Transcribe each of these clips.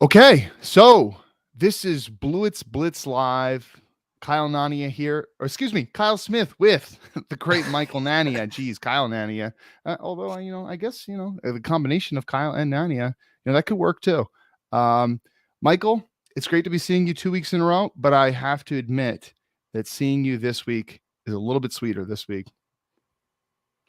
Okay, so this is Blewitz Blitz Live. Kyle Nania here, or excuse me, Kyle Smith with the great Michael Nania. Geez, Kyle Nania. Although I guess the combination of Kyle and Nania, that could work too. Michael, it's great to be seeing you 2 weeks in a row, but I have to admit that seeing you this week is a little bit sweeter this week.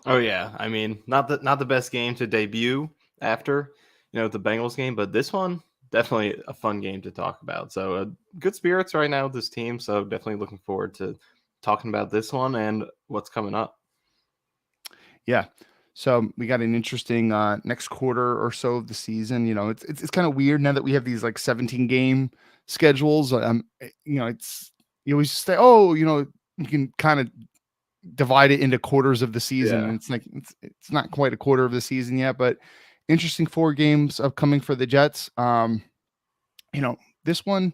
Oh yeah, I mean, not the best game to debut after the Bengals game, but this one definitely a fun game to talk about. So good spirits right now with this team. So definitely looking forward to talking about this one and what's coming up. Yeah. So we got an interesting next quarter or so of the season. It's kind of weird now that we have these like 17 game schedules. It's you always say, oh, you can kind of divide it into quarters of the season, Yeah. and it's like it's not quite a quarter of the season yet, but interesting 4 games upcoming for the Jets. This one,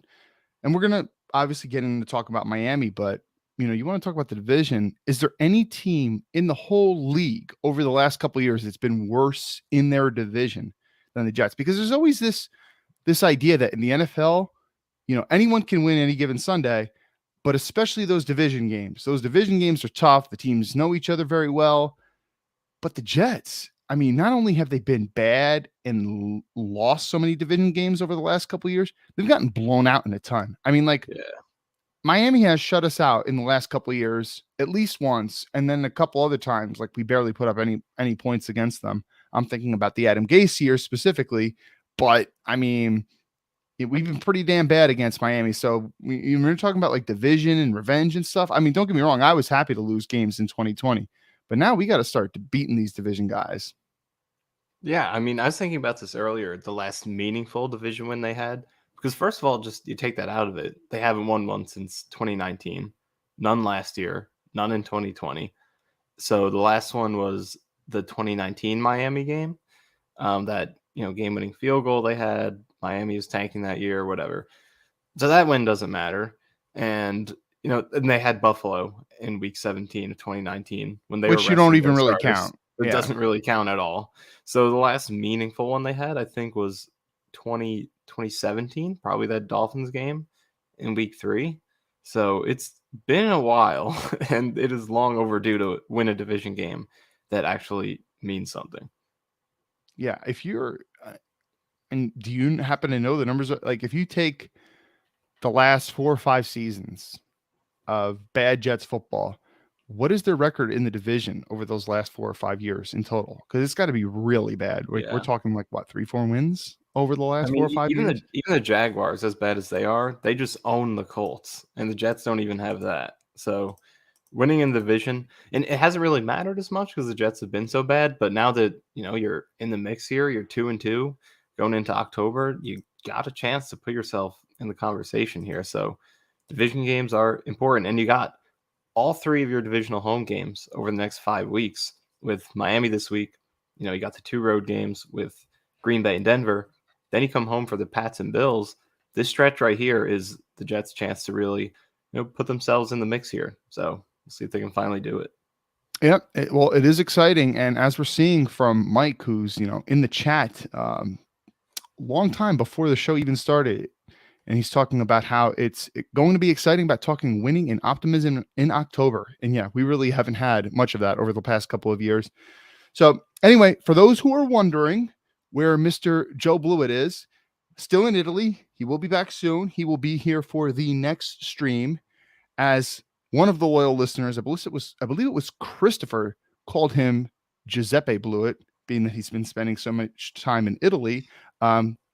and we're gonna obviously get into talk about Miami, but you want to talk about the division. Is there any team in the whole league over the last couple of years that's been worse in their division than the Jets? Because there's always this idea that in the NFL, anyone can win any given Sunday, but especially those division games. Those division games are tough. The teams know each other very well. But the Jets, I mean, not only have they been bad and lost so many division games over the last couple of years, they've gotten blown out in a ton. I mean, Miami has shut us out in the last couple of years, at least once, and then a couple other times, like we barely put up any points against them. I'm thinking about the Adam Gase year specifically, but I mean, we've been pretty damn bad against Miami. So we're talking about like division and revenge and stuff. I mean, don't get me wrong, I was happy to lose games in 2020, but now we got to start beating these division guys. Yeah, I mean, I was thinking about this earlier, the last meaningful division win they had. Because first of all, just you take that out of it, they haven't won one since 2019, none last year, none in 2020. So the last one was the 2019 Miami game, that game-winning field goal they had. Miami was tanking that year, whatever. So that win doesn't matter. And and they had Buffalo in Week 17 of 2019 when they Which were you don't resting even their really starters. count. It Yeah. doesn't really count at all. So the last meaningful one they had, I think, was 2017, probably that Dolphins game in Week 3. So it's been a while, and it is long overdue to win a division game that actually means something. Yeah. If you're, and do you happen to know the numbers? Like, if you take the last 4 or 5 seasons of bad Jets football, what is their record in the division over those last 4 or 5 years in total? Because it's got to be really bad. We're talking like what, 3-4 wins over the last 4 or 5 years? Even the Jaguars, as bad as they are, they just own the Colts, and the Jets don't even have that. So winning in the division, and it hasn't really mattered as much because the Jets have been so bad. But now that you're in the mix here, you're 2-2 going into October, you got a chance to put yourself in the conversation here. So division games are important, and you got all 3 of your divisional home games over the next 5 weeks. With Miami this week, you got the 2 road games with Green Bay and Denver. Then you come home for the Pats and Bills. This stretch right here is the Jets' chance to really, put themselves in the mix here. So we'll see if they can finally do it. Yep. Well, it is exciting. And as we're seeing from Mike, who's, in the chat, long time before the show even started, and he's talking about how it's going to be exciting about talking winning and optimism in October. And yeah, we really haven't had much of that over the past couple of years. So anyway, for those who are wondering where Mr. Joe Blewett is, still in Italy. He will be back soon. He will be here for the next stream. As one of the loyal listeners, I believe it was Christopher, called him Giuseppe Blewett, being that he's been spending so much time in Italy.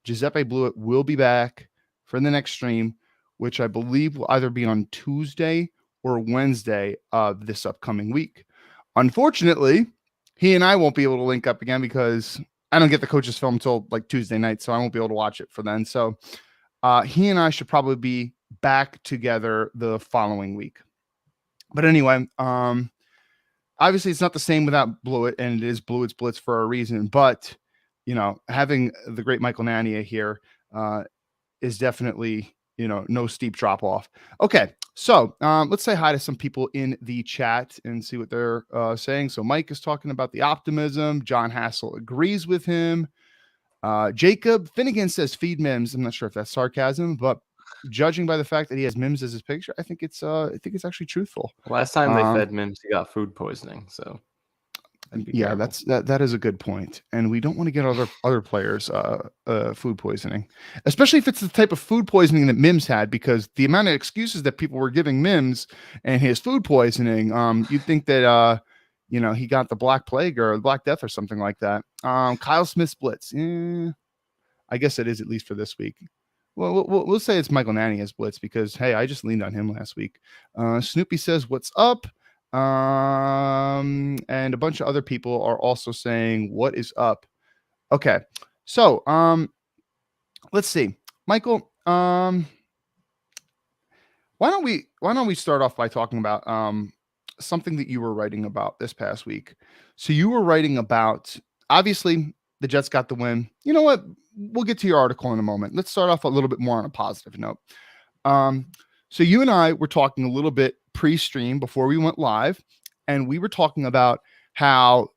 Giuseppe Blewett will be back for the next stream, which I believe will either be on Tuesday or Wednesday of this upcoming week. Unfortunately, he and I won't be able to link up again because I don't get the coach's film until like Tuesday night, so I won't be able to watch it for then. So he and I should probably be back together the following week. But anyway, obviously it's not the same without Blewett, and it is Blewett's Blitz for a reason. But having the great Michael Nania here is definitely no steep drop off. Okay, so let's say hi to some people in the chat and see what they're saying. So Mike is talking about the optimism. John Hassel agrees with him. Jacob Finnegan says feed Mims. I'm not sure if that's sarcasm, but judging by the fact that he has Mims as his picture, I think it's actually truthful. Last time they fed Mims, he got food poisoning. So that'd be yeah, terrible. that is a good point, and we don't want to get other players food poisoning, especially if it's the type of food poisoning that Mims had, because the amount of excuses that people were giving Mims and his food poisoning, you'd think that he got the Black Plague or the Black Death or something like that. Kyle Smith splits. I guess it is, at least for this week. Well, we'll say it's Michael Nania's blitz because, hey, I just leaned on him last week. Snoopy says, what's up? And a bunch of other people are also saying, what is up? Okay. So, let's see. Michael, why don't we start off by talking about something that you were writing about this past week? So you were writing about, obviously, the Jets got the win. You know what? We'll get to your article in a moment. Let's start off a little bit more on a positive note. So you and I were talking a little bit pre-stream before we went live, and we were talking about how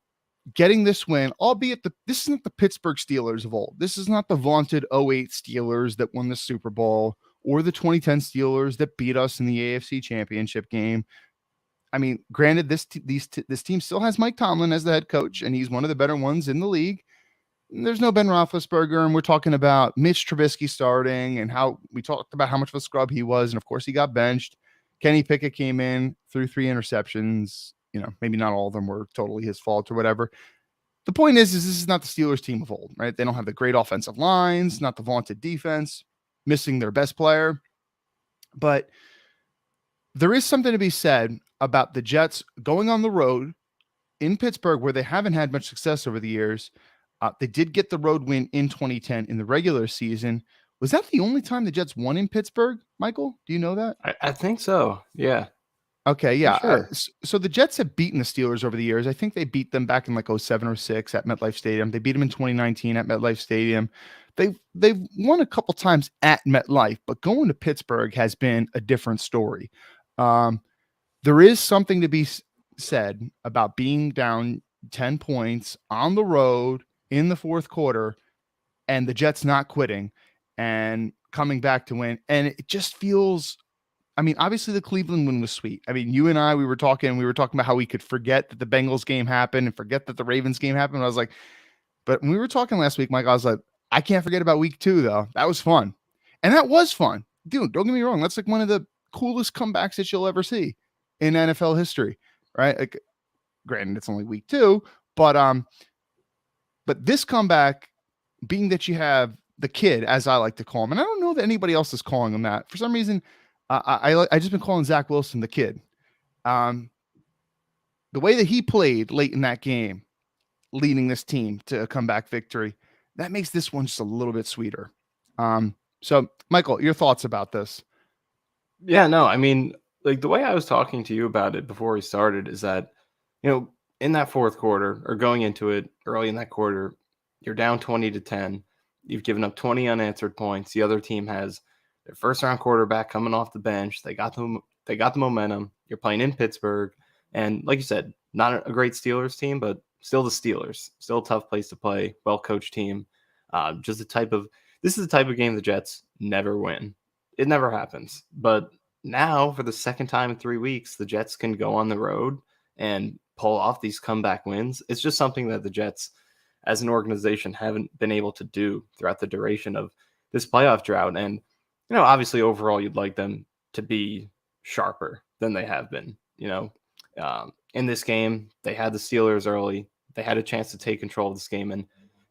getting this win, albeit this isn't the Pittsburgh Steelers of old. This is not the vaunted 08 Steelers that won the Super Bowl or the 2010 Steelers that beat us in the AFC Championship game. I mean, granted, this team still has Mike Tomlin as the head coach, and he's one of the better ones in the league. There's no Ben Roethlisberger, and we're talking about Mitch Trubisky starting, and how we talked about how much of a scrub he was, and of course he got benched. Kenny Pickett came in, threw 3 interceptions. Maybe not all of them were totally his fault or whatever. The point is this is not the Steelers team of old, right? They don't have the great offensive lines, not the vaunted defense, missing their best player. But there is something to be said about the Jets going on the road in Pittsburgh, where they haven't had much success over the years. They did get the road win in 2010 in the regular season. Was that the only time the Jets won in Pittsburgh, Michael? Do you know that? I think so. Yeah. Okay, yeah. Sure. So the Jets have beaten the Steelers over the years. I think they beat them back in like 07 or 06 at MetLife Stadium. They beat them in 2019 at MetLife Stadium. They've won a couple times at MetLife, but going to Pittsburgh has been a different story. There is something to be said about being down 10 points on the road in the fourth quarter and the Jets not quitting and coming back to win. And it just feels, I mean, obviously the Cleveland win was sweet. I mean, you and I, we were talking about how we could forget that the Bengals game happened and forget that the Ravens game happened. I was like, but when we were talking last week, Mike, I was like, I can't forget about week 2 though. That was fun. And that was fun. Dude, don't get me wrong. That's like one of the coolest comebacks that you'll ever see in NFL history, right? Like, granted, it's only week 2, but this comeback, being that you have the kid, as I like to call him, and I don't know that anybody else is calling him that. For some reason, I just been calling Zach Wilson the kid. The way that he played late in that game, leading this team to a comeback victory, that makes this one just a little bit sweeter. So, Michael, your thoughts about this? Yeah, no, I mean, like the way I was talking to you about it before we started is that, in that fourth quarter or going into it early in that quarter, you're down 20-10. You've given up 20 unanswered points. The other team has their first round quarterback coming off the bench. They got the momentum. You're playing in Pittsburgh. And like you said, not a great Steelers team, but still the Steelers. Still a tough place to play. Well-coached team. This is the type of game the Jets never win. It never happens. But now, for the second time in 3 weeks, the Jets can go on the road and pull off these comeback wins. It's just something that the Jets, as an organization, haven't been able to do throughout the duration of this playoff drought. And, obviously, overall, you'd like them to be sharper than they have been. In this game, they had the Steelers early. They had a chance to take control of this game and,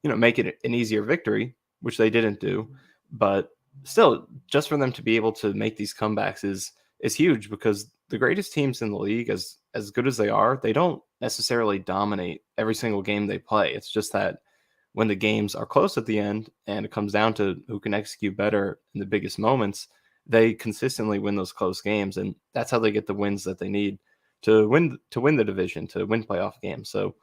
make it an easier victory, which they didn't do. But still, just for them to be able to make these comebacks is huge, because the greatest teams in the league, as good as they are, they don't necessarily dominate every single game they play. It's just that when the games are close at the end and it comes down to who can execute better in the biggest moments, they consistently win those close games, and that's how they get the wins that they need to win the division, to win playoff games. So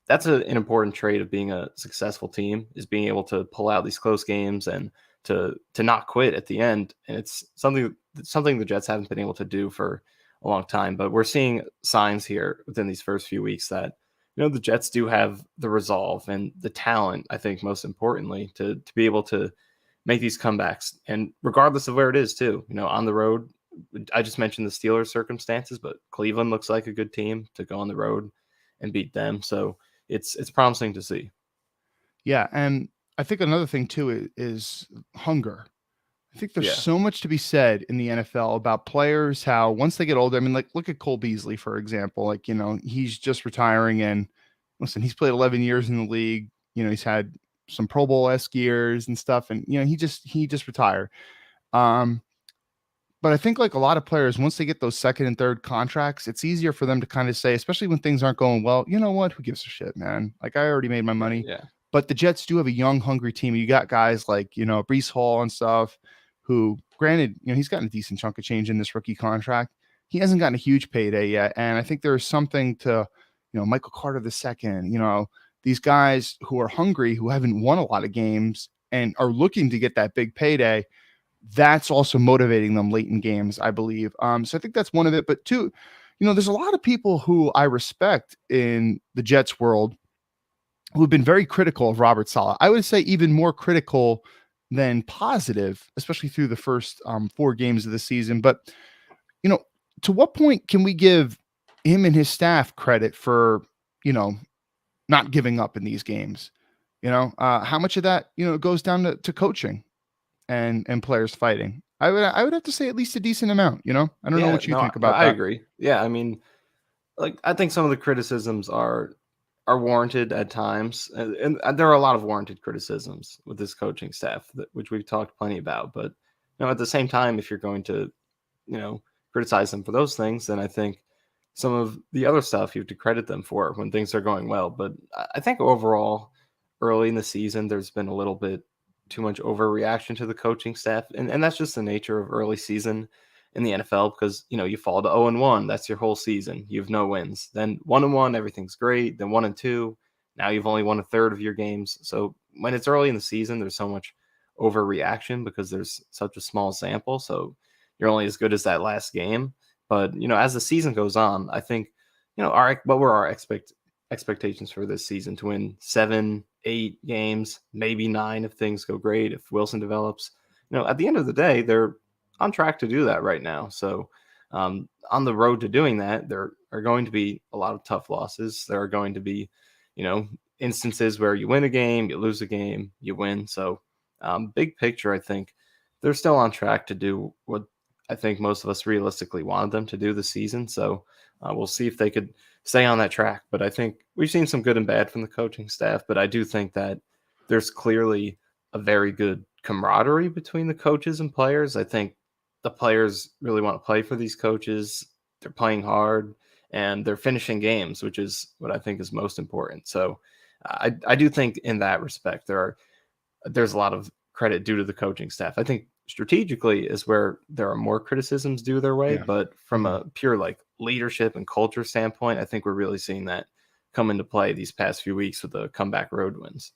that's an important trait of being a successful team, is being able to pull out these close games and to not quit at the end. And it's something the Jets haven't been able to do for a long time. But we're seeing signs here within these first few weeks that the Jets do have the resolve and the talent, I think, most importantly, to be able to make these comebacks. And regardless of where it is, too, on the road, I just mentioned the Steelers circumstances, but Cleveland looks like a good team to go on the road and beat them. So it's promising to see. Yeah, and I think another thing too is hunger. I think there's Yeah. so much to be said in the NFL about players, how once they get older, I mean, like, look at Cole Beasley, for example. Like, he's just retiring, and listen, he's played 11 years in the league. He's had some Pro Bowl-esque years and stuff, and he just retired. Um, but I think like a lot of players, once they get those second and third contracts, it's easier for them to kind of say, especially when things aren't going well, you know what? Who gives a shit, man? Like, I already made my Right. money. Yeah. But the Jets do have a young, hungry team. You got guys like, Breece Hall and stuff, who, granted, he's gotten a decent chunk of change in this rookie contract. He hasn't gotten a huge payday yet. And I think there's something to, Michael Carter II, these guys who are hungry, who haven't won a lot of games and are looking to get that big payday. That's also motivating them late in games, I believe. So I think that's one of it. But two, there's a lot of people who I respect in the Jets world who've been very critical of Robert Saleh. I would say even more critical than positive, especially through the first 4 games of the season. But, to what point can we give him and his staff credit for, not giving up in these games? How much of that, goes down to coaching and players fighting? I would have to say at least a decent amount. I don't know Yeah. what you No, think no, about I that. agree. Yeah. I mean, like, I think some of the criticisms are warranted at times, and there are a lot of warranted criticisms with this coaching staff, which we've talked plenty about. But at the same time, if you're going to criticize them for those things, then I think some of the other stuff you have to credit them for when things are going well. But I think overall, early in the season, there's been a little bit too much overreaction to the coaching staff, and that's just the nature of early season in the NFL, because you fall to 0-1, that's your whole season. You have no wins. Then 1-1, everything's great. Then 1-2, now you've only won a third of your games. So when it's early in the season, there's so much overreaction because there's such a small sample. So you're only as good as that last game. But as the season goes on, I think what were our expectations for this season? To win 7, 8 games, maybe 9 if things go great, if Wilson develops. At the end of the day, they're on track to do that right now. So on the road to doing that, there are going to be a lot of tough losses. There are going to be, instances where you win a game, you lose a game, you win. So big picture, I think they're still on track to do what I think most of us realistically wanted them to do this season. So we'll see if they could stay on that track. But I think we've seen some good and bad from the coaching staff. But I do think that there's clearly a very good camaraderie between the coaches and players. I think the players really want to play for these coaches. They're playing hard and they're finishing games, which is what I think is most important. So I do think in that respect, there's a lot of credit due to the coaching staff. I think strategically is where there are more criticisms due their way, Yeah. but from Mhm. a pure like leadership and culture standpoint, I think we're really seeing that come into play these past few weeks with the comeback road wins.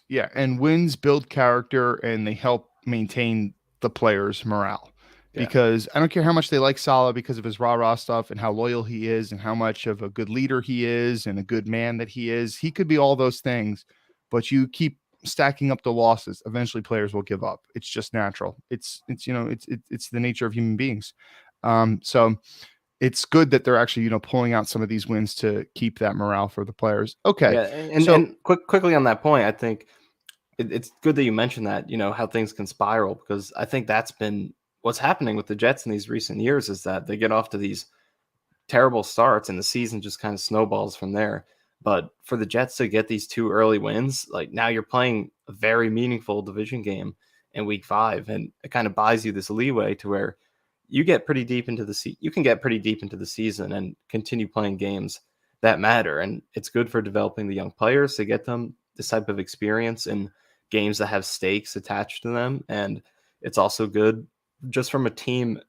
Yeah, and wins build character and they help maintain the players' morale. Yeah. Because I don't care how much they like Salah because of his rah-rah stuff and how loyal he is and how much of a good leader he is and a good man that he is. He could be all those things, but you keep stacking up the losses. Eventually players will give up. It's just natural. It's the nature of human beings. So it's good that they're actually, pulling out some of these wins to keep that morale for the players. Okay. Yeah. And, So and quickly on that point, I think it's good that you mentioned that, how things can spiral, because I think that's been what's happening with the Jets in these recent years, is that they get off to these terrible starts and the season just kind of snowballs from there. But for the Jets to get these 2 early wins, like, now you're playing a very meaningful division game in week 5, and it kind of buys you this leeway to where you can get pretty deep into the season and continue playing games that matter. And it's good for developing the young players to get them this type of experience in games that have stakes attached to them. And it's also good just from a team,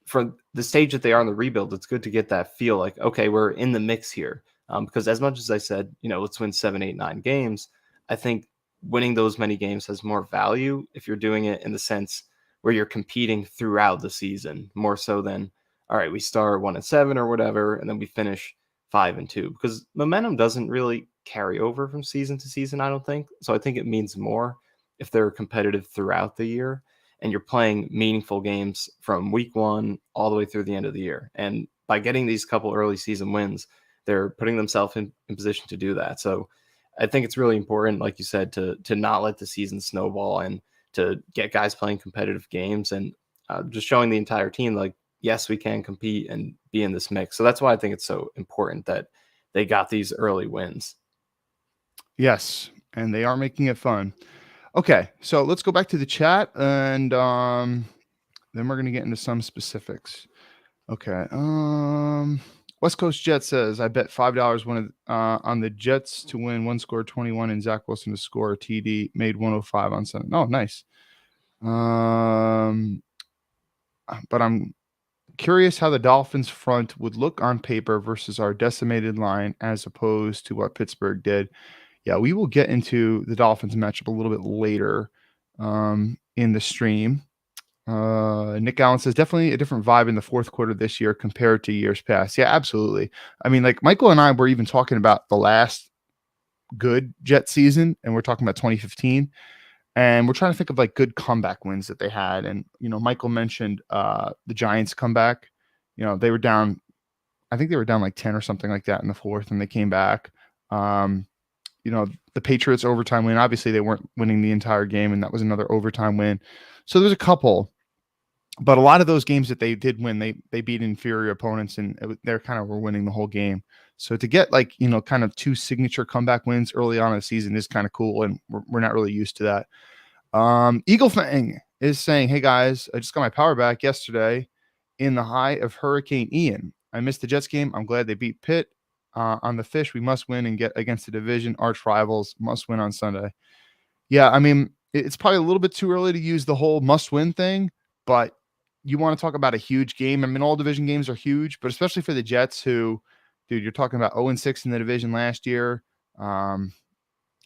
for the stage that they are in the rebuild. It's good to get that feel like, okay, we're in the mix here. Because as much as I said, let's win 7, 8, 9 games, I think winning those many games has more value if you're doing it in the sense where you're competing throughout the season, more so than, all right, we start 1-7 or whatever, and then we finish 5-2, because momentum doesn't really carry over from season to season, I don't think. So I think it means more if they're competitive throughout the year and you're playing meaningful games from week 1 all the way through the end of the year. And by getting these couple early season wins, they're putting themselves in position to do that. So I think it's really important, like you said, to not let the season snowball and to get guys playing competitive games and just showing the entire team, like, yes, we can compete and be in this mix. So that's why I think it's so important that they got these early wins. Yes, and they are making it fun. Okay, so let's go back to the chat, and then we're going to get into some specifics. Okay. West Coast Jet says, I bet $5 on the Jets to win, one score 21, and Zach Wilson to score a TD, made 105 on Sunday. Oh, nice. But I'm curious how the Dolphins front would look on paper versus our decimated line as opposed to what Pittsburgh did. Yeah, we will get into the Dolphins matchup a little bit later in the stream. Nick Allen says, definitely a different vibe in the fourth quarter this year compared to years past. Yeah, absolutely. I mean, like Michael and I were even talking about the last good Jet season, and we're talking about 2015. And we're trying to think of like good comeback wins that they had. And, Michael mentioned the Giants comeback. They were down, I think they were down like 10 or something like that in the fourth, and they came back. The Patriots overtime win. Obviously, they weren't winning the entire game, and that was another overtime win. So there's a couple, but a lot of those games that they did win, they beat inferior opponents, and they're kind of were winning the whole game. So to get like, kind of 2 signature comeback wins early on in the season is kind of cool, and we're not really used to that. Eagle Fang is saying, hey guys, I just got my power back yesterday in the high of Hurricane Ian. I missed the Jets game. I'm glad they beat Pitt. On the Fish, we must win and get against the division arch rivals. Must win on Sunday. Yeah, I mean, it's probably a little bit too early to use the whole must win thing, but you want to talk about a huge game. I mean, all division games are huge, but especially for the Jets who, dude, you're talking about 0-6 in the division last year. I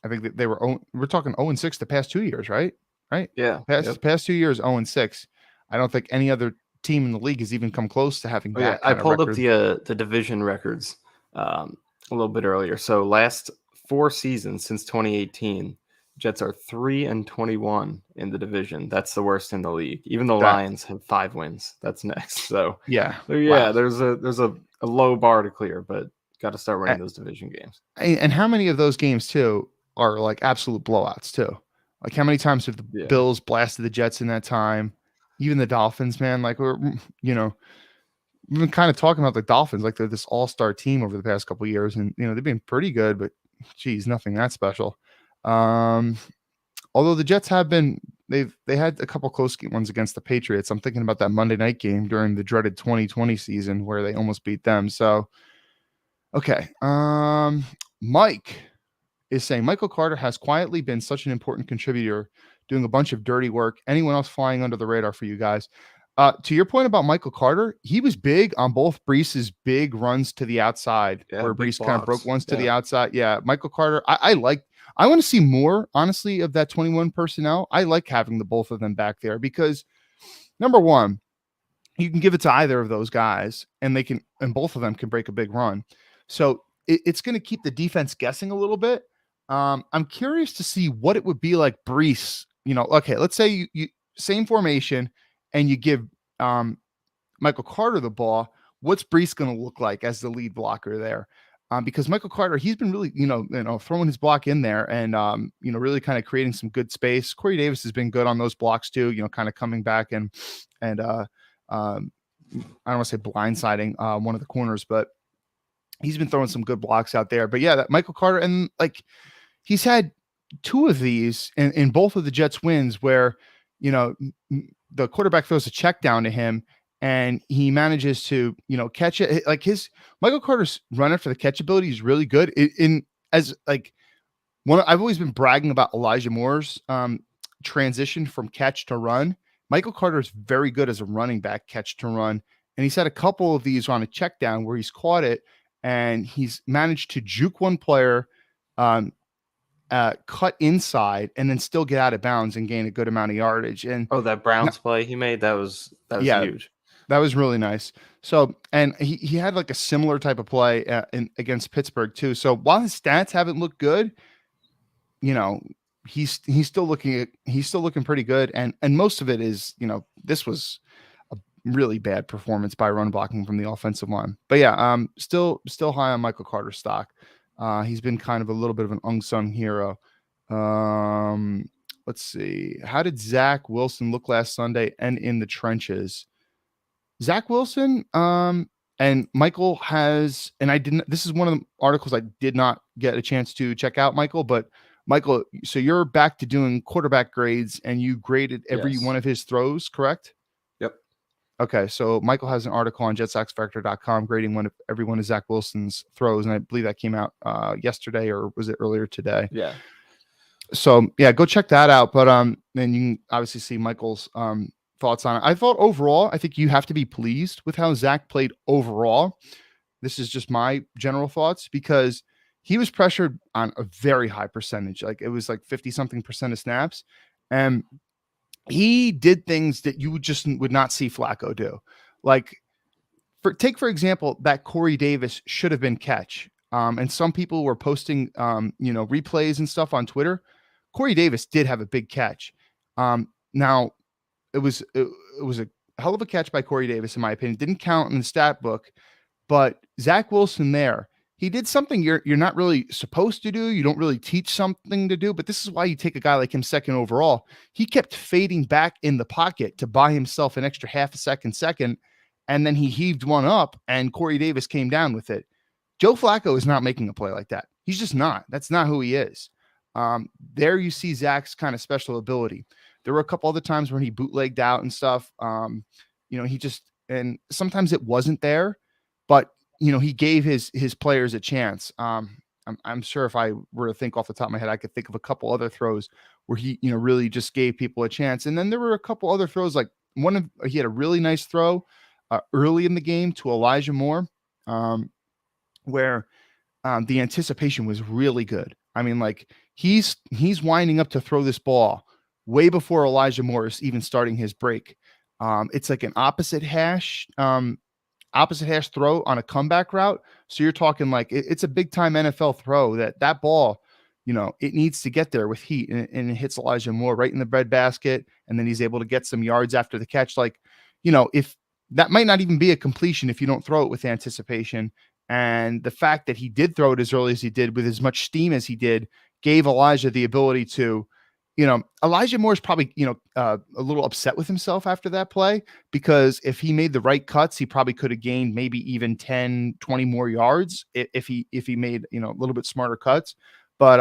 think that we're talking 0-6 the past 2 years, right? Right? Yeah. Past 2 years, 0-6. I don't think any other team in the league has even come close to having that I kind of pulled record. up the division records a little bit earlier. So last 4 seasons since 2018, Jets are 3-21 in the division. That's the worst in the league. Even the Lions have 5 wins. That's next. So yeah, wow. there's a low bar to clear, but got to start winning those division games. And how many of those games too are like absolute blowouts too? Like how many times have the Bills blasted the Jets in that time? Even the Dolphins, man. Like we've been kind of talking about the Dolphins like they're this all-star team over the past couple of years, and they've been pretty good, but geez, nothing that special. Although the Jets have been, they had a couple close ones against the Patriots. I'm thinking about that Monday night game during the dreaded 2020 season where they almost beat them. So, okay. Mike is saying Michael Carter has quietly been such an important contributor, doing a bunch of dirty work. Anyone else flying under the radar for you guys? To your point about Michael Carter, he was big on both Breece's big runs to the outside, where Breece kind of broke ones to the outside. Yeah, Michael Carter, I want to see more, honestly, of that 21 personnel. I like having the both of them back there because, number one, you can give it to either of those guys, and both of them can break a big run. So it's going to keep the defense guessing a little bit. I'm curious to see what it would be like Breece. Okay, let's say you same formation, and you give Michael Carter the ball. What's Breece going to look like as the lead blocker there? Because Michael Carter, he's been really, throwing his block in there and, really kind of creating some good space. Corey Davis has been good on those blocks too, kind of coming back and I don't want to say blindsiding one of the corners, but he's been throwing some good blocks out there. But yeah, that Michael Carter, and like he's had 2 of these in both of the Jets wins where, the quarterback throws a check down to him and he manages to, catch it. Like Michael Carter's running for the catch ability is really good. I've always been bragging about Elijah Moore's transition from catch to run. Michael Carter is very good as a running back, catch to run. And he's had a couple of these on a check down where he's caught it and he's managed to juke one player, cut inside, and then still get out of bounds and gain a good amount of yardage. And that Browns play he made, that was huge. That was really nice. So, and he had like a similar type of play against Pittsburgh too. So while his stats haven't looked good, you know, he's still looking pretty good. And most of it is, this was a really bad performance by run blocking from the offensive line. But yeah, still high on Michael Carter's stock. He's been kind of a little bit of an unsung hero. Let's see. How did Zach Wilson look last Sunday and in the trenches? Zach Wilson, and Michael has, and this is one of the articles I did not get a chance to check out, Michael, but Michael, so you're back to doing quarterback grades and you graded every one of his throws, correct? Yep. Okay. So Michael has an article on jetsacksfactor.com grading every one of Zach Wilson's throws. And I believe that came out yesterday, or was it earlier today? Yeah. So yeah, go check that out. But then you can obviously see Michael's thoughts on it. I thought overall, I think you have to be pleased with how Zach played overall. This is just my general thoughts, because he was pressured on a very high percentage. Like it was like 50 something percent of snaps. And he did things that you would not see Flacco do. Like for example, that Corey Davis should have been catch. And some people were posting, replays and stuff on Twitter. Corey Davis did have a big catch. Now it was a hell of a catch by Corey Davis, in my opinion. Didn't count in the stat book, but Zach Wilson there, he did something you're not really supposed to do. You don't really teach something to do, but this is why you take a guy like him second overall. He kept fading back in the pocket to buy himself an extra half a second, and then he heaved one up, and Corey Davis came down with it. Joe Flacco is not making a play like that. He's just not. That's not who he is. There you see Zach's kind of special ability. There were a couple other times when he bootlegged and stuff. And sometimes it wasn't there, but he gave his players a chance. I'm sure if I were to think off the top of my head, I could think of a couple other throws where he, really just gave people a chance. And then there were a couple other throws, like he had a really nice throw early in the game to Elijah Moore, where the anticipation was really good. I mean, like he's winding up to throw this ball way before Elijah Moore is even starting his break. It's like an opposite hash throw on a comeback route. So you're talking like it's a big time NFL throw that ball, it needs to get there with heat, and it hits Elijah Moore right in the breadbasket. And then he's able to get some yards after the catch. Like, if that might not even be a completion if you don't throw it with anticipation. And the fact that he did throw it as early as he did with as much steam as he did gave Elijah the ability to, Elijah Moore is probably, a little upset with himself after that play, because if he made the right cuts, he probably could have gained maybe even 10, 20 more yards if he made, a little bit smarter cuts. But,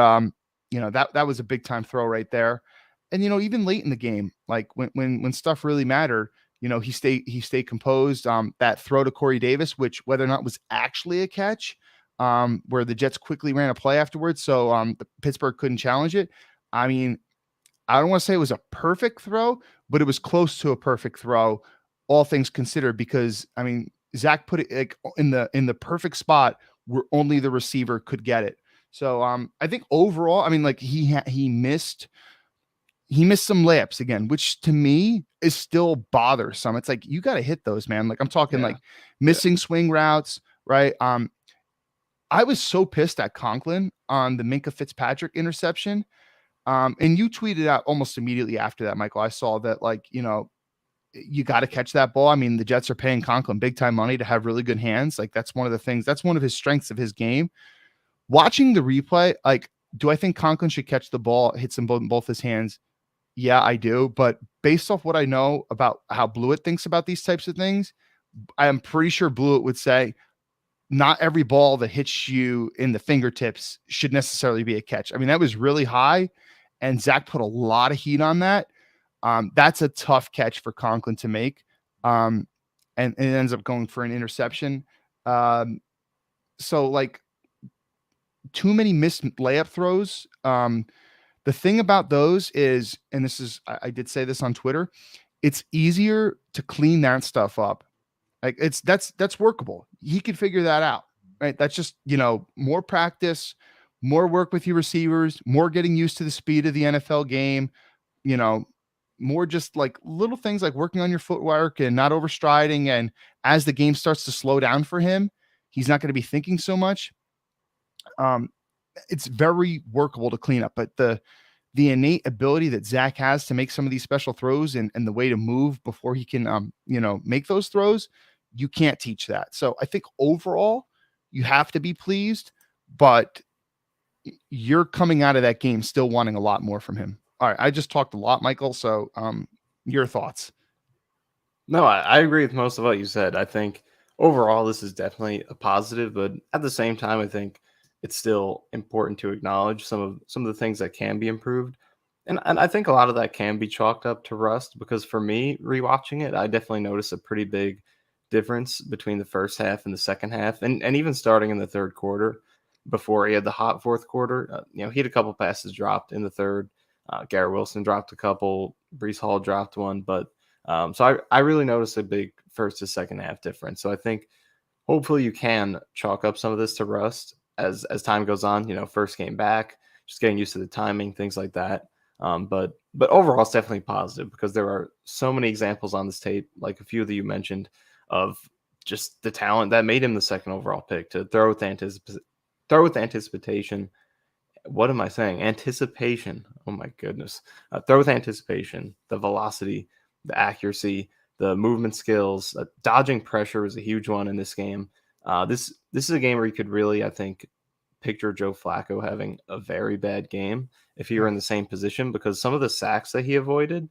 that was a big time throw right there. And, even late in the game, like when stuff really mattered, he stayed composed. That throw to Corey Davis, which whether or not was actually a catch, where the Jets quickly ran a play afterwards, so the Pittsburgh couldn't challenge it. I mean, I don't want to say it was a perfect throw, but it was close to a perfect throw, all things considered, because I mean, Zach put it like in the perfect spot where only the receiver could get it. So I think overall, I mean, like he missed some layups again, which to me is still bothersome. It's like, you got to hit those, man. Like I'm talking like missing swing routes, right? I was so pissed at Conklin on the Minkah Fitzpatrick interception. And you tweeted out almost immediately after that, Michael. I saw that, like, you got to catch that ball. I mean, the Jets are paying Conklin big time money to have really good hands. Like that's one of the things, that's one of his strengths of his game. Watching the replay, like, do I think Conklin should catch the ball, hits him both his hands? Yeah, I do. But based off what I know about how Blewett thinks about these types of things, I am pretty sure Blewett would say not every ball that hits you in the fingertips should necessarily be a catch. I mean, that was really high, and Zach put a lot of heat on that. That's a tough catch for Conklin to make. And it ends up going for an interception. So like too many missed layup throws. The thing about those is, and this is, I did say this on Twitter, it's easier to clean that stuff up. Like that's workable. He could figure that out, right? That's just, more practice, more work with your receivers, more getting used to the speed of the NFL game, more just like little things like working on your footwork and not overstriding. And as the game starts to slow down for him, he's not going to be thinking so much. Um, it's very workable to clean up, but the innate ability that Zach has to make some of these special throws and the way to move before he can, make those throws, you can't teach that. So I think overall you have to be pleased, but you're coming out of that game still wanting a lot more from him. All right. I just talked a lot, Michael. So, your thoughts. No, I agree with most of what you said. I think overall this is definitely a positive, but at the same time, I think it's still important to acknowledge some of the things that can be improved. And I think a lot of that can be chalked up to rust because for me, rewatching it, I definitely noticed a pretty big difference between the first half and the second half, and even starting in the third quarter before he had the hot fourth quarter. He had a couple passes dropped in the third. Garrett Wilson dropped a couple. Breece Hall dropped one, but so I really noticed a big first to second half difference. So I think hopefully you can chalk up some of this to rust as time goes on. First game back, just getting used to the timing, things like that. But overall, it's definitely positive because there are so many examples on this tape, like a few that you mentioned, of just the talent that made him the second overall pick to throw with anticipation. What am I saying? Anticipation. Oh my goodness. Throw with anticipation, the velocity, the accuracy, the movement skills, dodging pressure was a huge one in this game. This is a game where you could really, I think, picture Joe Flacco having a very bad game if he were in the same position because some of the sacks that he avoided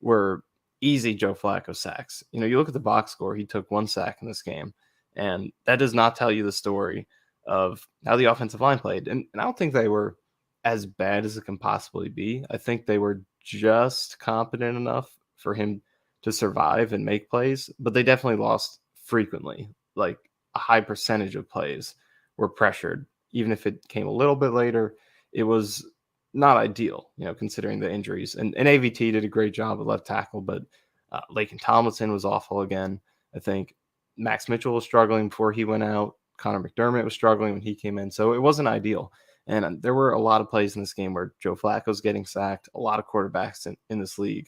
were easy Joe Flacco sacks. You look at the box score, he took 1 sack in this game, and that does not tell you the story of how the offensive line played. And I don't think they were as bad as it can possibly be. I think they were just competent enough for him to survive and make plays, but they definitely lost frequently. Like a high percentage of plays were pressured. Even if it came a little bit later, it was not ideal, considering the injuries. And AVT did a great job at left tackle, but Laken Tomlinson was awful again. I think Max Mitchell was struggling before he went out. Connor McDermott was struggling when he came in. So it wasn't ideal. And there were a lot of plays in this game where Joe Flacco's getting sacked. A lot of quarterbacks in this league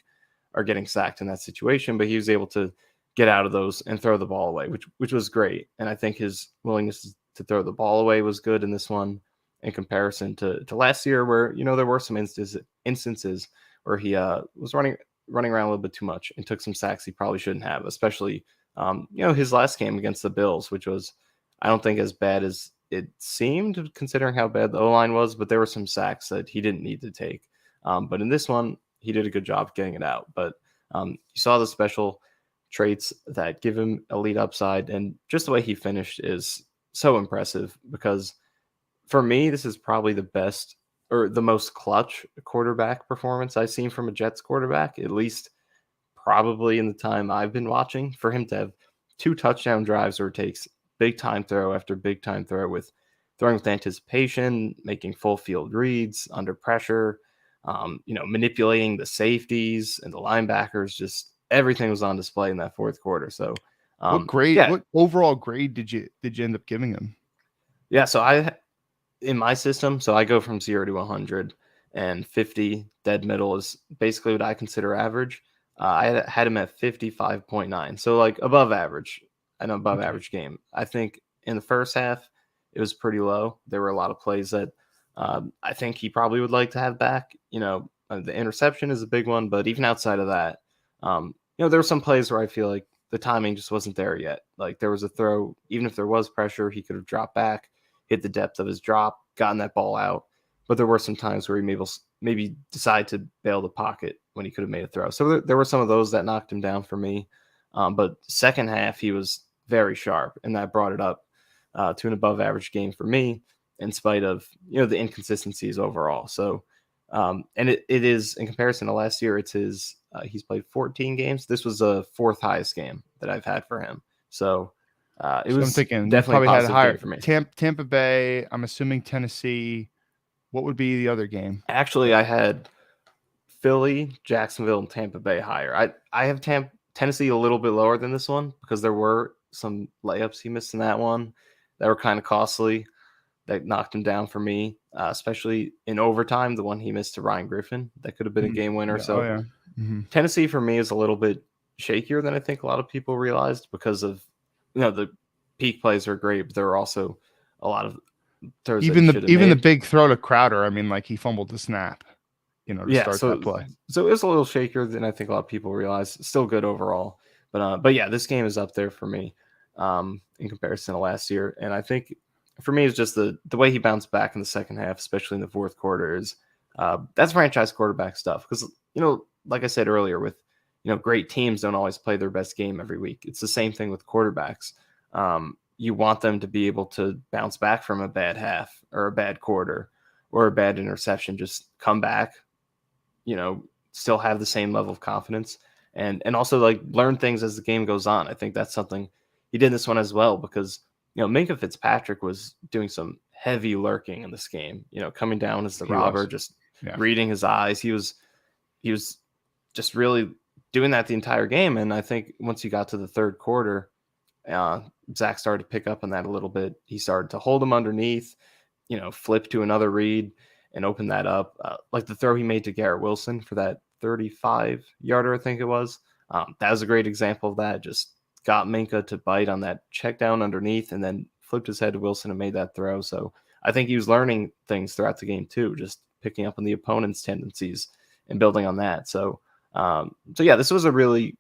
are getting sacked in that situation, but he was able to get out of those and throw the ball away, which was great. And I think his willingness to throw the ball away was good in this one in comparison to last year where, there were some instances where he was running around a little bit too much and took some sacks he probably shouldn't have, especially, his last game against the Bills, which was, I don't think as bad as it seemed considering how bad the O-line was, but there were some sacks that he didn't need to take. But in this one, he did a good job getting it out. But you saw the special traits that give him elite upside, and just the way he finished is so impressive because for me, this is probably the best or the most clutch quarterback performance I've seen from a Jets quarterback, at least probably in the time I've been watching. For him to have 2 touchdown drives where it takes big time throw after big time throw with throwing with anticipation, making full field reads under pressure, manipulating the safeties and the linebackers, just everything was on display in that fourth quarter. So what overall grade did you end up giving him? Yeah. So in my system, so I go from 0 to 100, and 50 dead middle is basically what I consider average. I had him at 55.9. So like above average, an above average game. I think in the first half, it was pretty low. There were a lot of plays that I think he probably would like to have back. The interception is a big one, but even outside of that, there were some plays where I feel like the timing just wasn't there yet. Like there was a throw, even if there was pressure, he could have dropped back, hit the depth of his drop, gotten that ball out. But there were some times where he maybe decided to bail the pocket when he could have made a throw. So there were some of those that knocked him down for me. But second half, he was very sharp, and that brought it up to an above average game for me, in spite of the inconsistencies overall. So, and it is in comparison to last year. It's he's played 14 games. This was the 4th highest game that I've had for him. So it was I'm thinking definitely probably had a higher game for me. Tampa Bay. I'm assuming Tennessee. What would be the other game? Actually, I had Philly, Jacksonville, and Tampa Bay higher. I have Tennessee a little bit lower than this one because there were some layups he missed in that one that were kind of costly that knocked him down for me, especially in overtime, the one he missed to Ryan Griffin. That could have been a game winner. Tennessee for me is a little bit shakier than I think a lot of people realized because of the peak plays are great, but there are also a lot of throws that he should have Even the made. big throw to Crowder, I mean, like he fumbled the snap, to Yeah, start that so play. so it was a little shakier than I think a lot of people realize. Still good overall, but yeah, this game is up there for me in comparison to last year, and I think for me it's just the way he bounced back in the second half, especially in the fourth quarter, is that's franchise quarterback stuff. Because like I said earlier, with great teams don't always play their best game every week. It's the same thing with quarterbacks. You want them to be able to bounce back from a bad half or a bad quarter or a bad interception, just come back, still have the same level of confidence and also like learn things as the game goes on. I think that's something he did in this one as well because, Minkah Fitzpatrick was doing some heavy lurking in this game, coming down as the robber, just reading his eyes. He was just really doing that the entire game. And I think once you got to the third quarter, Zach started to pick up on that a little bit. He started to hold him underneath, flip to another read and open that up. Like the throw he made to Garrett Wilson for that 35-yarder, I think it was. That was a great example of that. Just got Minkah to bite on that check down underneath and then flipped his head to Wilson and made that throw. So I think he was learning things throughout the game too, just picking up on the opponent's tendencies and building on that. So yeah, this was a really,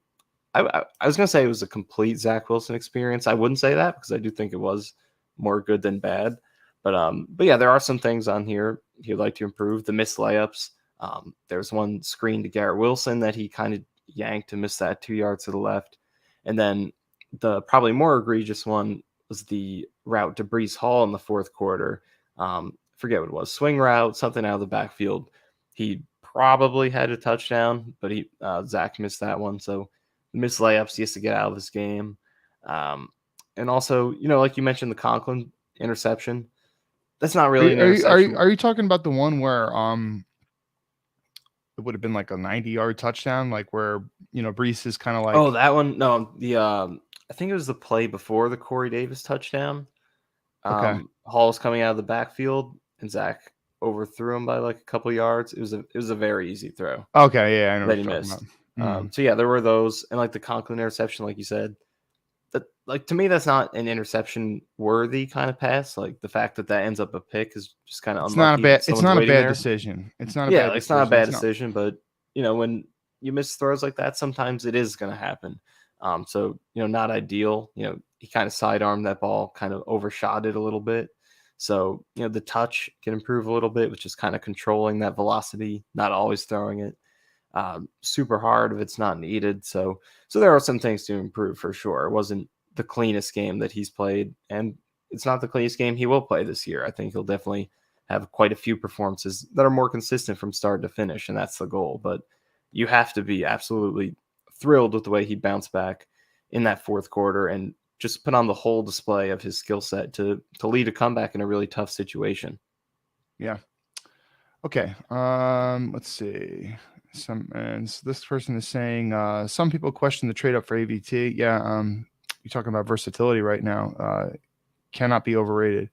I was going to say it was a complete Zach Wilson experience. I wouldn't say that because I do think it was more good than bad. But yeah, there are some things on here he'd like to improve. The missed layups. There's one screen to Garrett Wilson that he kind of yanked to miss that 2 yards to the left. And then the probably more egregious one was the route to Breece Hall in the fourth quarter. Forget what it was. Swing route, something out of the backfield. He probably had a touchdown, but Zach missed that one. So missed layups, he has to get out of this game. And also, like you mentioned, the Conklin interception. That's not really an interception. Are you talking about the one where it would have been like a 90-yard touchdown, like where Breece is kind of like, oh, that one? No, I think it was the play before the Corey Davis touchdown. Okay. Hall's coming out of the backfield and Zach overthrew him by like a couple yards. It was a very easy throw. Okay, yeah, I know that he missed. So yeah, there were those, and like the Conklin interception, like you said, that like to me that's not an interception worthy kind of pass. Like the fact that ends up a pick is just kind of unlucky. It's not a bad decision. It's not a bad decision. It's not a bad decision, but when you miss throws like that, sometimes it is going to happen. So not ideal. He kind of sidearmed that ball, kind of overshot it a little bit. So the touch can improve a little bit, which is kind of controlling that velocity, not always throwing it super hard if it's not needed. So there are some things to improve for sure. It wasn't the cleanest game that he's played, and it's not the cleanest game he will play this year. I think he'll definitely have quite a few performances that are more consistent from start to finish, and that's the goal. But you have to be absolutely thrilled with the way he bounced back in that fourth quarter and just put on the whole display of his skill set to lead a comeback in a really tough situation. Yeah. Okay. Let's see. This person is saying some people question the trade up for AVT. Yeah. You're talking about versatility right now. Cannot be overrated.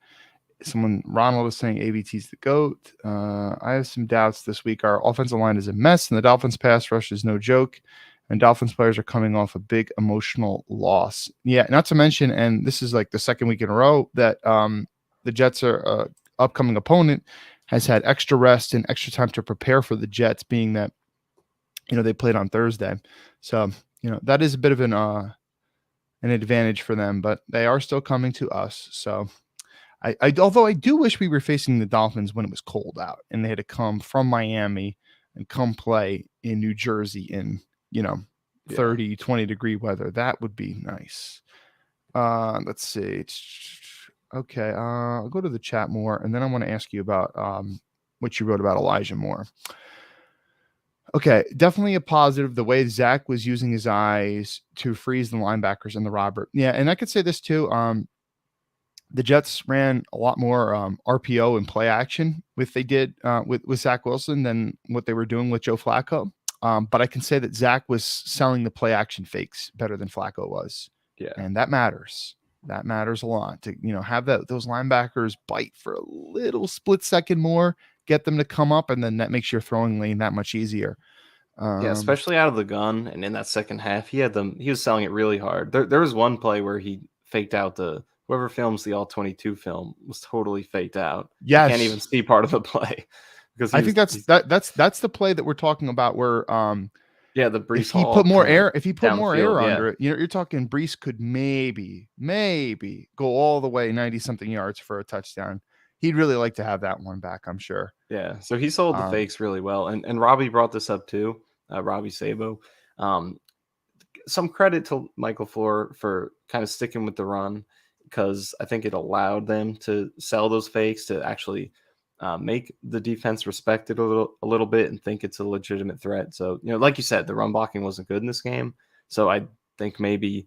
Ronald was saying AVT's the GOAT. I have some doubts this week. Our offensive line is a mess, and the Dolphins pass rush is no joke. And Dolphins players are coming off a big emotional loss. Yeah, not to mention, and this is like the second week in a row that the Jets are upcoming opponent has had extra rest and extra time to prepare for the Jets, being that they played on Thursday. So that is a bit of an advantage for them, but they are still coming to us. So although I do wish we were facing the Dolphins when it was cold out and they had to come from Miami and come play in New Jersey in 30, 20 degree weather. That would be nice. Let's see. Okay. I'll go to the chat more, and then I want to ask you about what you wrote about Elijah Moore. Okay. Definitely a positive, the way Zach was using his eyes to freeze the linebackers and the robber. Yeah. And I could say this too. The Jets ran a lot more RPO and play action with Zach Wilson than what they were doing with Joe Flacco. But I can say that Zach was selling the play action fakes better than Flacco was. Yeah. And that matters. That matters a lot to, have those linebackers bite for a little split second more, get them to come up, and then that makes your throwing lane that much easier. Yeah, especially out of the gun, and in that second half, he was selling it really hard. There was one play where he faked out whoever films the all 22 film was totally faked out. You can't even Yes, see part of the play because I think that's the play that we're talking about where yeah, the Breece if he Hall put more kind of air, if he put down the more field, air yeah. under it, you're talking Breece could maybe go all the way 90 something yards for a touchdown. He'd really like to have that one back, I'm sure. Yeah, so he sold the fakes really well, and Robbie brought this up too, Robbie Sabo. Some credit to Michael Floor for kind of sticking with the run because I think it allowed them to sell those fakes to actually make the defense respect it a little bit and think it's a legitimate threat. So, like you said, the run blocking wasn't good in this game. So I think maybe,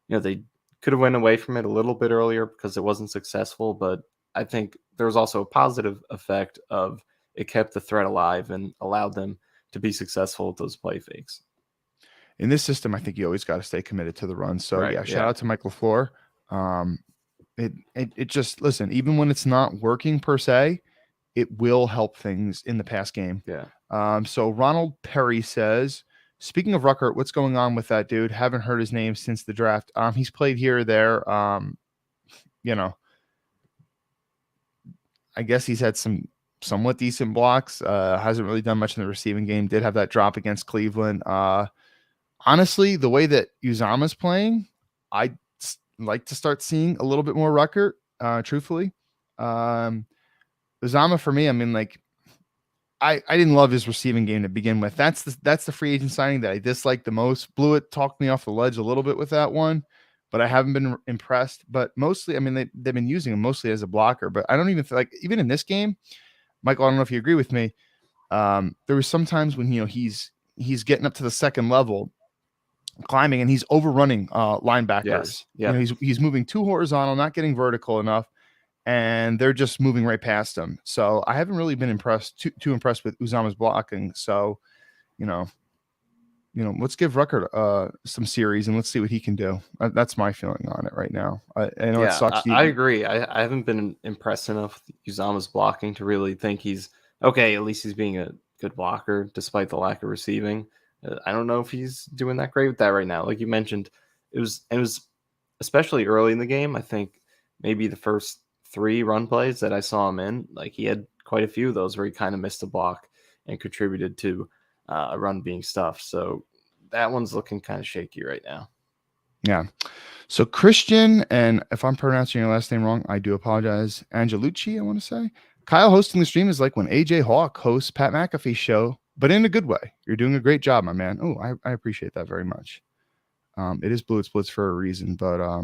they could have went away from it a little bit earlier because it wasn't successful. But I think there was also a positive effect of it kept the threat alive and allowed them to be successful with those play fakes. In this system, I think you always got to stay committed to the run. So Right, yeah, shout out to Michael LaFleur. It just, listen, even when it's not working per se, it will help things in the pass game. Yeah. So Ronald Perry says, speaking of Ruckert, what's going on with that dude? Haven't heard his name since the draft. He's played here or there. I guess he's had some somewhat decent blocks. Hasn't really done much in the receiving game. Did have that drop against Cleveland. Honestly, the way that Uzama's playing, I'd like to start seeing a little bit more Ruckert, truthfully. Uzama, for me, I mean, like, I didn't love his receiving game to begin with. That's the free agent signing that I disliked the most. Blewett talked me off the ledge a little bit with that one, but I haven't been impressed. But mostly, I mean, they've been using him mostly as a blocker. But I don't even feel like, even in this game, Michael, I don't know if you agree with me. There was some times when he's getting up to the second level, climbing, and he's overrunning linebackers. Yes. Yeah. He's moving too horizontal, not getting vertical enough, and they're just moving right past him. So I haven't really been too impressed with Uzama's blocking. So, let's give Ruckert some series and let's see what he can do. That's my feeling on it right now. I know it sucks. I agree. I haven't been impressed enough with Uzama's blocking to really think he's okay. At least he's being a good blocker despite the lack of receiving. I don't know if he's doing that great with that right now. Like you mentioned, it was especially early in the game. I think maybe the first 3 run plays that I saw him in, like he had quite a few of those where he kind of missed a block and contributed to a run being stuffed. So that one's looking kind of shaky right now. Yeah. So Christian, and if I'm pronouncing your last name wrong, I do apologize. Angelucci, I want to say. Kyle hosting the stream is like when AJ Hawk hosts Pat McAfee's show, but in a good way. You're doing a great job, my man. Oh, I appreciate that very much. It is Blue Splits for a reason, but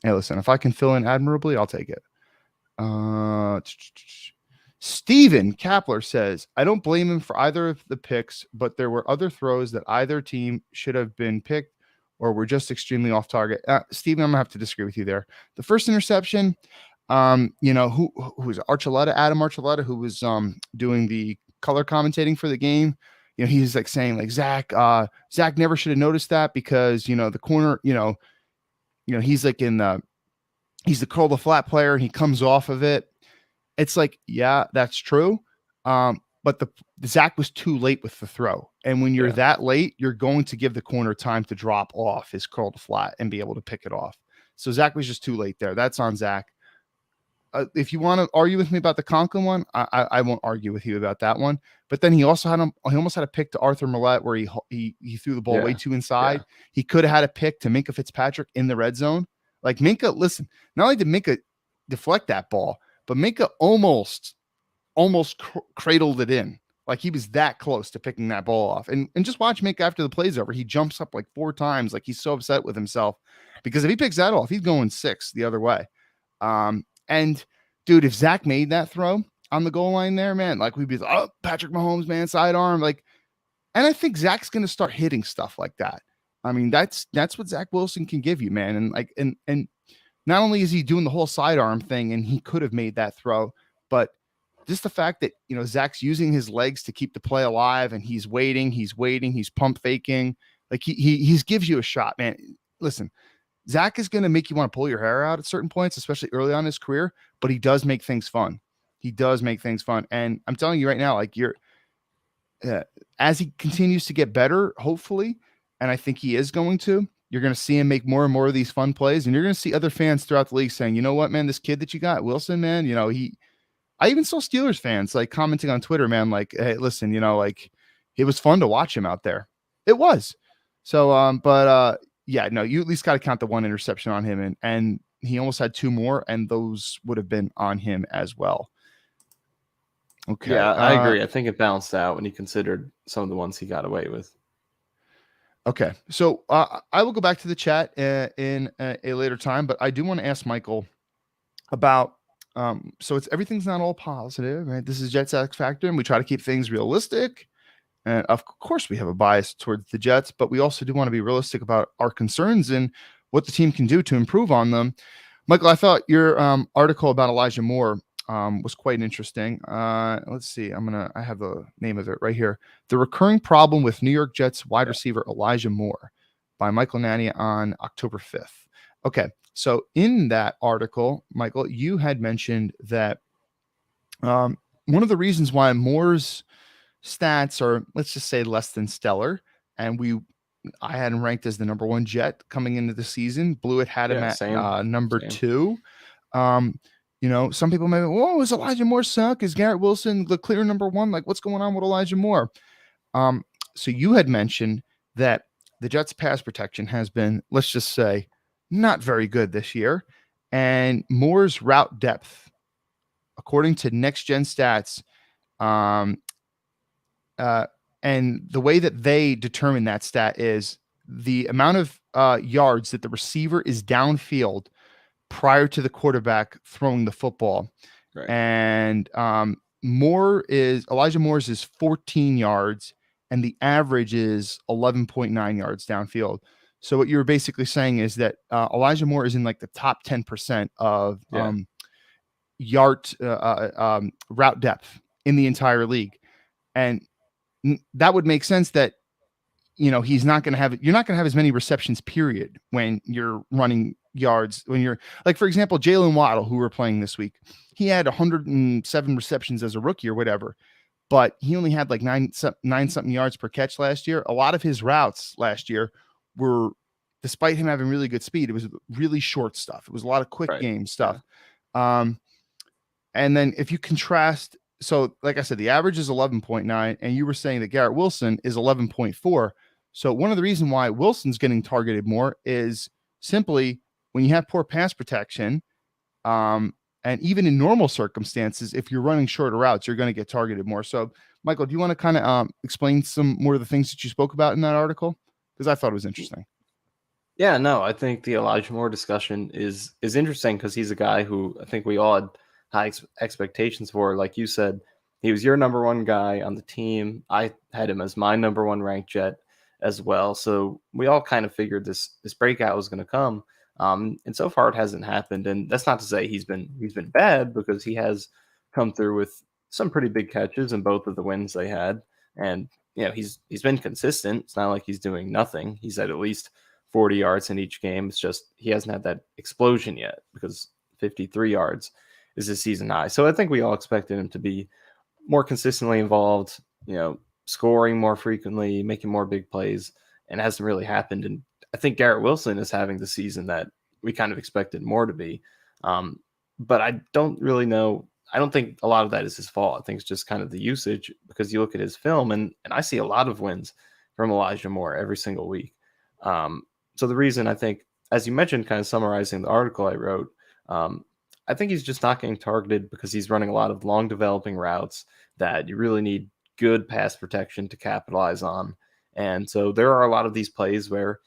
hey, listen, if I can fill in admirably, I'll take it. Steven Kapler says, I don't blame him for either of the picks, but there were other throws that either team should have been picked or were just extremely off target. Steven, I'm gonna have to disagree with you there. The first interception, who was Archuleta, Adam Archuleta, who was doing the color commentating for the game. He's like saying like Zach never should have noticed that because the corner, he's like he's the curl the flat player and he comes off of it. It's like, yeah, that's true. But the Zach was too late with the throw. And when you're that late, you're going to give the corner time to drop off his curl to flat and be able to pick it off. So Zach was just too late there. That's on Zach. If you want to argue with me about the Conklin one, I won't argue with you about that one. But then he also he almost had a pick to Arthur Millette where he threw the ball way too inside. Yeah. He could have had a pick to Minkah Fitzpatrick in the red zone. Like Minkah, listen, not only did Minkah deflect that ball, but Minkah almost cradled it in. Like he was that close to picking that ball off. And just watch Minkah after the play's over. He jumps up like 4 times. Like he's so upset with himself because if he picks that off, he's going 6 the other way. And dude, if Zach made that throw on the goal line there, man, like we'd be like, oh, Patrick Mahomes, man, sidearm. Like, and I think Zach's going to start hitting stuff like that. I mean, that's what Zach Wilson can give you, man. And like, and not only is he doing the whole sidearm thing and he could have made that throw, but just the fact that, Zach's using his legs to keep the play alive and he's waiting, he's pump faking. Like he gives you a shot, man. Listen, Zach is going to make you want to pull your hair out at certain points, especially early on in his career, but he does make things fun. And I'm telling you right now, like uh, as he continues to get better, hopefully, and I think he is going to, you're going to see him make more and more of these fun plays, and you're going to see other fans throughout the league saying, you know what, man, this kid that you got, Wilson, man, I even saw Steelers fans like commenting on Twitter, man, like, hey, listen, like it was fun to watch him out there. It was. So, yeah, no, you at least got to count the one interception on him, and he almost had two more, and those would have been on him as well. Okay. Yeah, I agree. I think it balanced out when you considered some of the ones he got away with. Okay. So I will go back to the chat in a later time, but I do want to ask Michael about, so everything's not all positive, right? This is Jets X Factor, and we try to keep things realistic. And of course, we have a bias towards the Jets, but we also do want to be realistic about our concerns and what the team can do to improve on them. Michael, I thought your article about Elijah Moore was quite interesting. Let's see. I have the name of it right here. The Recurring Problem with New York Jets wide receiver Elijah Moore by Michael Nania on October 5th. Okay. So in that article, Michael, you had mentioned that one of the reasons why Moore's stats are, let's just say, less than stellar, and I had him ranked as the number one Jet coming into the season. Blewett had him at number two. Some people may be, whoa, is Elijah Moore suck? Is Garrett Wilson the clear number one? Like, what's going on with Elijah Moore? So you had mentioned that the Jets' pass protection has been, let's just say, not very good this year. And Moore's route depth, according to Next Gen Stats, and the way that they determine that stat is the amount of yards that the receiver is downfield prior to the quarterback throwing the football. Right. And Elijah Moore's is 14 yards, and the average is 11.9 yards downfield. So what you're basically saying is that Elijah Moore is in like the top 10% of yard route depth in the entire league. And that would make sense that, he's not going to have, you're not going to have as many receptions period when you're running yards, when you're like, for example, Jalen Waddle, who we're playing this week, he had 107 receptions as a rookie or whatever, but he only had like nine something yards per catch last year. A lot of his routes last year were, despite him having really good speed, it was really short stuff. It was a lot of quick game stuff. Yeah. And then if you contrast, so like I said, the average is 11.9, and you were saying that Garrett Wilson is 11.4. So one of the reasons why Wilson's getting targeted more is simply when you have poor pass protection, and even in normal circumstances, if you're running shorter routes, you're going to get targeted more. So, Michael, do you want to kind of explain some more of the things that you spoke about in that article? Because I thought it was interesting. Yeah, no, I think the Elijah Moore discussion is interesting because he's a guy who I think we all had high expectations for. Like you said, he was your number one guy on the team. I had him as my number one ranked Jet as well. So we all kind of figured this breakout was going to come. And so far it hasn't happened. And that's not to say he's been bad, because he has come through with some pretty big catches in both of the wins they had. And he's been consistent. It's not like he's doing nothing. He's at least 40 yards in each game. It's just he hasn't had that explosion yet, because 53 yards is his season high. So I think we all expected him to be more consistently involved, scoring more frequently, making more big plays, and it hasn't really happened. And I think Garrett Wilson is having the season that we kind of expected more to be. But I don't really know. I don't think a lot of that is his fault. I think it's just kind of the usage, because you look at his film and I see a lot of wins from Elijah Moore every single week. So the reason, I think, as you mentioned, kind of summarizing the article I wrote, I think he's just not getting targeted because he's running a lot of long developing routes that you really need good pass protection to capitalize on. And so there are a lot of these plays where,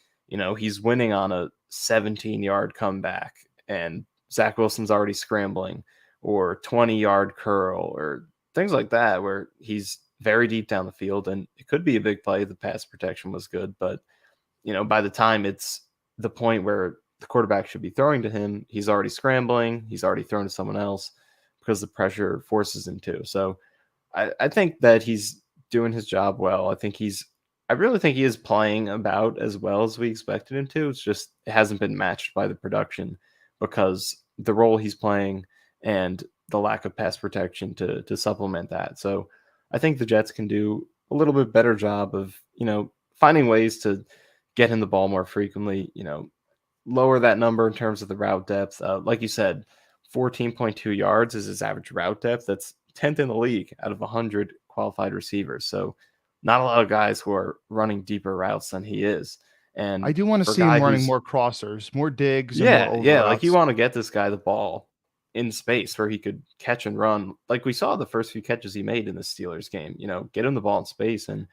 he's winning on a 17-yard comeback and Zach Wilson's already scrambling, or 20-yard curl, or things like that, where he's very deep down the field and it could be a big play. The pass protection was good, but by the time it's the point where the quarterback should be throwing to him, he's already scrambling. He's already thrown to someone else because the pressure forces him to. So I think that he's doing his job well. I really think he is playing about as well as we expected him to. It's just, it hasn't been matched by the production, because the role he's playing and the lack of pass protection to supplement that. So I think the Jets can do a little bit better job of, finding ways to get him the ball more frequently, lower that number in terms of the route depth. Like you said, 14.2 yards is his average route depth. That's 10th in the league out of 100 qualified receivers. So not a lot of guys who are running deeper routes than he is. I And do want to for a see him guy running who's, more crossers, more digs, and more over yeah, like you routes. want to get this guy the ball in space where he could catch and run. Like we saw the first few catches he made in the Steelers game, get him the ball in space, and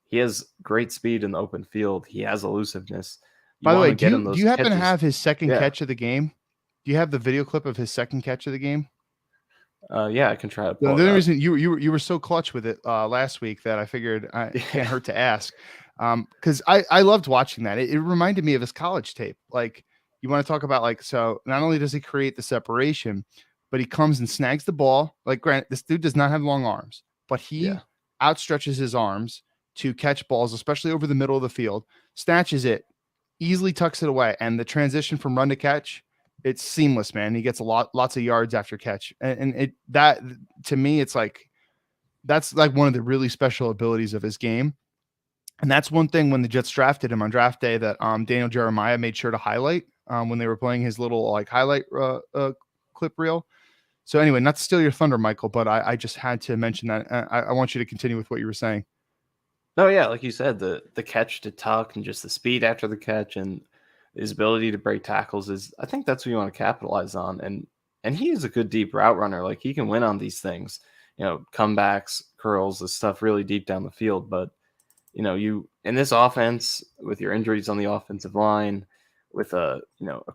he has great speed in the open field. He has elusiveness. You By the want way, to get him do those you happen to catches. have his second Yeah. catch of the game? Do you have the video clip of his second catch of the game? Yeah, I can try to The pull it only up. reason you were so clutch with it last week that I figured it can't hurt to ask, because I loved watching that. It reminded me of his college tape. Like, you want to talk about, like, so not only does he create the separation, but he comes and snags the ball. Like, granted, this dude does not have long arms, but he Yeah. outstretches his arms to catch balls, especially over the middle of the field, snatches it, easily tucks it away, and the transition from run to catch, it's seamless, man. He gets lots of yards after catch, and it that to me, it's like that's like one of the really special abilities of his game. And that's one thing when the Jets drafted him on draft day that Daniel Jeremiah made sure to highlight when they were playing his little like highlight clip reel. So anyway, not to steal your thunder, Michael, but I just had to mention that. I want you to continue with what you were saying. No, yeah, like you said, the catch to tuck and just the speed after the catch and his ability to break tackles is, I think that's what you want to capitalize on. And he is a good deep route runner. Like, he can win on these things, comebacks, curls, this stuff really deep down the field. But you in this offense with your injuries on the offensive line, with a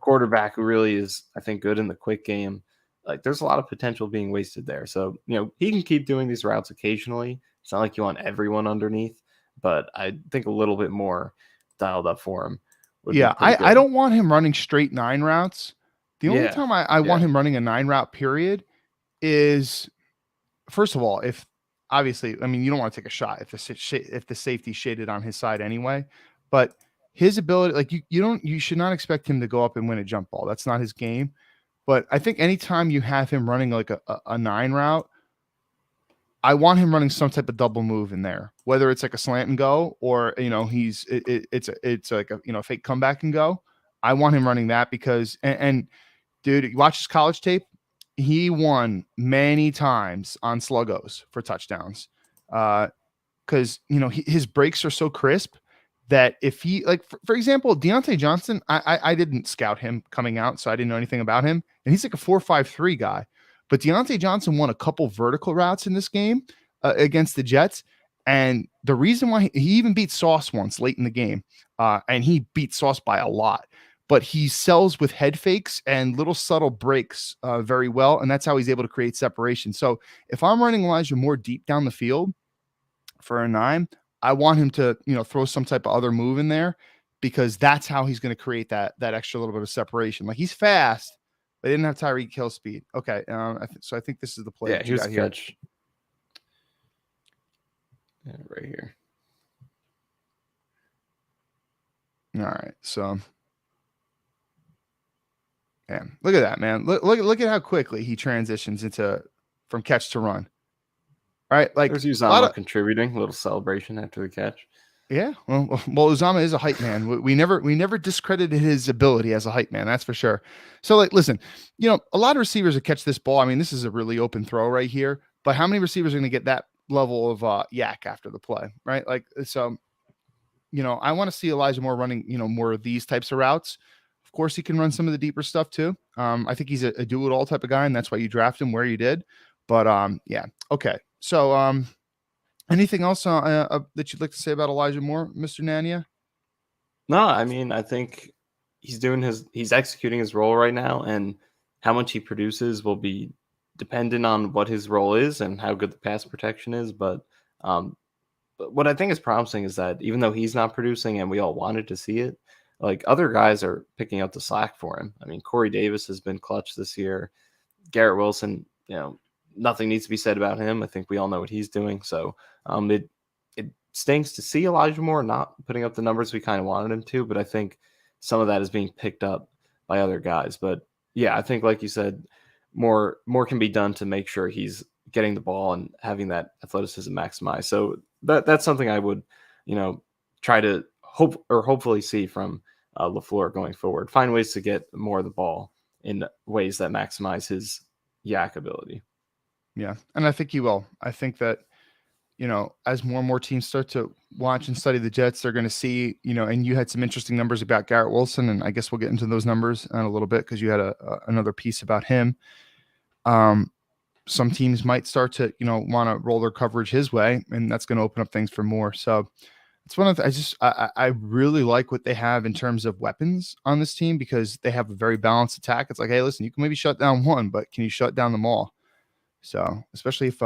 quarterback who really is, I think, good in the quick game. Like, there's a lot of potential being wasted there. So he can keep doing these routes occasionally. It's not like you want everyone underneath, but I think a little bit more dialed up for him would be Yeah, pretty I good. don't want him running straight 9 routes. The only Yeah, time I want yeah, him running a 9 route period is, first of all, if obviously, I mean, you don't want to take a shot if the safety shaded on his side anyway, but his ability, like you should not expect him to go up and win a jump ball. That's not his game. But I think anytime you have him running like a 9 route, I want him running some type of double move in there, whether it's like a slant and go, or it's like a fake comeback and go. I want him running that because and dude, you watch his college tape. He won many times on sluggos for touchdowns. Because his breaks are so crisp that if he, like, for example, Deontay Johnson, I didn't scout him coming out, so I didn't know anything about him, and he's like a 4.53 guy. But Deontay Johnson won a couple vertical routes in this game against the Jets, and the reason why he even beat Sauce once late in the game, and he beat Sauce by a lot. But he sells with head fakes and little subtle breaks very well, and that's how he's able to create separation. So if I'm running Elijah Moore deep down the field for a 9, I want him to throw some type of other move in there, because that's how he's going to create that extra little bit of separation. Like, he's fast, but he didn't have Tyreek Hill speed. Okay, so I think this is the play yeah. that you Here's got the here. catch. Yeah, right here. All right, so yeah, look at that, man. Look at how quickly he transitions from catch to run. All right, like There's a lot Uzama of. contributing, a little celebration after the catch. Yeah, well, Uzama is a hype man. We never discredited his ability as a hype man. That's for sure. So, like, listen, a lot of receivers that catch this ball. I mean, this is a really open throw right here. But how many receivers are going to get that level of yak after the play, right? Like, so, I want to see Elijah Moore running, more of these types of routes. Of course, he can run some of the deeper stuff too. I think he's a do it all type of guy, and that's why you draft him where you did. But yeah, okay. So anything else that you'd like to say about Elijah Moore, Mr. Nania? No, I mean, I think he's executing his role right now, and how much he produces will be dependent on what his role is and how good the pass protection is. But what I think is promising is that even though he's not producing and we all wanted to see it, like, other guys are picking up the slack for him. I mean, Corey Davis has been clutch this year. Garrett Wilson, nothing needs to be said about him. I think we all know what he's doing. So it stinks to see Elijah Moore not putting up the numbers we kind of wanted him to, but I think some of that is being picked up by other guys. But yeah, I think, like you said, more can be done to make sure he's getting the ball and having that athleticism maximized. So that's something I would, try to hopefully see from LaFleur going forward. Find ways to get more of the ball in ways that maximize his yak ability. Yeah, and I think he will. I think that, as more and more teams start to watch and study the Jets, they're going to see, and you had some interesting numbers about Garrett Wilson, and I guess we'll get into those numbers in a little bit because you had another piece about him. Some teams might start to, want to roll their coverage his way, and that's going to open up things for more. So it's one of I really like what they have in terms of weapons on this team because they have a very balanced attack. It's like, hey, listen, you can maybe shut down one, but can you shut down them all? So especially if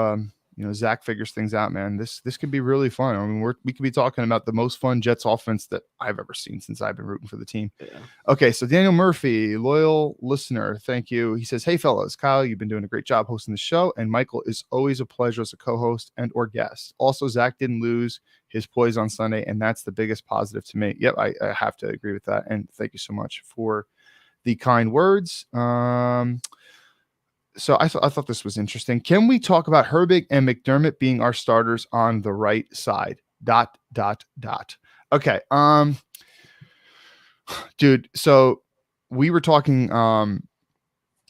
Zach figures things out, man, this could be really fun. I mean, we could be talking about the most fun Jets offense that I've ever seen since I've been rooting for the team. Yeah. Okay, so Daniel Murphy, loyal listener, thank you. He says, "Hey fellas, Kyle, you've been doing a great job hosting the show, and Michael is always a pleasure as a co-host and or guest. Also, Zach didn't lose his poise on Sunday, and that's the biggest positive to me." Yep, I have to agree with that, and thank you so much for the kind words. So I thought this was interesting. Can we talk about Herbig and McDermott being our starters on the right side? ... Okay. Dude. So we were talking how,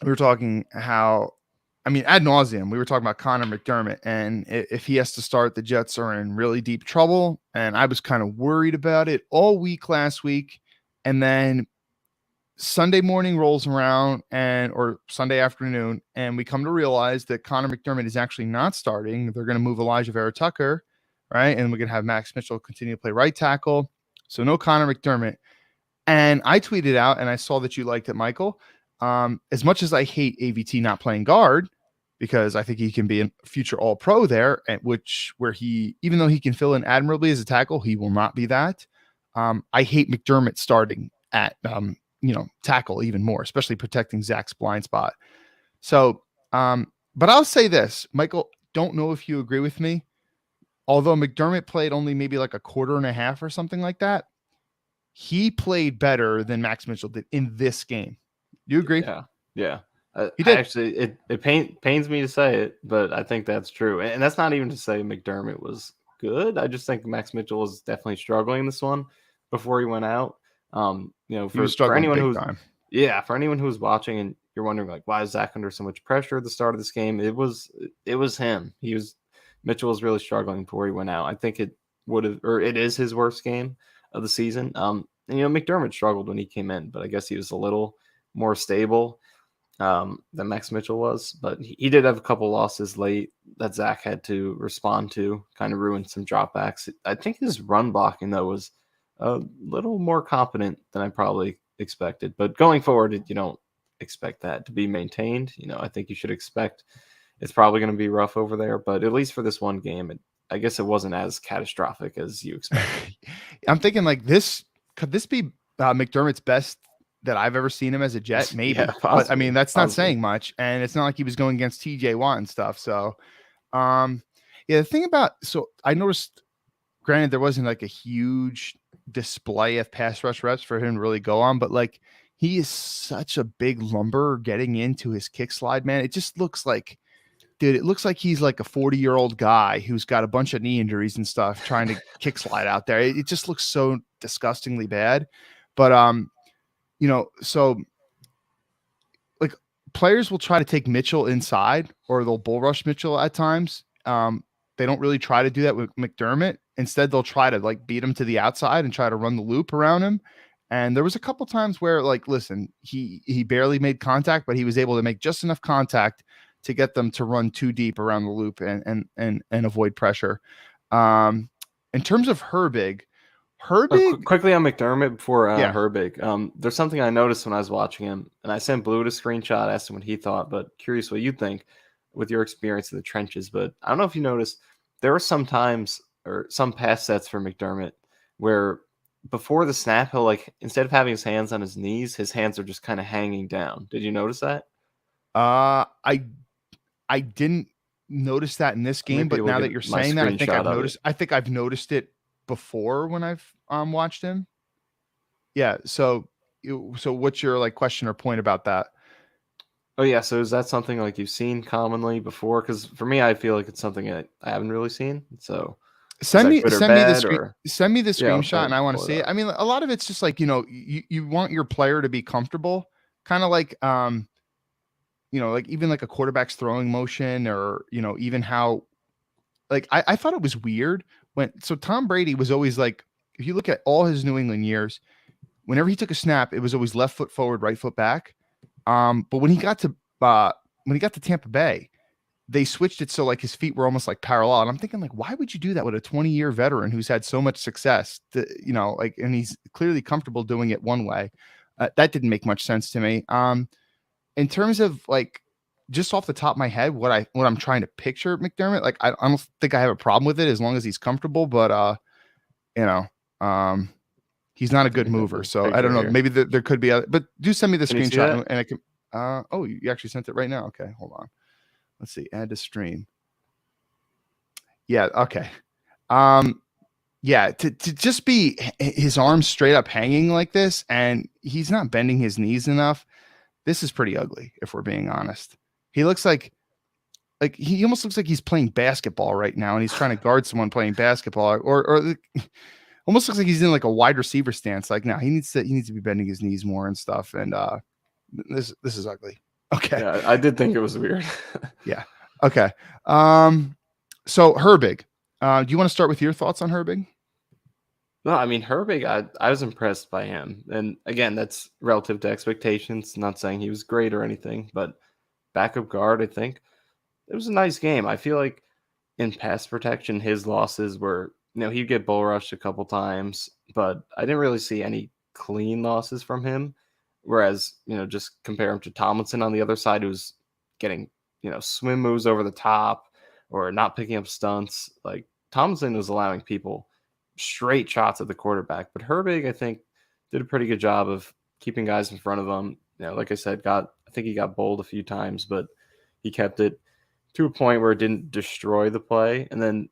I mean, ad nauseum, we were talking about Connor McDermott, and if he has to start, the Jets are in really deep trouble. And I was kind of worried about it all week last week. And then Sunday morning rolls around or Sunday afternoon, and we come to realize that Connor McDermott is actually not starting. They're going to move Elijah Vera Tucker, right? And we're going to have Max Mitchell continue to play right tackle. So no Connor McDermott. And I tweeted out, and I saw that you liked it, Michael. As much as I hate AVT not playing guard, because I think he can be a future All-Pro there, where he, even though he can fill in admirably as a tackle, he will not be that. I hate McDermott starting at tackle even more, especially protecting Zach's blind spot. So, but I'll say this, Michael, don't know if you agree with me. Although McDermott played only maybe like a quarter and a half or something like that, he played better than Max Mitchell did in this game. You agree? Yeah. He did. Actually, it pains me to say it, but I think that's true. And that's not even to say McDermott was good. I just think Max Mitchell was definitely struggling this one before he went out. For anyone who's for anyone who's watching and you're wondering like, why is Zach under so much pressure at the start of this game? It was him. Mitchell was really struggling before he went out. I think it is his worst game of the season. McDermott struggled when he came in, but I guess he was a little more stable than Max Mitchell was. But he did have a couple losses late that Zach had to respond to, kind of ruined some dropbacks. I think his run blocking though was a little more competent than I probably expected. But going forward, you don't expect that to be maintained. I think you should expect it's probably going to be rough over there. But at least for this one game, I guess it wasn't as catastrophic as you expected. I'm thinking like this, could this be McDermott's best that I've ever seen him as a Jet? Maybe. Yeah, but I mean, that's not saying much. And it's not like he was going against TJ Watt and stuff. So, the thing about, so I noticed, granted, there wasn't like a huge display of pass rush reps for him to really go on, but like he is such a big lumber getting into his kick slide, man. It just looks like, dude, it looks like he's like a 40-year-old guy who's got a bunch of knee injuries and stuff trying to kick slide out there. It just looks so disgustingly bad. But, so like players will try to take Mitchell inside or they'll bull rush Mitchell at times. They don't really try to do that with McDermott. Instead, they'll try to like beat him to the outside and try to run the loop around him. And there was a couple times where like, listen, he barely made contact, but he was able to make just enough contact to get them to run too deep around the loop and avoid pressure. In terms of Herbig, quickly on McDermott before Herbig. There's something I noticed when I was watching him, and I sent Blue a screenshot, asked him what he thought, but curious what you think with your experience in the trenches. But I don't know if you noticed, there were some times or some pass sets for McDermott where before the snap, he'll like, instead of having his hands on his knees, his hands are just kind of hanging down. Did you notice that? I didn't notice that in this game, but now that you're saying that, I think I've noticed it before when I've watched him. Yeah. So what's your like question or point about that? Oh yeah. So is that something like you've seen commonly before? Because for me, I feel like it's something I haven't really seen. So Is Send that me good or send me the bad screen or send me the yeah? screenshot, and I want to Pull it see it. up. I mean, a lot of it's just like, you want your player to be comfortable, kind of like, like even like a quarterback's throwing motion, or even how, like, I thought it was weird so Tom Brady was always like, if you look at all his New England years, whenever he took a snap, it was always left foot forward, right foot back. But when he got to Tampa Bay, they switched it so like his feet were almost like parallel. And I'm thinking, like, why would you do that with a 20-year veteran who's had so much success? Like, and he's clearly comfortable doing it one way. That didn't make much sense to me. In terms of like, just off the top of my head, what I'm trying to picture McDermott, like, I don't think I have a problem with it as long as he's comfortable. But you know, um, he's not a Let good me have mover. the So I don't picture know. here. Maybe there could be other, but do send me the Can you see screenshot, that? and I can. Oh, you actually sent it right now. Okay, hold on. Let's see. Add to stream. Yeah. Okay. Um. Yeah. To just be his arms straight up hanging like this, and he's not bending his knees enough. This is pretty ugly, if we're being honest. He looks like he almost looks like he's playing basketball right now, and he's trying to guard someone playing basketball, or almost looks like he's in like a wide receiver stance. Like, now he needs to be bending his knees more and stuff. And this is ugly. Okay. Yeah, I did think it was weird. Yeah. Okay. So Herbig, do you want to start with your thoughts on Herbig? No, I mean Herbig, I was impressed by him, and again, that's relative to expectations. Not saying he was great or anything, but backup guard, I think it was a nice game. I feel like in pass protection, his losses were, he'd get bull rushed a couple times, but I didn't really see any clean losses from him. Whereas, just compare him to Tomlinson on the other side, who's getting, swim moves over the top or not picking up stunts. Like, Tomlinson was allowing people straight shots at the quarterback, but Herbig, I think, did a pretty good job of keeping guys in front of him. Like I said, I think he got bowled a few times, but he kept it to a point where it didn't destroy the play. And then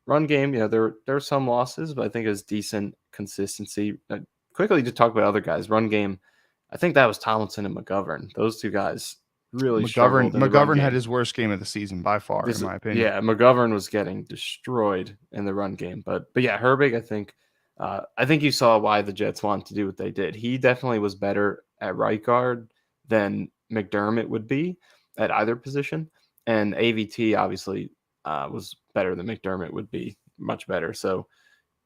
run game, there were some losses, but I think it was decent consistency. Quickly to talk about other guys, run game, I think that was Tomlinson and McGovern. Those two guys really struggled in the run McGovern had game. his worst game of the season by far, in my opinion. Yeah, McGovern was getting destroyed in the run game. But yeah, Herbig, I think you saw why the Jets wanted to do what they did. He definitely was better at right guard than McDermott would be at either position. And AVT obviously was better than McDermott would be, much better. So,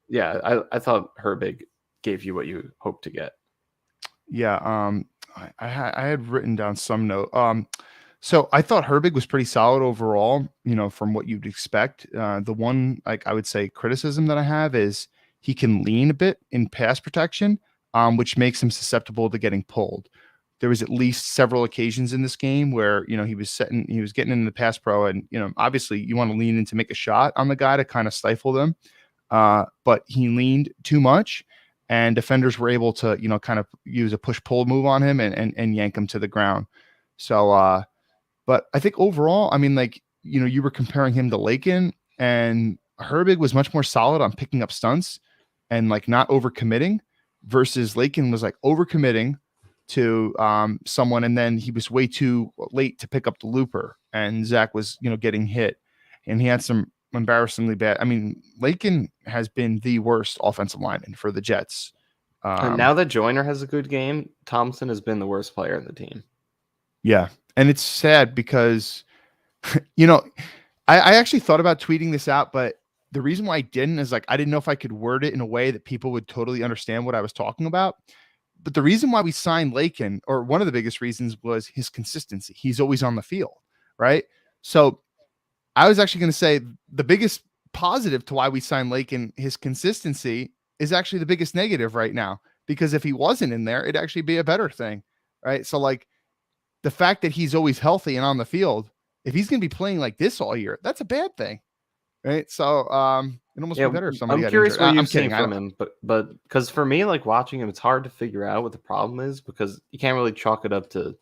yeah, I thought Herbig gave you what you hoped to get. Yeah. I had written down some note. So I thought Herbig was pretty solid overall, from what you'd expect. The one, like, I would say criticism that I have is he can lean a bit in pass protection, which makes him susceptible to getting pulled. There was at least several occasions in this game where, he was getting into the pass pro, and, obviously you want to lean in to make a shot on the guy to kind of stifle them. But he leaned too much, and defenders were able to, kind of use a push-pull move on him and yank him to the ground. So, but I think overall, I mean, like, you were comparing him to Lakin, and Herbig was much more solid on picking up stunts and, like, not overcommitting, versus Lakin was like overcommitting to someone, and then he was way too late to pick up the looper, and Zach was, getting hit, and he had some embarrassingly bad. I mean, Lakin has been the worst offensive lineman for the Jets. And now that Joyner has a good game, Thompson has been the worst player in the team. Yeah. And it's sad because, I actually thought about tweeting this out, but the reason why I didn't is, like, I didn't know if I could word it in a way that people would totally understand what I was talking about. But the reason why we signed Lakin, or one of the biggest reasons, was his consistency. He's always on the field, right? So I was actually going to say the biggest positive to why we signed Lakin, his consistency, is actually the biggest negative right now, because if he wasn't in there, it'd actually be a better thing, right? So, like, the fact that he's always healthy and on the field, if he's going to be playing like this all year, that's a bad thing, right? So, it almost be better if somebody I'm got curious injured. what you've I'm seen kidding. from him, but because for me, like, watching him, it's hard to figure out what the problem is, because you can't really chalk it up to,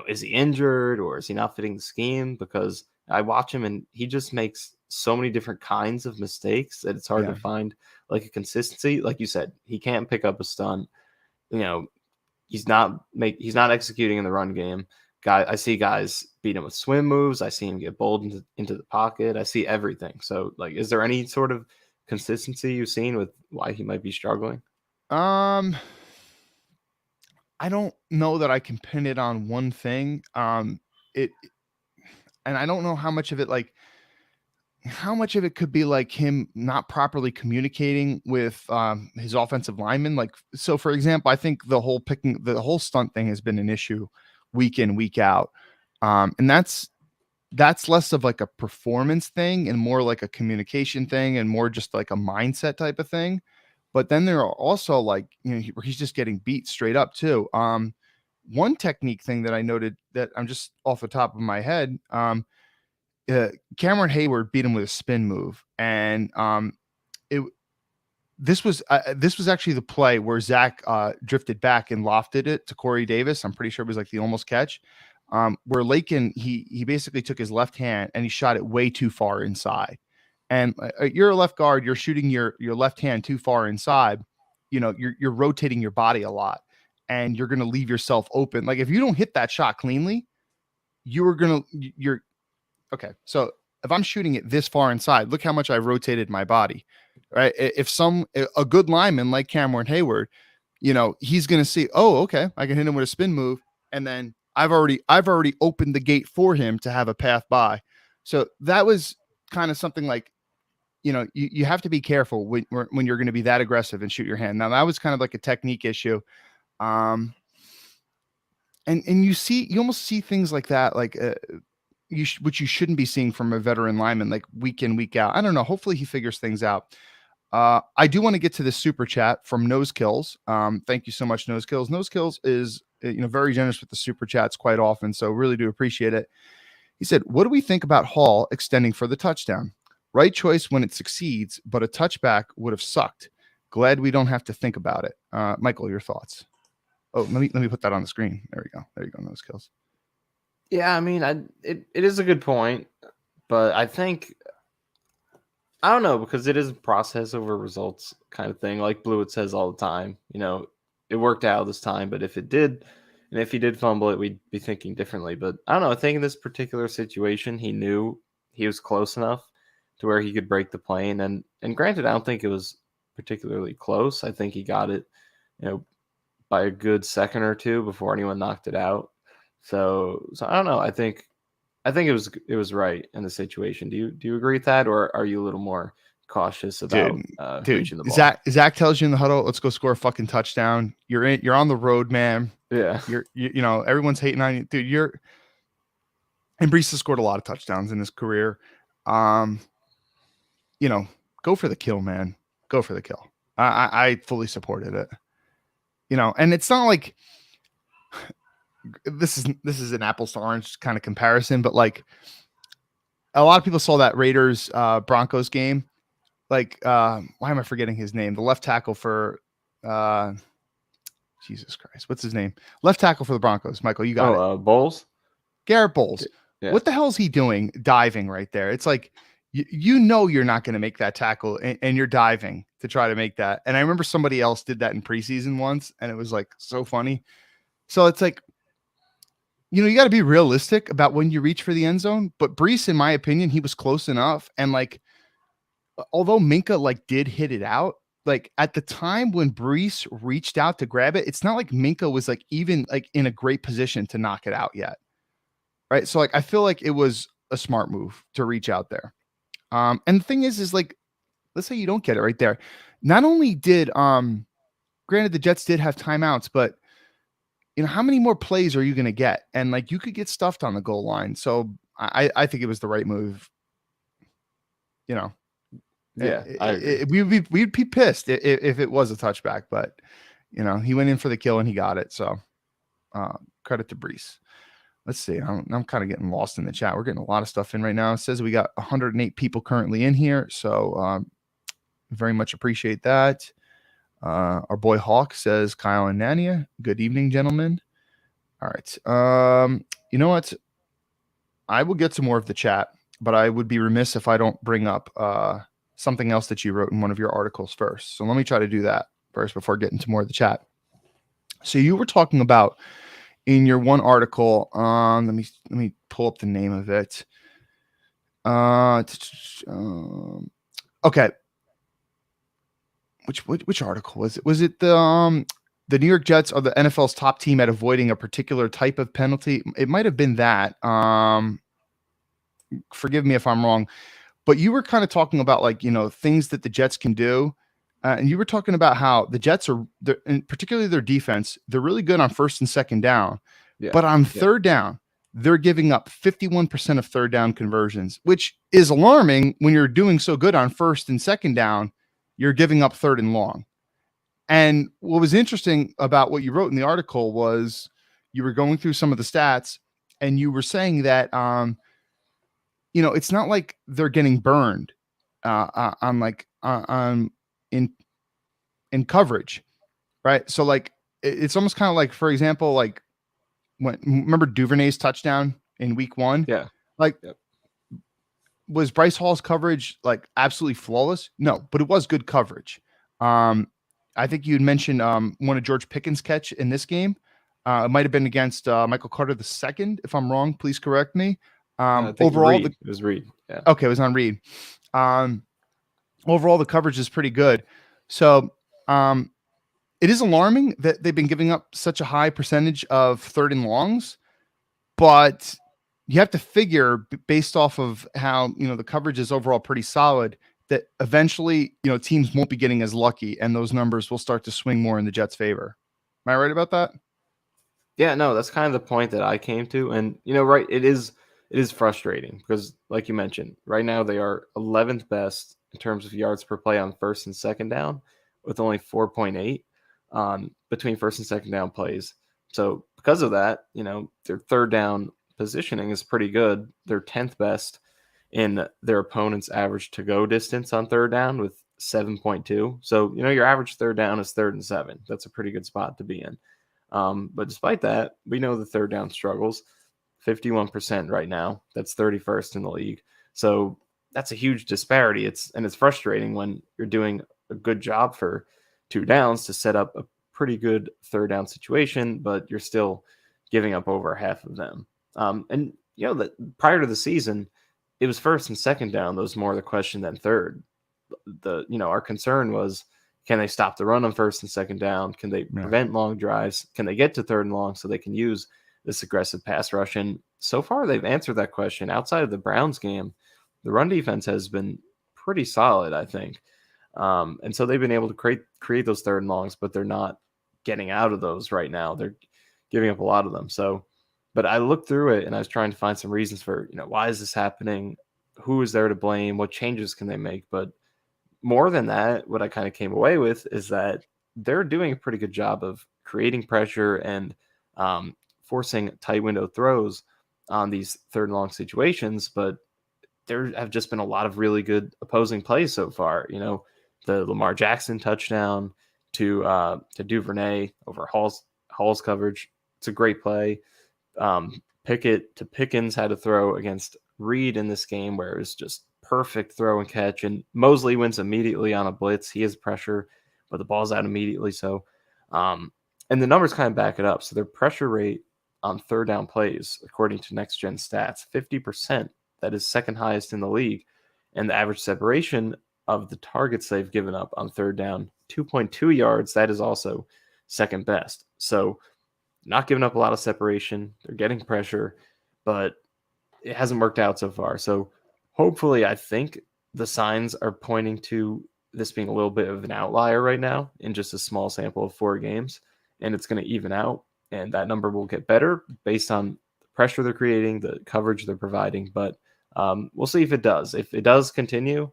is he injured or is he not fitting the scheme? Because I watch him and he just makes so many different kinds of mistakes that it's hard Yeah. to find, like, a consistency. Like you said, he can't pick up a stunt. He's not executing in the run game. I see guys beat him with swim moves. I see him get bowled into the pocket. I see everything. So, like, is there any sort of consistency you've seen with why he might be struggling? I don't know that I can pin it on one thing. It and I don't know how much of it could be like him not properly communicating with his offensive linemen. Like, so for example, I think the whole stunt thing has been an issue week in, week out. And that's less of like a performance thing and more like a communication thing and more just like a mindset type of thing. But then there are also like, where he's just getting beat straight up too. One technique thing that I noted that I'm just off the top of my head, Cameron Hayward beat him with a spin move, and it this was actually the play where Zach drifted back and lofted it to Corey Davis. I'm pretty sure it was like the almost catch, where Lakin he basically took his left hand and he shot it way too far inside. And you're a left guard, you're shooting your left hand too far inside. You're rotating your body a lot, and you're going to leave yourself open. Like if you don't hit that shot cleanly, you're okay. So if I'm shooting it this far inside, look how much I've rotated my body, right? If a good lineman like Cameron Hayward, he's going to see, oh, okay, I can hit him with a spin move. And then I've already opened the gate for him to have a path by. So that was kind of something like, you have to be careful when you're going to be that aggressive and shoot your hand. Now that was kind of like a technique issue. And you almost see things like that, like, which you shouldn't be seeing from a veteran lineman, like week in, week out. I don't know. Hopefully he figures things out. I do want to get to this super chat from Nose Kills. Thank you so much, Nose Kills. Nose Kills is, very generous with the super chats quite often. So really do appreciate it. He said, what do we think about Hall extending for the touchdown? Right choice when it succeeds, but a touchback would have sucked. Glad we don't have to think about it. Michael, your thoughts? Oh, let me put that on the screen. There we go. There you go. Nose Kills. Yeah, I mean, it is a good point, but I think, I don't know, because it is a process over results kind of thing. Like Blewett says all the time, it worked out this time, but if it did, and if he did fumble it, we'd be thinking differently. But I don't know. I think in this particular situation, he knew he was close enough to where he could break the plane. And granted, I don't think it was particularly close. I think he got it, by a good second or two before anyone knocked it out. So I don't know. I think it was right in the situation. Do you agree with that, or are you a little more cautious about reaching the ball? Zach tells you in the huddle, let's go score a fucking touchdown. You're on the road, man. Yeah. Everyone's hating on you, dude. And Breece has scored a lot of touchdowns in his career. Go for the kill, man. Go for the kill. I fully supported it. And it's not like this is an apples to orange kind of comparison, but like a lot of people saw that Raiders Broncos game. Like, why am I forgetting his name? The left tackle for Jesus Christ, what's his name? Left tackle for the Broncos. Michael, you got it. Bowles? Garrett Bowles. Yeah. What the hell is he doing diving right there? It's like, you're not going to make that tackle and you're diving to try to make that. And I remember somebody else did that in preseason once, and it was like so funny. So it's like, you got to be realistic about when you reach for the end zone. But Breece, in my opinion, he was close enough. And like, although Minka like did hit it out, like at the time when Breece reached out to grab it, it's not like Minka was like even like in a great position to knock it out yet. Right. So like, I feel like it was a smart move to reach out there. And the thing is like, let's say you don't get it right there. Not only did, granted the Jets did have timeouts, but how many more plays are you going to get? And like, you could get stuffed on the goal line. So I think it was the right move. Yeah, we'd be pissed if it was a touchback, but he went in for the kill and he got it. So credit to Breece. Let's see. I'm kind of getting lost in the chat. We're getting a lot of stuff in right now. It says we got 108 people currently in here. So very much appreciate that. Our boy Hawk says, Kyle and Nania, good evening, gentlemen. All right. You know what? I will get to more of the chat, but I would be remiss if I don't bring up something else that you wrote in one of your articles first. So let me try to do that first before getting to more of the chat. So you were talking about in your one article, let me pull up the name of it. Okay. which article was it? Was it the New York Jets are the NFL's top team at avoiding a particular type of penalty? It might have been that. Forgive me if I'm wrong, but you were kind of talking about like, things that the Jets can do. And you were talking about how the Jets and particularly their defense, they're really good on first and second down, Yeah. but on third down, they're giving up 51% of third down conversions, which is alarming when you're doing so good on first and second down, you're giving up third and long. And what was interesting about what you wrote in the article was you were going through some of the stats and you were saying that, it's not like they're getting burned on in coverage, right? So like it's almost kind of like, for example, like remember Duvernay's touchdown in week 1? Yeah. Like, Yep. Was Breece Hall's coverage like absolutely flawless? No, but it was good coverage. I think you'd mentioned one of George Pickens' catch in this game. It might have been against Michael Carter II, if I'm wrong. Please correct me. I think Overall, it was Reed. Yeah. Okay, it was on Reed. Overall, the coverage is pretty good. So it is alarming that they've been giving up such a high percentage of third and longs, but you have to figure based off of how, the coverage is overall pretty solid, that eventually, teams won't be getting as lucky and those numbers will start to swing more in the Jets' favor. Am I right about that? Yeah, no, that's kind of the point that I came to. And, right, it is frustrating because, like you mentioned, right now they are 11th best in terms of yards per play on first and second down with only 4.8 between first and second down plays. So because of that, their third down positioning is pretty good. They're 10th best in their opponent's average to go distance on third down with 7.2. So, your average third down is 3rd and 7. That's a pretty good spot to be in. But despite that, we know the third down struggles, 51% right now. That's 31st in the league. So that's a huge disparity. It's frustrating when you're doing a good job for 2 downs to set up a pretty good third down situation, but you're still giving up over half of them. And that prior to the season, it was first and second down. That was more the question than third. Our concern was, can they stop the run on first and second down? Can they prevent long drives? Can they get to third and long so they can use this aggressive pass rush? And so far, they've answered that question. Outside of the Browns game, the run defense has been pretty solid, I think. And so they've been able to create those third and longs, but they're not getting out of those right now. They're giving up a lot of them. So, but I looked through it and I was trying to find some reasons for, why is this happening? Who is there to blame? What changes can they make? But more than that, what I kind of came away with is that they're doing a pretty good job of creating pressure and forcing tight window throws on these third and long situations. But there have just been a lot of really good opposing plays so far. The Lamar Jackson touchdown to Duvernay over Hall's coverage. It's a great play. Pickett to Pickens had to throw against Reed in this game where it was just perfect throw and catch, and Mosley wins immediately on a blitz. He has pressure, but the ball's out immediately. So, and the numbers kind of back it up. So their pressure rate on third down plays, according to Next Gen Stats, 50%. That is second highest in the league. And the average separation of the targets they've given up on third down, 2.2 yards. That is also second best. So not giving up a lot of separation. They're getting pressure, but it hasn't worked out so far. So hopefully, I think the signs are pointing to this being a little bit of an outlier right now in just a small sample of 4 games, and it's going to even out, and that number will get better based on the pressure they're creating, the coverage they're providing, but we'll see if it does. If it does continue,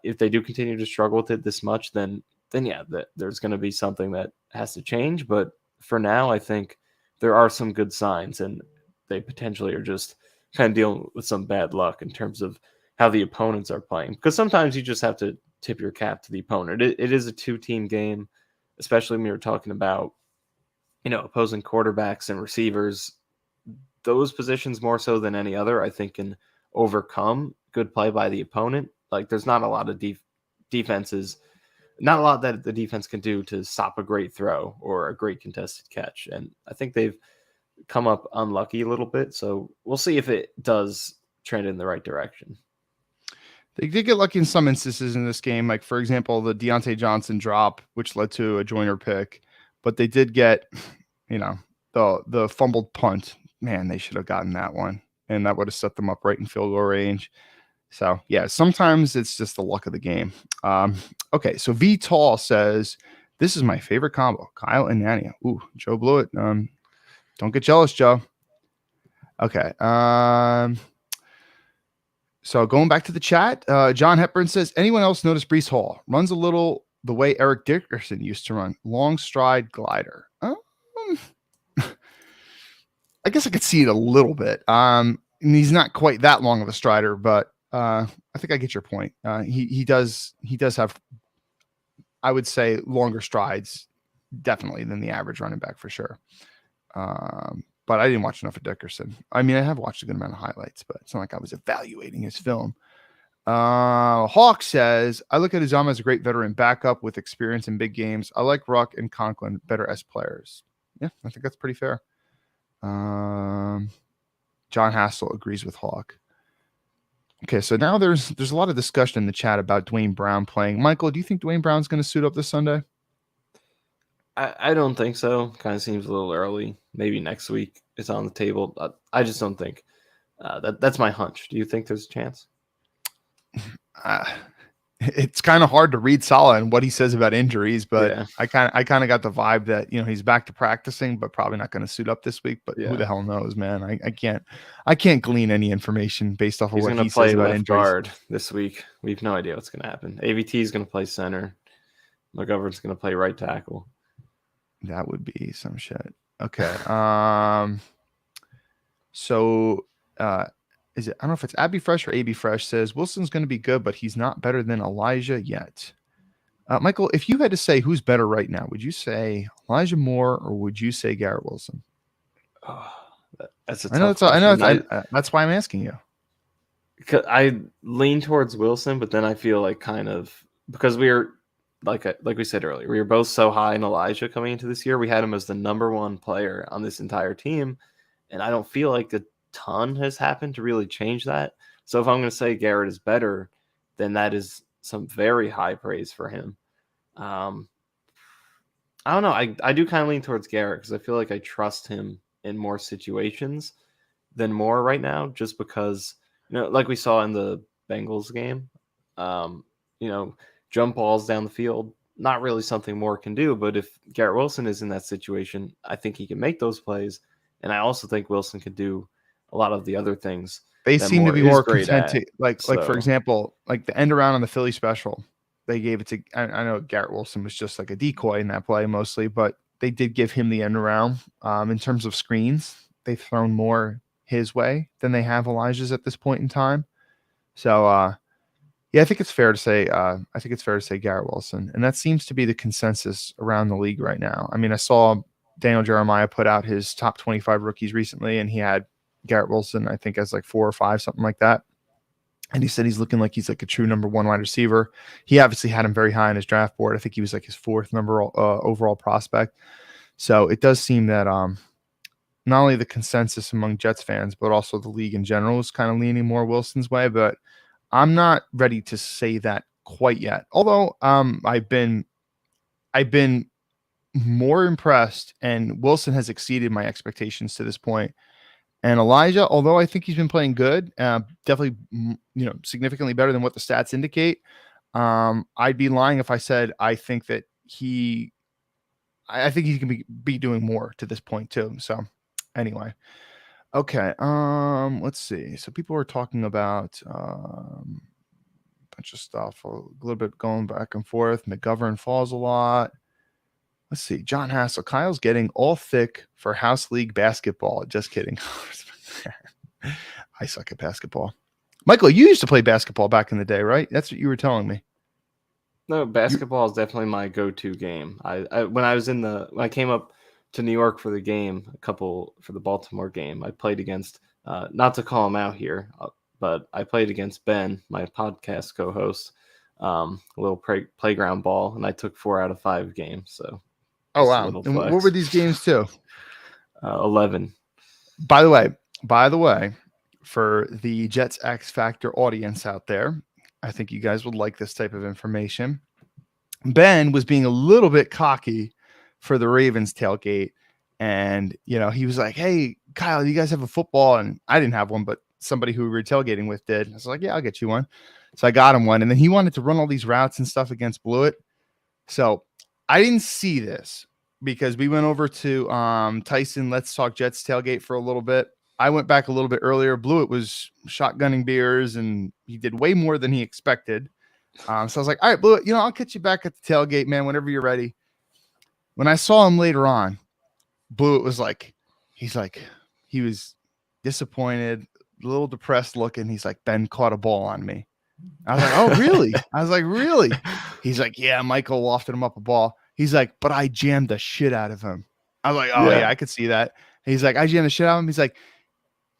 if they do continue to struggle with it this much, then yeah, there's going to be something that has to change, but for now, I think there are some good signs, and they potentially are just kind of dealing with some bad luck in terms of how the opponents are playing. Because sometimes you just have to tip your cap to the opponent. It is a 2-team game, especially when you're talking about, opposing quarterbacks and receivers. Those positions more so than any other, I think, can overcome good play by the opponent. Like there's not a lot of defenses, not a lot that the defense can do to stop a great throw or a great contested catch. And I think they've come up unlucky a little bit. So we'll see if it does trend in the right direction. They did get lucky in some instances in this game, like, for example, the Deontay Johnson drop, which led to a Joyner pick. But they did get, the fumbled punt. Man, they should have gotten that one, and that would have set them up right in field goal range. So, yeah, sometimes it's just the luck of the game. Okay, so V Tall says, this is my favorite combo, Kyle and Nania. Ooh, Joe blew it. Don't get jealous, Joe. Okay. So going back to the chat, John Hepburn says, anyone else notice Breece Hall? Runs a little the way Eric Dickerson used to run. Long stride glider. I guess I could see it a little bit. And he's not quite that long of a strider, but I think I get your point. He does have, I would say, longer strides, definitely, than the average running back for sure. But I didn't watch enough of Dickerson. I mean, I have watched a good amount of highlights, but it's not like I was evaluating his film. Hawk says, I look at Uzama as a great veteran backup with experience in big games. I like Ruck and Conklin better as players. Yeah, I think that's pretty fair. John Hassel agrees with Hawk. Okay, so now there's a lot of discussion in the chat about Dwayne Brown playing. Michael, do you think Dwayne Brown's going to suit up this Sunday? I don't think so. Kind of seems a little early. Maybe next week it's on the table. I just don't think. That's my hunch. Do you think there's a chance? It's kind of hard to read Saleh and what he says about injuries, but yeah. I kind of got the vibe that he's back to practicing, but probably not going to suit up this week. But who the hell knows, man? I can't glean any information based off of what he says about injuries. Guard this week. We have no idea what's going to happen. AVT is going to play center. McGovern's going to play right tackle. That would be some shit. Okay. So is it? I don't know if it's Abby Fresh or AB Fresh says Wilson's going to be good, but he's not better than Elijah yet. Michael, if you had to say who's better right now, would you say Elijah Moore or would you say Garrett Wilson? Oh, that's a tough question. I know. That's why I'm asking you. I lean towards Wilson, but then I feel like kind of because we are. Like we said earlier, we were both so high in Elijah coming into this year. We had him as the number one player on this entire team, and I don't feel like a ton has happened to really change that. So if I'm going to say Garrett is better, then that is some very high praise for him. I don't know. I do kind of lean towards Garrett because I feel like I trust him in more situations than Moore right now, just because, like we saw in the Bengals game, jump balls down the field, not really something Moore can do. But if Garrett Wilson is in that situation, I think he can make those plays. And I also think Wilson could do a lot of the other things. They seem to be more content to, like for example, like the end around on the Philly special, they gave it to, I know Garrett Wilson was just like a decoy in that play mostly, but they did give him the end around. In terms of screens, they've thrown more his way than they have Elijah's at this point in time. So, yeah, I think it's fair to say Garrett Wilson, and that seems to be the consensus around the league right now. I mean, I saw Daniel Jeremiah put out his top 25 rookies recently, and he had Garrett Wilson, I think, as like 4 or 5, something like that. And he said he's looking like he's like a true number one wide receiver. He obviously had him very high on his draft board. I think he was like his 4th number overall prospect. So it does seem that not only the consensus among Jets fans, but also the league in general is kind of leaning more Wilson's way. But I'm not ready to say that quite yet. Although I've been more impressed, and Wilson has exceeded my expectations to this point. And Elijah, although I think he's been playing good, definitely significantly better than what the stats indicate. I'd be lying if I said I think that I think he can be doing more to this point too. So anyway. Okay, let's see. So people are talking about a bunch of stuff, a little bit going back and forth. McGovern falls a lot. Let's see. John Hassel. Kyle's getting all thick for house league basketball. Just kidding. I suck at basketball. Michael, you used to play basketball back in the day, right? That's what you were telling me. No, basketball is definitely my go-to game. When I came up to New York for the game, for the Baltimore game, I played against, not to call him out here, but I played against Ben, my podcast co-host, a little playground ball, and I took 4 out of 5 games. So, oh wow! And what were these games too? 11. By the way, for the Jets X Factor audience out there, I think you guys would like this type of information. Ben was being a little bit cocky for the Ravens tailgate. And, he was like, hey, Kyle, you guys have a football? And I didn't have one, but somebody who we were tailgating with did. I was like, yeah, I'll get you one. So I got him one. And then he wanted to run all these routes and stuff against Blewett. So I didn't see this because we went over to Tyson Let's Talk Jets tailgate for a little bit. I went back a little bit earlier. Blewett was shotgunning beers, and he did way more than he expected. So I was like, all right, Blewett, I'll catch you back at the tailgate, man, whenever you're ready. When I saw him later on, Blewett was like, he was disappointed, a little depressed looking. He's like, Ben caught a ball on me. I was like, oh, really? I was like, really? He's like, yeah, Michael lofted him up a ball. He's like, but I jammed the shit out of him. I was like, oh, yeah, I could see that. He's like, I jammed the shit out of him. He's like,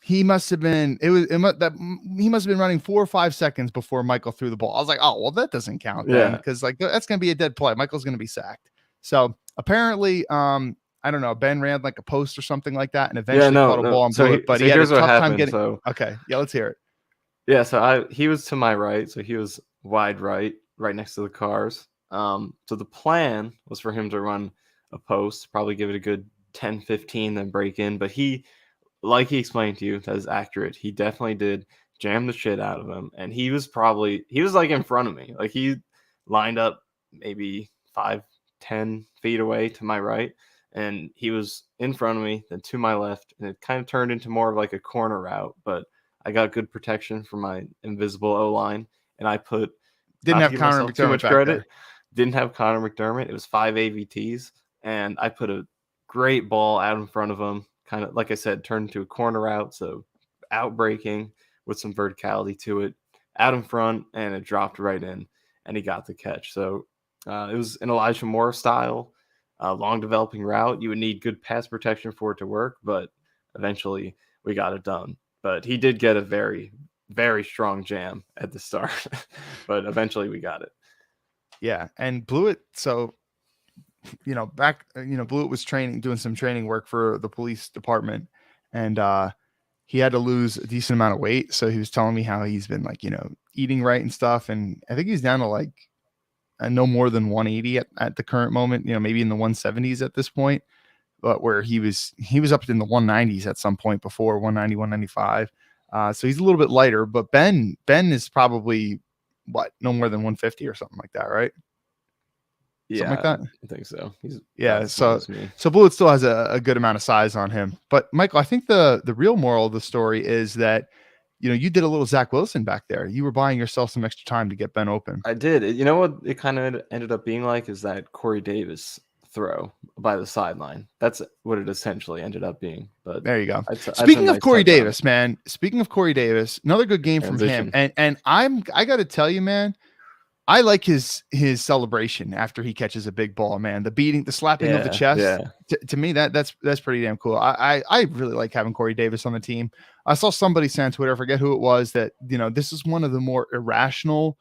he must have been running 4 or 5 seconds before Michael threw the ball. I was like, oh, well, that doesn't count then, because that's going to be a dead play. Michael's going to be sacked. So apparently, I don't know, Ben ran like a post or something like that, and eventually caught a ball and blew it. But he had a tough time getting. Okay, yeah, let's hear it. Yeah, so he was to my right, so he was wide right next to the cars. So the plan was for him to run a post, probably give it a good 10, 15, then break in. But he explained to you, that is accurate. He definitely did jam the shit out of him. And he was like in front of me. Like he lined up maybe 5, 10 feet away to my right. And he was in front of me, then to my left. And it kind of turned into more of like a corner route. But I got good protection from my invisible O-line. And I didn't have Connor McDermott too much back credit. there. Didn't have Connor McDermott. It was 5 AVTs. And I put a great ball out in front of him. Kind of, like I said, turned into a corner route. So outbreaking with some verticality to it. Out in front, and it dropped right in. And he got the catch. So it was an Elijah Moore style, long developing route. You would need good pass protection for it to work. But eventually we got it done. But he did get a very, very strong jam at the start. But eventually we got it. Yeah. And Blewett, so, Blewett was doing some training work for the police department. And he had to lose a decent amount of weight. So he was telling me how he's been eating right and stuff. And I think he's down to no more than 180 at the current moment, maybe in the 170s at this point. But where he was up in the 190s at some point before, 190, 195. So he's a little bit lighter, but Ben is probably no more than 150 or something like that, right? Yeah, something like that. I think so. So Blewett still has a good amount of size on him. But Michael, I think the real moral of the story is that you did a little Zach Wilson back there. You were buying yourself some extra time to get Ben open. I did. You know what it kind of ended up being like is that Corey Davis throw by the sideline. That's what it essentially ended up being. But there you go. Speaking of Corey Davis, man. Speaking of Corey Davis, another good game from him. And I got to tell you, man, I like his celebration after he catches a big ball, man. The slapping of the chest. Yeah. To me, that's pretty damn cool. I really like having Corey Davis on the team. I saw somebody say on Twitter, I forget who it was, that this is one of the more irrational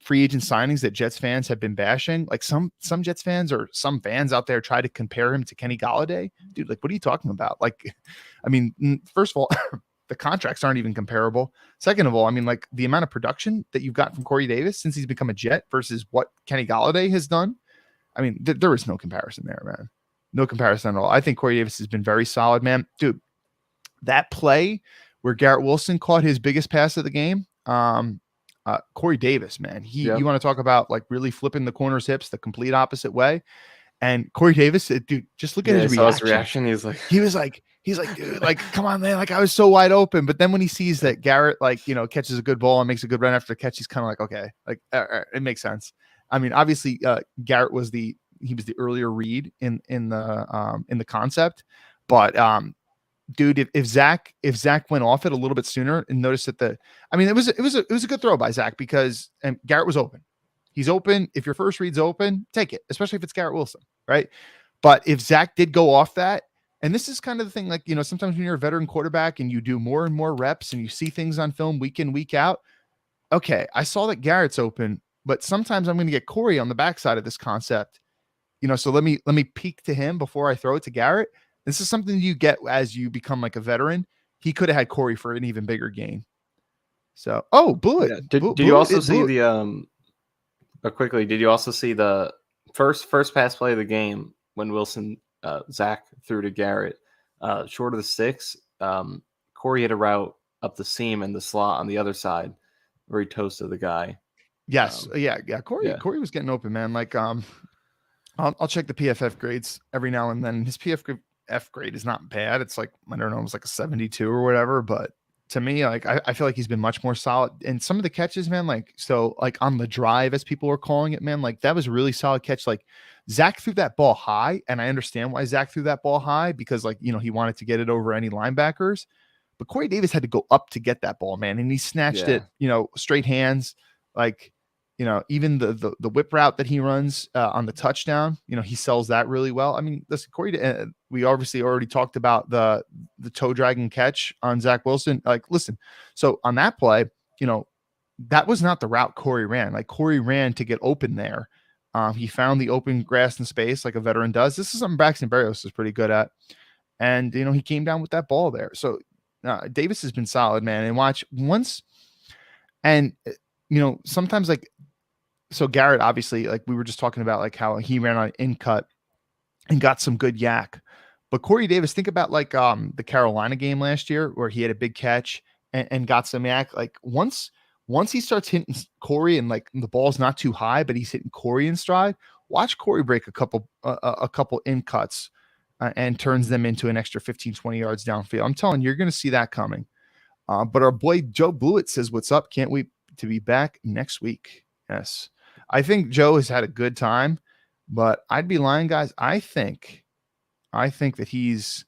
free agent signings that Jets fans have been bashing. Like some Jets fans or some fans out there try to compare him to Kenny Golladay. Dude, what are you talking about? I mean, first of all, the contracts aren't even comparable. Second of all, I mean, the amount of production that you've got from Corey Davis since he's become a Jet versus what Kenny Golladay has done. I mean, there is no comparison there, man. No comparison at all. I think Corey Davis has been very solid, man. Dude, that play where Garrett Wilson caught his biggest pass of the game, Corey Davis, man, you want to talk about really flipping the corner's hips the complete opposite way. And Corey Davis, dude, just look at his reaction. He's like, dude, come on, man. I was so wide open. But then when he sees that Garrett, catches a good ball and makes a good run after the catch, he's kind of okay, it makes sense. I mean, obviously, Garrett was the earlier read in the concept, but dude, if Zach went off it a little bit sooner and noticed that it was a good throw by Zach because Garrett was open. He's open. If your first read's open, take it, especially if it's Garrett Wilson, right? But if Zach did go off that, and this is kind of the thing, sometimes when you're a veteran quarterback and you do more and more reps and you see things on film week in, week out. Okay, I saw that Garrett's open, but sometimes I'm going to get Corey on the backside of this concept, so let me peek to him before I throw it to Garrett. This is something you get as you become a veteran. He could have had Corey for an even bigger gain. So, oh, blew it. Yeah. Did Blew you it. also It blew see it. the quickly? Did you also see the first pass play of the game when Wilson Zach threw to Garrett short of the six? Corey had a route up the seam and the slot on the other side where he toasted the guy. Yes. Yeah. Yeah. Corey was getting open, man. Like, I'll check the PFF grades every now and then. His PFF grade is not bad. It's like, I don't know, it was like a 72 or whatever. But to me, like, I feel like he's been much more solid. And some of the catches, man, like, so like on the drive, as people were calling it, man, like that was a really solid catch. Like Zach threw that ball high. And I understand why Zach threw that ball high because, like, he wanted to get it over any linebackers. But Corey Davis had to go up to get that ball, man. And he snatched it, straight hands. Like, even the whip route that he runs on the touchdown, he sells that really well. I mean, listen, Corey, we obviously already talked about the toe dragging catch on Zach Wilson. Like, listen, so on that play, that was not the route Corey ran. Like Corey ran to get open there. He found the open grass and space like a veteran does. This is something Braxton Berrios is pretty good at. And, he came down with that ball there. So Davis has been solid, man. And watch once. And, sometimes like, so Garrett, obviously, like we were just talking about, like how he ran on an in cut and got some good yak. But Corey Davis, think about like the Carolina game last year where he had a big catch and got some yak. Like once he starts hitting Corey and like the ball's not too high, but he's hitting Corey in stride. Watch Corey break a couple in cuts and turns them into an extra 15, 20 yards downfield. I'm telling you, you're going to see that coming. But our boy Joe Blewett says, "What's up? Can't wait to be back next week." Yes. I think Joe has had a good time, but I'd be lying, guys. I think that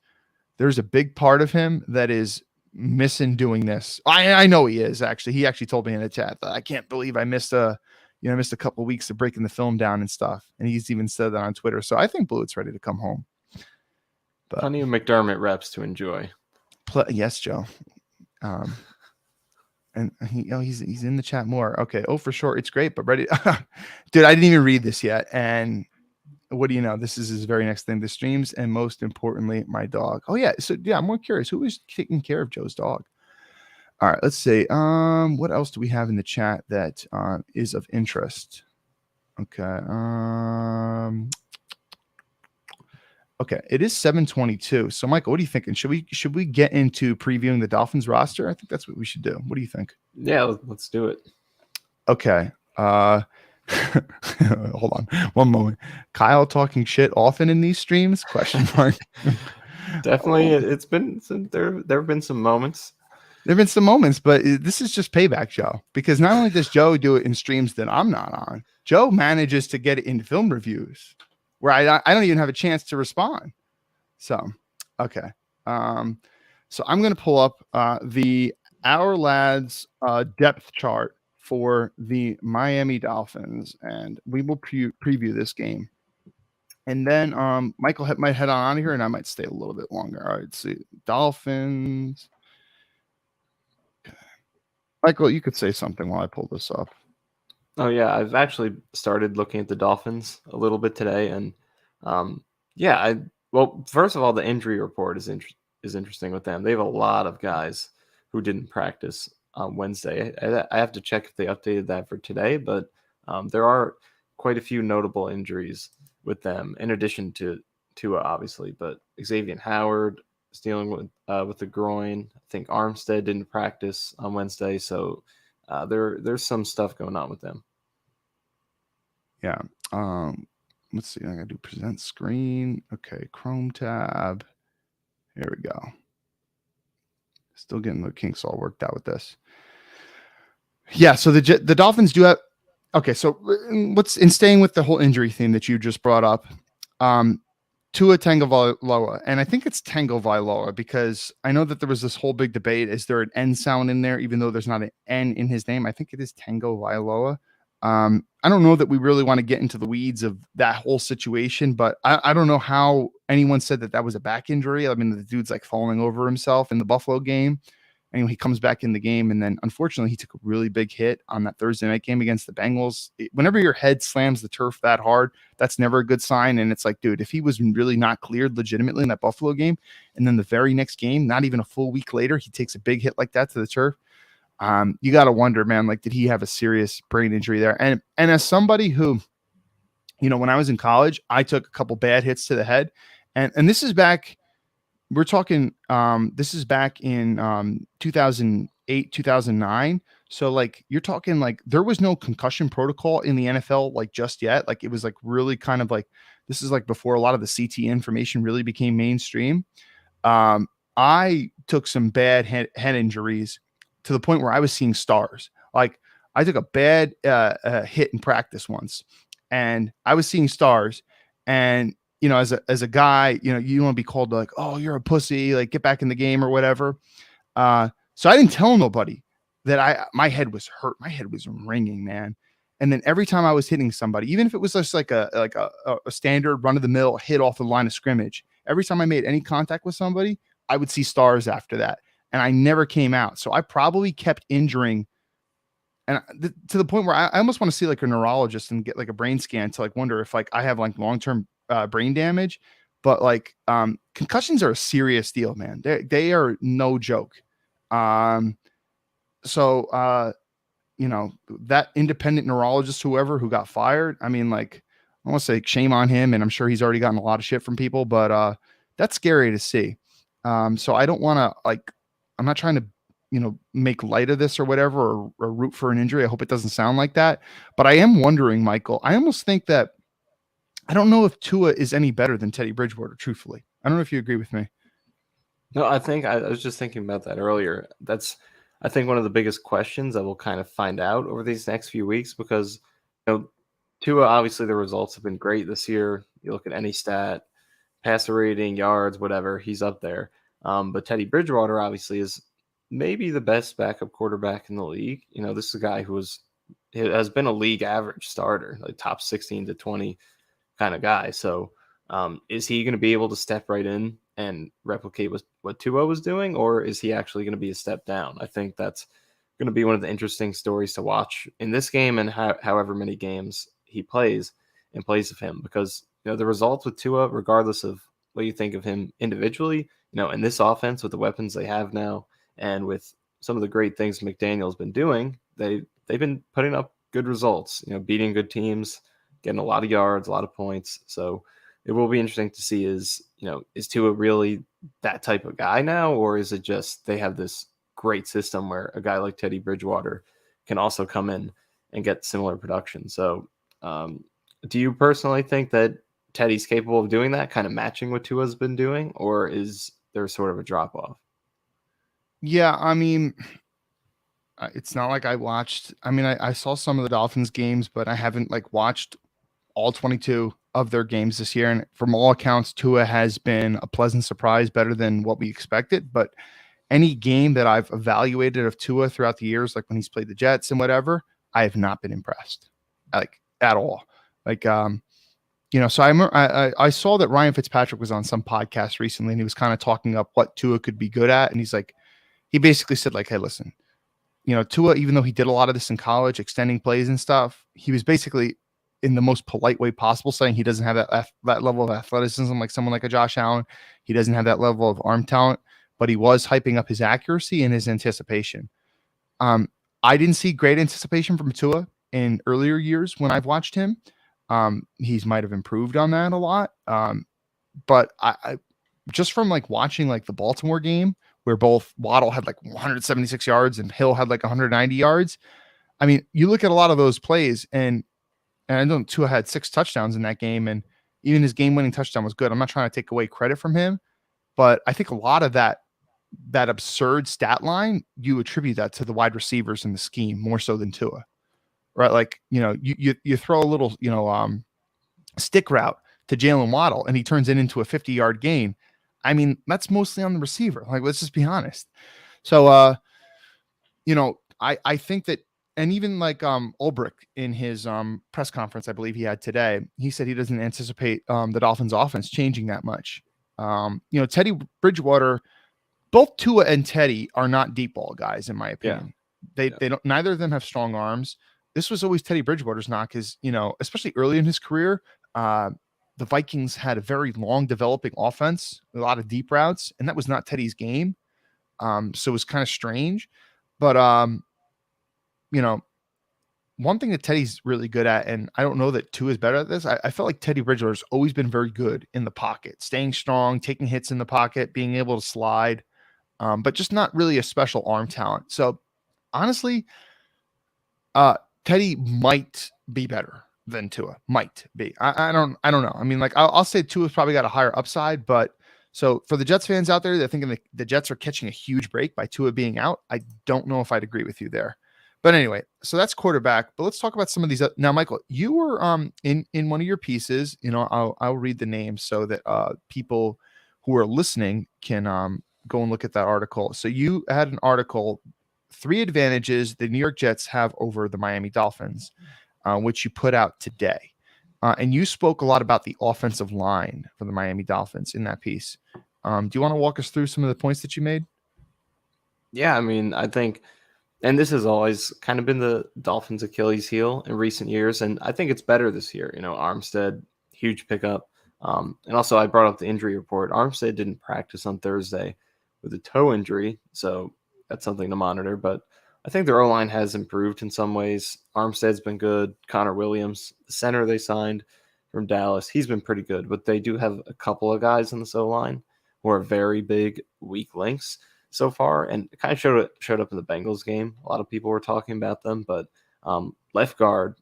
there's a big part of him that is missing doing this. I know he is actually. He actually told me in the chat that I can't believe I missed a couple of weeks of breaking the film down and stuff. And he's even said that on Twitter. So I think Blewett's ready to come home. But plenty of McDermott reps to enjoy. Yes, Joe. And he's in the chat more. Okay. Oh, for sure. It's great, but ready. Dude, I didn't even read this yet. And what do you know? This is his very next thing. The streams, and most importantly, my dog. Oh, yeah. So yeah, I'm more curious. Who is taking care of Joe's dog? All right, let's see. What else do we have in the chat that is of interest? Okay. Okay, it is 7:22. So, Michael, what are you thinking? Should we get into previewing the Dolphins roster? I think that's what we should do. What do you think? Yeah, let's do it. Okay. Hold on one moment. Kyle talking shit often in these streams? Question mark. Definitely, it's been there have been some moments. There have been some moments, but this is just payback, Joe. Because not only does Joe do it in streams that I'm not on, Joe manages to get it in film reviews where I don't even have a chance to respond. So, okay. So I'm going to pull up Our Lads depth chart for the Miami Dolphins, and we will preview this game. And then Michael might head on out of here, and I might stay a little bit longer. All right, let's see. Dolphins. Okay. Michael, you could say something while I pull this up. Oh, yeah. I've actually started looking at the Dolphins a little bit today. And, first of all, the injury report is interesting with them. They have a lot of guys who didn't practice on Wednesday. I have to check if they updated that for today, but there are quite a few notable injuries with them, in addition to Tua, obviously. But Xavier Howard is dealing with the groin. I think Armstead didn't practice on Wednesday, so there's some stuff going on with them. Yeah. Let's see. I gotta do present screen. Okay, Chrome tab. Here we go. Still getting the kinks all worked out with this. Yeah. So the Dolphins do have. Okay. So what's in staying with the whole injury theme that you just brought up? Tua Tagovailoa, and I think it's Tagovailoa because I know that there was this whole big debate. Is there an N sound in there, even though there's not an N in his name? I think it is Tagovailoa. I don't know that we really want to get into the weeds of that whole situation, but I don't know how anyone said that was a back injury. I mean, the dude's like falling over himself in the Buffalo game. Anyway, he comes back in the game, and then unfortunately he took a really big hit on that Thursday night game against the Bengals. Whenever your head slams the turf that hard, that's never a good sign. And it's like, dude, if he was really not cleared legitimately in that Buffalo game, and then the very next game, not even a full week later, he takes a big hit like that to the turf. You got to wonder, man, like, did he have a serious brain injury there? And as somebody who, when I was in college, I took a couple bad hits to the head, and this is back. We're talking. This is back in 2008, 2009. So like you're talking like there was no concussion protocol in the NFL like just yet. Like it was like really kind of like this is like before a lot of the CT information really became mainstream. Um, I took some bad head injuries to the point where I was seeing stars. Like I took a bad hit in practice once, and I was seeing stars. And as a guy, you don't want to be called like, oh, you're a pussy, like get back in the game or whatever. So I didn't tell nobody that my head was hurt. My head was ringing, man. And then every time I was hitting somebody, even if it was just like a standard run of the mill hit off the line of scrimmage, every time I made any contact with somebody, I would see stars after that. And I never came out. So I probably kept injuring, and to the point where I almost want to see like a neurologist and get like a brain scan to like wonder if like I have like long-term brain damage. But like concussions are a serious deal, man. They are no joke. Um, so that independent neurologist, whoever who got fired, I mean, like, I want to say shame on him, and I'm sure he's already gotten a lot of shit from people, but that's scary to see. So I don't want to like, I'm not trying to, make light of this or whatever, or root for an injury. I hope it doesn't sound like that, but I am wondering, Michael, I almost think that I don't know if Tua is any better than Teddy Bridgewater, truthfully. I don't know if you agree with me. No, I think I was just thinking about that earlier. That's, I think, one of the biggest questions that we'll kind of find out over these next few weeks because, Tua, obviously the results have been great this year. You look at any stat, passer rating, yards, whatever, he's up there. But Teddy Bridgewater obviously is maybe the best backup quarterback in the league. This is a guy who has been a league average starter, like top 16 to 20 kind of guy. So is he going to be able to step right in and replicate what Tua was doing, or is he actually going to be a step down? I think that's going to be one of the interesting stories to watch in this game and however many games he plays in place of him, because the results with Tua, regardless of what you think of him individually, in this offense with the weapons they have now and with some of the great things McDaniel's been doing, they've been putting up good results, beating good teams, getting a lot of yards, a lot of points. So it will be interesting to see is Tua really that type of guy now, or is it just they have this great system where a guy like Teddy Bridgewater can also come in and get similar production? So do you personally think that Teddy's capable of doing that, kind of matching what Tua's been doing, or is there sort of a drop off? Yeah, I mean, it's not like I watched. I mean, I saw some of the Dolphins games, but I haven't like watched all 22 of their games this year. And from all accounts, Tua has been a pleasant surprise, better than what we expected. But any game that I've evaluated of Tua throughout the years, like when he's played the Jets and whatever, I have not been impressed, like at all. Like, so I saw that Ryan Fitzpatrick was on some podcast recently, and he was kind of talking up what Tua could be good at. And he basically said like, hey, listen, Tua, even though he did a lot of this in college, extending plays and stuff, he was basically in the most polite way possible saying he doesn't have that level of athleticism like someone like a Josh Allen. He doesn't have that level of arm talent, but he was hyping up his accuracy and his anticipation. I didn't see great anticipation from Tua in earlier years when I've watched him. He's might have improved on that a lot. But I just from like watching like the Baltimore game where both Waddle had like 176 yards and Hill had like 190 yards. I mean, you look at a lot of those plays, and I know Tua had 6 touchdowns in that game, and even his game-winning touchdown was good. I'm not trying to take away credit from him, but I think a lot of that absurd stat line, you attribute that to the wide receivers in the scheme more so than Tua, right? Like, you throw a little, stick route to Jalen Waddle, and he turns it into a 50-yard gain. I mean, that's mostly on the receiver. Like, let's just be honest. So, I think that, and even like Ulbrich in his press conference, I believe he had today, he said he doesn't anticipate the Dolphins offense changing that much. Teddy Bridgewater, both Tua and Teddy are not deep ball guys, in my opinion. They don't, neither of them have strong arms. This was always Teddy Bridgewater's knock, because, especially early in his career, the Vikings had a very long developing offense, a lot of deep routes, and that was not Teddy's game. So it was kind of strange. But you know, one thing that Teddy's really good at, and I don't know that Tua is better at this. I felt like Teddy Bridgewater's always been very good in the pocket, staying strong, taking hits in the pocket, being able to slide, but just not really a special arm talent. So honestly, Teddy might be better than Tua. Might be. I don't know. I mean, like I'll say Tua's probably got a higher upside, but so for the Jets fans out there, they're thinking the Jets are catching a huge break by Tua being out. I don't know if I'd agree with you there. But anyway, so that's quarterback. But let's talk about some of these. Now, Michael, you were in one of your pieces. You know, I'll read the names so that people who are listening can go and look at that article. So you had an article, 3 advantages the New York Jets have over the Miami Dolphins, which you put out today. And you spoke a lot about the offensive line for the Miami Dolphins in that piece. Do you want to walk us through some of the points that you made? Yeah, I mean, I think, and this has always kind of been the Dolphins' Achilles heel in recent years, and I think it's better this year. You know, Armstead, huge pickup. And also, I brought up the injury report. Armstead didn't practice on Thursday with a toe injury, so that's something to monitor. But I think their O-line has improved in some ways. Armstead's been good. Connor Williams, the center they signed from Dallas, he's been pretty good. But they do have a couple of guys in the O-line who are very big, weak links so far, and it kind of showed up in the Bengals game. A lot of people were talking about them, but left guard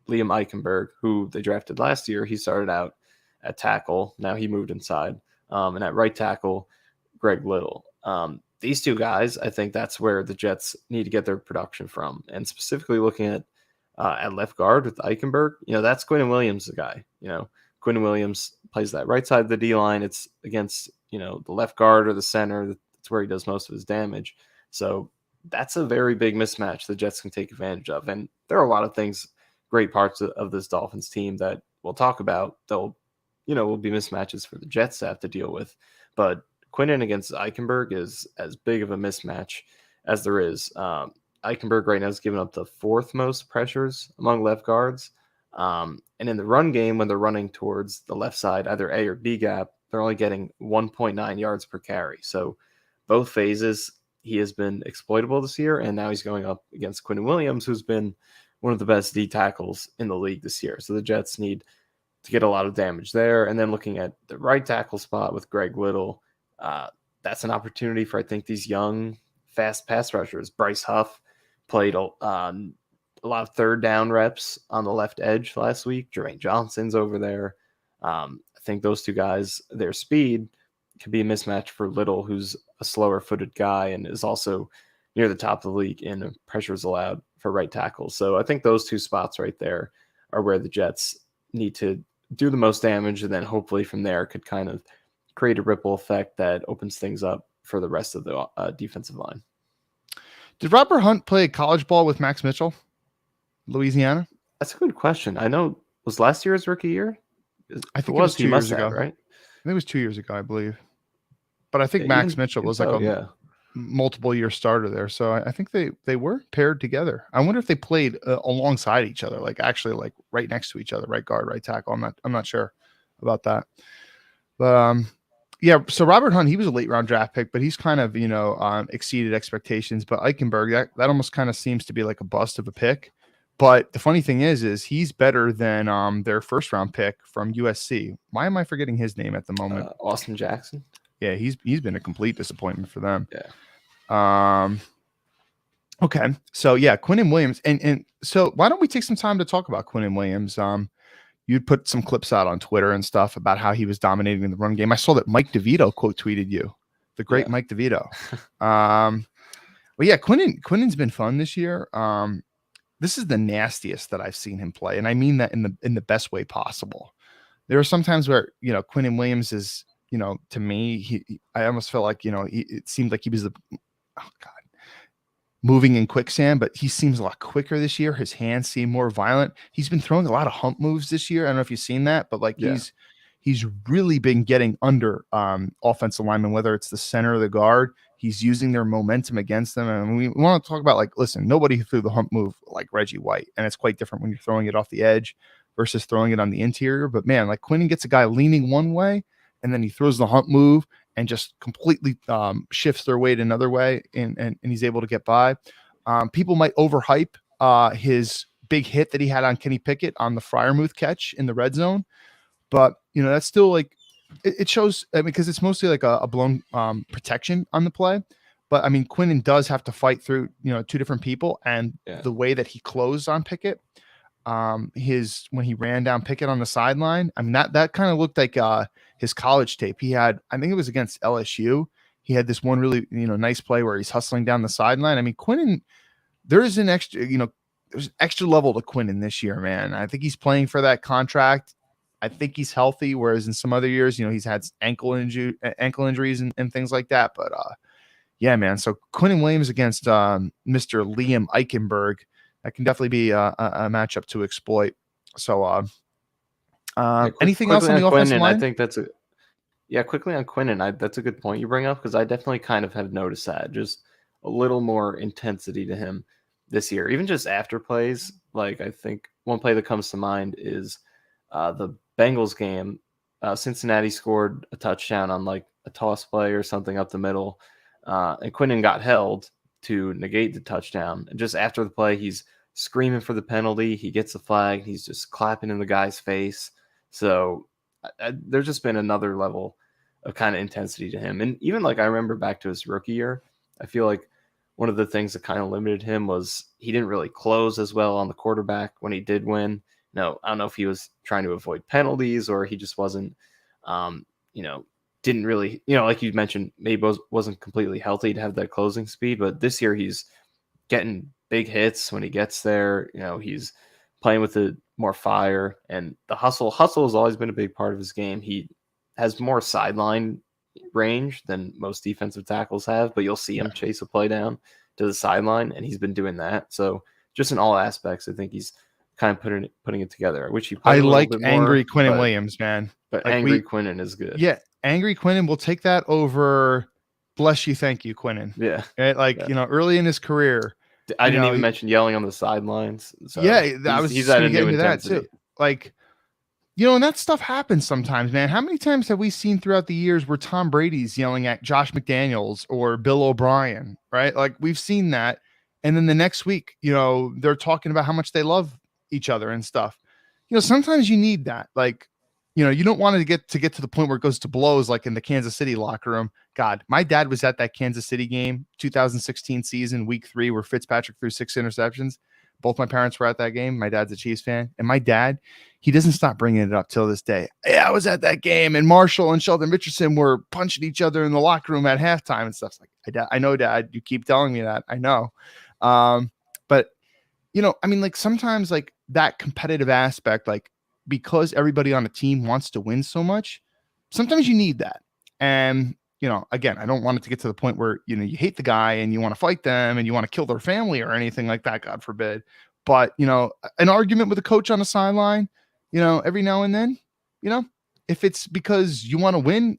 Liam Eichenberg, who they drafted last year, he started out at tackle. Now he moved inside, and at right tackle, Greg Little. These two guys, I think that's where the Jets need to get their production from, and specifically looking at left guard with Eichenberg, you know, that's Quinn Williams, the guy. You know, Quinn Williams plays that right side of the D line. It's against, you know, the left guard or the center. That's where he does most of his damage. So that's a very big mismatch the Jets can take advantage of. And there are a lot of things, great parts of this Dolphins team that we'll talk about. They'll, you know, will be mismatches for the Jets to have to deal with. But Quinnen against Eichenberg is as big of a mismatch as there is. Eichenberg right now is giving up the 4th most pressures among left guards. And in the run game, when they're running towards the left side, either A or B gap, they're only getting 1.9 yards per carry. So both phases, he has been exploitable this year, and now he's going up against Quinn Williams, who's been one of the best D tackles in the league this year. So the Jets need to get a lot of damage there. And then looking at the right tackle spot with Greg Little, that's an opportunity for, I think, these young, fast pass rushers. Bryce Huff played a lot of third down reps on the left edge last week. Jermaine Johnson's over there. I think those two guys, their speed could be a mismatch for Little, who's a slower footed guy and is also near the top of the league in pressures allowed for right tackle. So I think those two spots right there are where the Jets need to do the most damage, and then hopefully from there could kind of create a ripple effect that opens things up for the rest of the defensive line. Did Robert Hunt play college ball with Max Mitchell, Louisiana? That's a good question. I know, was last year's rookie year? I think it was 2 years ago, right? I think it was 2 years ago, I believe. But I think Max Mitchell was like a multiple year starter there. So I think they were paired together. I wonder if they played alongside each other, like actually like right next to each other, right guard, right tackle. I'm not sure about that. But yeah, so Robert Hunt, he was a late round draft pick, but he's kind of, you know, exceeded expectations. But Eichenberg, that almost kind of seems to be like a bust of a pick. But the funny thing is he's better than their 1st round pick from USC. Why am I forgetting his name at the moment? Austin Jackson. Yeah, he's been a complete disappointment for them. Yeah. Okay. So yeah, Quinnen Williams. And so why don't we take some time to talk about Quinnen Williams? You'd put some clips out on Twitter and stuff about how he was dominating the run game. I saw that Mike DeVito quote tweeted you, the great Mike DeVito. Well, yeah, Quinnen's been fun this year. This is the nastiest that I've seen him play, and I mean that in the best way possible. There are some times where, you know, Quinnen Williams is, you know, to me, I almost felt like, you know, it seemed like he was moving in quicksand, but he seems a lot quicker this year. His hands seem more violent. He's been throwing a lot of hump moves this year. I don't know if you've seen that, but like he's really been getting under offensive linemen, whether it's the center or the guard. He's using their momentum against them. And we want to talk about, like, listen, nobody threw the hump move like Reggie White, and it's quite different when you're throwing it off the edge versus throwing it on the interior. But man, like Quinnen gets a guy leaning one way, and then he throws the hump move and just completely shifts their weight another way, and he's able to get by. People might overhype his big hit that he had on Kenny Pickett on the Freiermuth catch in the red zone, but that's still like it shows. I mean, because it's mostly like a blown protection on the play. But I mean, Quinnen does have to fight through two different people, and the way that he closed on Pickett, when he ran down Pickett on the sideline, I mean that kind of looked like his college tape. He had, I think it was against LSU. He had this one really nice play where he's hustling down the sideline. I mean, Quinnen, there's an extra there's an extra level to Quinnen this year, man. I think he's playing for that contract. I think he's healthy, whereas in some other years, he's had ankle injuries and things like that. But yeah, man. So Quinnen Williams against Mr. Liam Eichenberg, that can definitely be a matchup to exploit. So anything else on the offensive line? I think that's quickly on Quinnen. That's a good point you bring up, because I definitely kind of have noticed that just a little more intensity to him this year, even just after plays. Like, I think one play that comes to mind is the Bengals game. Cincinnati scored a touchdown on like a toss play or something up the middle, and Quinnen got held to negate the touchdown. And just after the play, he's screaming for the penalty. He gets the flag. He's just clapping in the guy's face. So there's just been another level of kind of intensity to him. And even like I remember back to his rookie year, I feel like one of the things that kind of limited him was he didn't really close as well on the quarterback when he did win. No, I don't know if he was trying to avoid penalties or he just wasn't, didn't really, like you mentioned, maybe wasn't completely healthy to have that closing speed. But this year he's getting big hits when he gets there. He's playing with more fire, and the hustle. Hustle has always been a big part of his game. He has more sideline range than most defensive tackles have, but you'll see him chase a play down to the sideline, and he's been doing that. So just in all aspects, I think he's kind of putting it together. I wish he played a little bit angry more, Quinnen Williams, man. But like angry Quinnen is good. Yeah, angry Quinnen, will take that over bless you, thank you, Quinnen. Yeah. Right? Like, early in his career. I didn't even mention yelling on the sidelines. So I was he's at a new intensity. That too. Like, and that stuff happens sometimes, man. How many times have we seen throughout the years where Tom Brady's yelling at Josh McDaniels or Bill O'Brien, right? Like, we've seen that. And then the next week, they're talking about how much they love each other and stuff. Sometimes you need that. Like, you don't want to get to the point where it goes to blows, like in the Kansas City locker room. God, my dad was at that Kansas City game, 2016 season, week 3, where Fitzpatrick threw 6 interceptions. Both my parents were at that game. My dad's a Chiefs fan. And my dad, he doesn't stop bringing it up till this day. Yeah, I was at that game, and Marshall and Sheldon Richardson were punching each other in the locker room at halftime and stuff. It's like, I know, Dad, you keep telling me that. I know. But, I mean, like, sometimes, like, that competitive aspect, like, because everybody on a team wants to win so much, sometimes you need that. And, again, I don't want it to get to the point where, you hate the guy and you want to fight them and you want to kill their family or anything like that, God forbid. But, an argument with a coach on the sideline, every now and then, if it's because you want to win,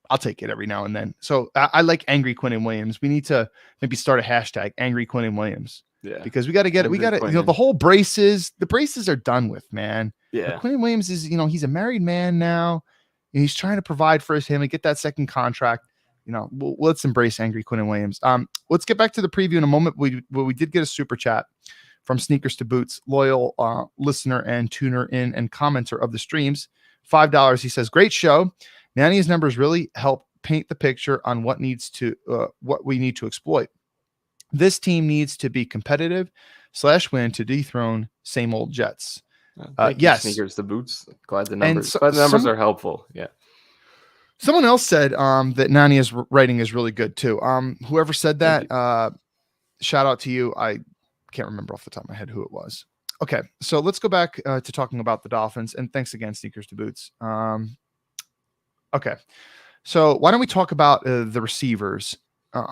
I'll take it every now and then. So I like angry Quinnen Williams. We need to maybe start a hashtag, angry Quinnen Williams. Yeah. Because we got to get it. We got to, the whole braces are done with, man. Yeah. But Quinnen Williams is, he's a married man now. And he's trying to provide for his family, get that second contract. Let's embrace angry Quinnen Williams. Let's get back to the preview in a moment. We did get a super chat from Sneakers to Boots, loyal listener and tuner in and commenter of the streams. $5. He says, great show. Nania's numbers really help paint the picture on what we need to exploit. This team needs to be competitive / win to dethrone same old Jets. Yes, Sneakers to Boots. Glad the numbers are helpful. Yeah. Someone else said that Nania's writing is really good too. Whoever said that, shout out to you. I can't remember off the top of my head who it was. Okay, so let's go back to talking about the Dolphins. And thanks again, Sneakers to Boots. Okay, so why don't we talk about the receivers?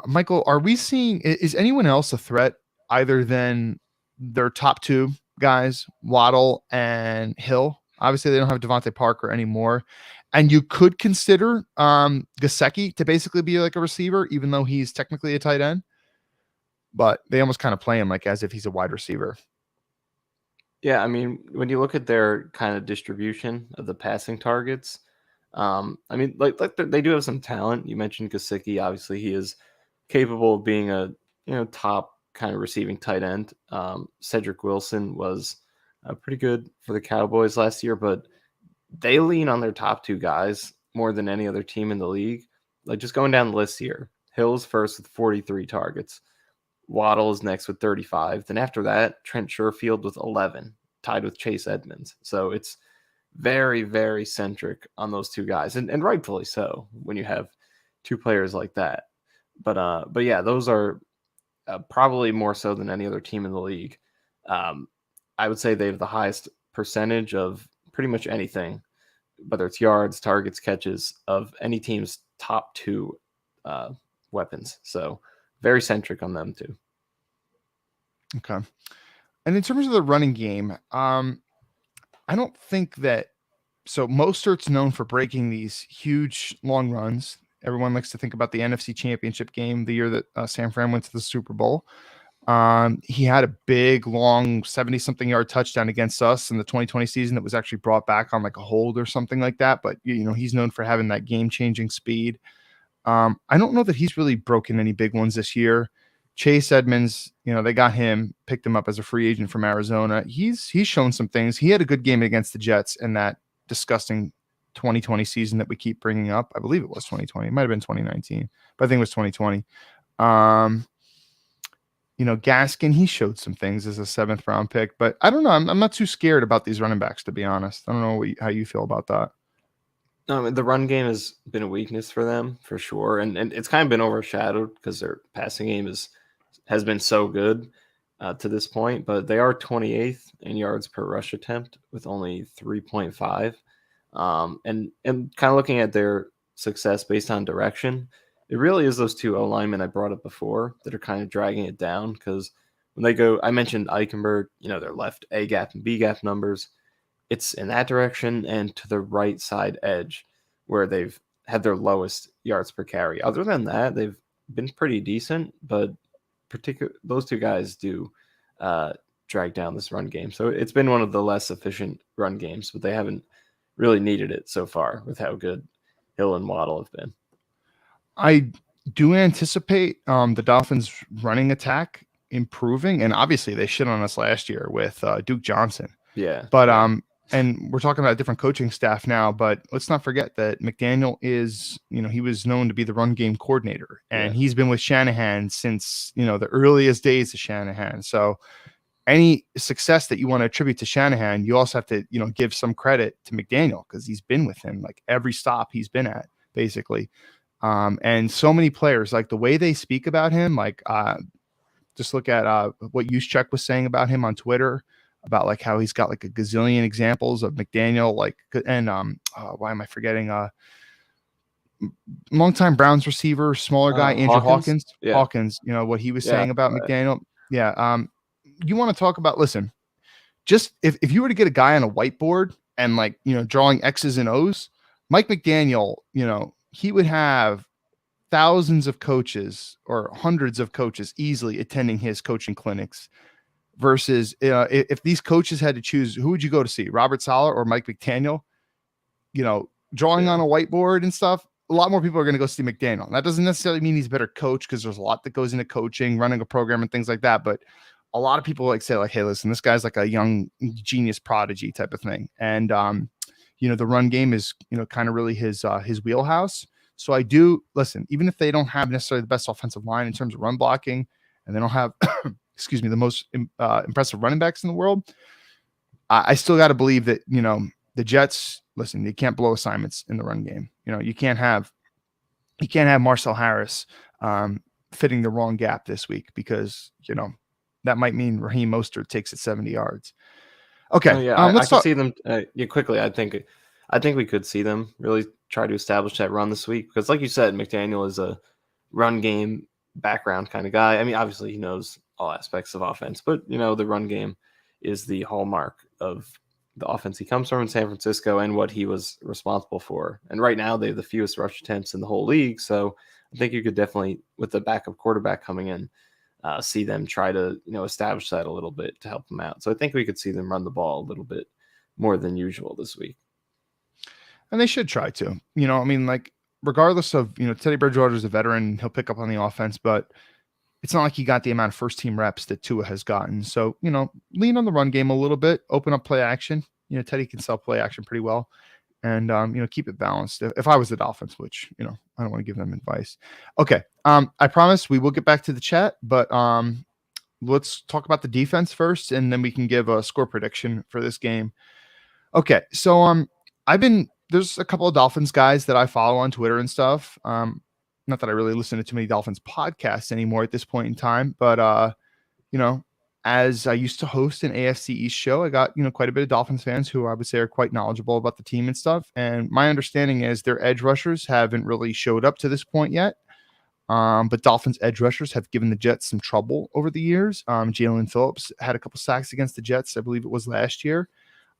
Michael, are we seeing, is anyone else a threat other than their top 2 guys, Waddle and Hill? Obviously, they don't have Devontae Parker anymore. And you could consider Gesicki to basically be like a receiver, even though he's technically a tight end. But they almost kind of play him like as if he's a wide receiver. Yeah, I mean, when you look at their kind of distribution of the passing targets, I mean, like they do have some talent. You mentioned Gesicki. Obviously, he is capable of being a top kind of receiving tight end. Cedric Wilson was pretty good for the Cowboys last year, but they lean on their top two guys more than any other team in the league. Like just going down the list here, Hill's first with 43 targets. Waddle is next with 35. Then after that, Trent Sherfield with 11, tied with Chase Edmonds. So it's very, very centric on those two guys, and rightfully so when you have two players like that. But yeah, those are probably more so than any other team in the league. I would say they have the highest percentage of pretty much anything, whether it's yards, targets, catches, of any team's top two weapons. So very centric on them too. Okay. And in terms of the running game, I don't think that. So Mostert's known for breaking these huge long runs. Everyone likes to think about the NFC Championship game, the year that San Fran went to the Super Bowl. He had a big, long 70-something yard touchdown against us in the 2020 season that was actually brought back on like a hold or something like that. But, he's known for having that game-changing speed. I don't know that he's really broken any big ones this year. Chase Edmonds, they got him, picked him up as a free agent from Arizona. He's shown some things. He had a good game against the Jets in that disgusting 2020 season that we keep bringing up. I believe it was 2020. It might have been 2019, but I think it was 2020. Gaskin, he showed some things as a 7th round pick, but I don't know. I'm not too scared about these running backs, to be honest. I don't know how you feel about that. No, I mean, the run game has been a weakness for them for sure, and it's kind of been overshadowed because their passing game has been so good to this point. But they are 28th in yards per rush attempt with only 3.5. And kind of looking at their success based on direction, it really is those two O-linemen I brought up before that are kind of dragging it down, because when they go, I mentioned Eichenberg, their left A gap and B gap numbers. It's in that direction and to the right side edge where they've had their lowest yards per carry. Other than that, they've been pretty decent, but those two guys do drag down this run game. So it's been one of the less efficient run games, but they haven't really needed it so far with how good Hill and Waddle have been. I do anticipate the Dolphins' running attack improving, and obviously they shit on us last year with Duke Johnson. Yeah. But and we're talking about a different coaching staff now, but let's not forget that McDaniel is, he was known to be the run game coordinator, and he's been with Shanahan since, the earliest days of Shanahan. So any success that you want to attribute to Shanahan, you also have to, give some credit to McDaniel, because he's been with him like every stop he's been at, basically. And so many players, like the way they speak about him, like just look at what Juszczyk was saying about him on Twitter, about like how he's got like a gazillion examples of McDaniel, like, and why am I forgetting? Longtime Browns receiver, smaller guy, Andrew Hawkins. Hawkins, what he was saying about McDaniel. Yeah. You want to talk about, listen, just if you were to get a guy on a whiteboard and like, drawing X's and O's, Mike McDaniel, he would have thousands of coaches or hundreds of coaches easily attending his coaching clinics. Versus if these coaches had to choose, who would you go to see, Robert Saleh or Mike McDaniel? Drawing on a whiteboard and stuff, a lot more people are going to go see McDaniel. And that doesn't necessarily mean he's a better coach, because there's a lot that goes into coaching, running a program and things like that. But a lot of people say like, hey, listen, this guy's like a young genius prodigy type of thing. And, the run game is, kind of really his wheelhouse. So I do listen, even if they don't have necessarily the best offensive line in terms of run blocking, and they don't have excuse me, the most impressive running backs in the world, I still got to believe that, the Jets, listen, they can't blow assignments in the run game. You can't have Marcel Harris fitting the wrong gap this week, because, that might mean Raheem Mostert takes it 70 yards. Okay. Oh, yeah, I can see them quickly. I think we could see them really try to establish that run this week, because like you said, McDaniel is a run game background kind of guy. I mean, obviously he knows all aspects of offense, but the run game is the hallmark of the offense he comes from in San Francisco and what he was responsible for. And right now they have the fewest rush attempts in the whole league. So I think you could definitely, with the backup quarterback coming in, see them try to, establish that a little bit to help them out. So I think we could see them run the ball a little bit more than usual this week. And they should try to, like, regardless of, Teddy Bridgewater is a veteran, he'll pick up on the offense, but it's not like he got the amount of first team reps that Tua has gotten. So, lean on the run game a little bit, open up play action. Teddy can sell play action pretty well, and keep it balanced. If I was the Dolphins, which, I don't want to give them advice. Okay. I promise we will get back to the chat, but let's talk about the defense first, and then we can give a score prediction for this game. Okay. So there's a couple of Dolphins guys that I follow on Twitter and stuff. Not that I really listen to too many Dolphins podcasts anymore at this point in time, but as I used to host an AFC East show, I got, quite a bit of Dolphins fans who I would say are quite knowledgeable about the team and stuff. And my understanding is their edge rushers haven't really showed up to this point yet. But Dolphins edge rushers have given the Jets some trouble over the years. Jalen Phillips had a couple sacks against the Jets, I believe it was last year.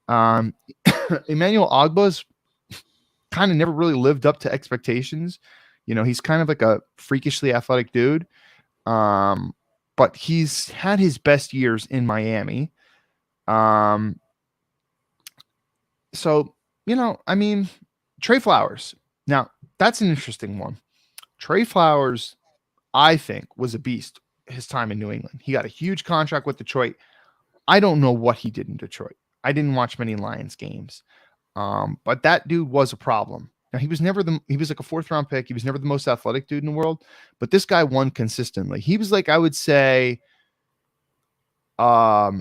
Emmanuel Ogba's kind of never really lived up to expectations. He's kind of like a freakishly athletic dude. But he's had his best years in Miami. So, Trey Flowers. Now, that's an interesting one. Trey Flowers, I think, was a beast his time in New England. He got a huge contract with Detroit. I don't know what he did in Detroit. I didn't watch many Lions games. But that dude was a problem. Now, he was like a 4th round pick. He was never the most athletic dude in the world, but this guy won consistently. He was like, I would say, a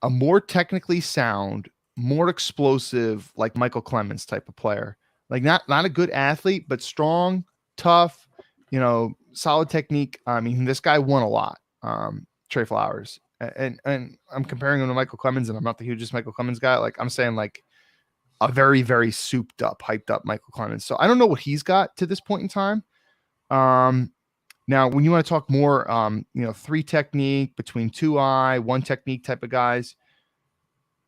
more technically sound, more explosive, like Michael Clemens type of player. Like not a good athlete, but strong, tough, solid technique. I mean, this guy won a lot. Trey Flowers, and I'm comparing him to Michael Clemens, and I'm not the hugest Michael Clemens guy. Like I'm saying, like a very, very souped up, hyped up Michael Clemens. So I don't know what he's got to this point in time. Now, when you want to talk more, 3 technique between 2-eye, 1 technique type of guys,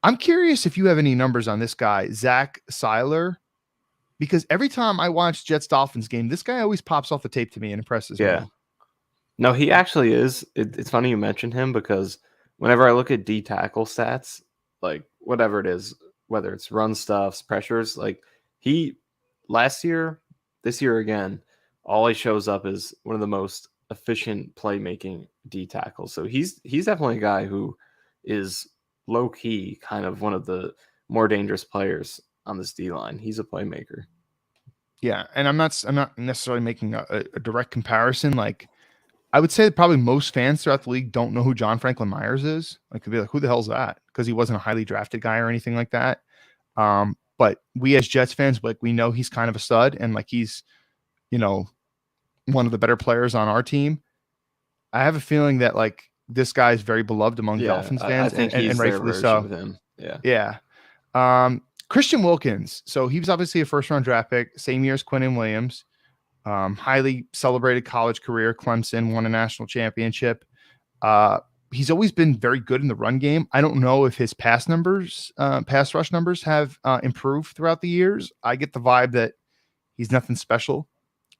I'm curious if you have any numbers on this guy, Zach Seiler, because every time I watch Jets Dolphins game, this guy always pops off the tape to me and impresses me. Yeah. No, he actually is. It's funny you mentioned him because whenever I look at D tackle stats, like whatever it is, whether it's run stuffs, pressures, like he last year, this year again, all he shows up is one of the most efficient playmaking D tackles. So he's definitely a guy who is low key kind of one of the more dangerous players on this D line. He's a playmaker. Yeah, and I'm not necessarily making a direct comparison. Like I would say that probably most fans throughout the league don't know who John Franklin Myers is. Like, they'd be like, who the hell's that? Because he wasn't a highly drafted guy or anything like that. But we as Jets fans, like, we know he's kind of a stud, and like he's, one of the better players on our team. I have a feeling that like this guy is very beloved among Dolphins fans, I think and rightfully so. With him. Yeah. Yeah. Christian Wilkins. So he was obviously a 1st-round draft pick, same year as Quinnen Williams. Highly celebrated college career. Clemson won a national championship. He's always been very good in the run game. I don't know if his pass rush numbers have improved throughout the years. I get the vibe that he's nothing special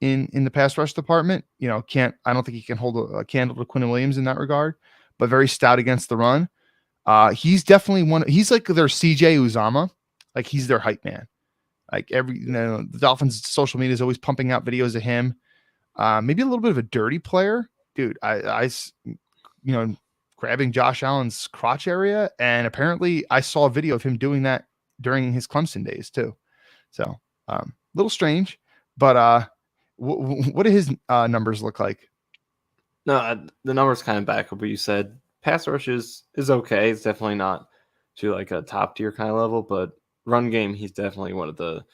in the pass rush department. I don't think he can hold a candle to Quinnen Williams in that regard, but very stout against the run. He's definitely he's like their CJ Uzama. Like he's their hype man. Like the Dolphins social media is always pumping out videos of him. Maybe a little bit of a dirty player, dude. I grabbing Josh Allen's crotch area, and apparently I saw a video of him doing that during his Clemson days too. So a little strange, but what do his numbers look like? No, the numbers kind of back up what you said. Pass rush is okay. It's definitely not to like a top tier kind of level, but run game, he's definitely one of the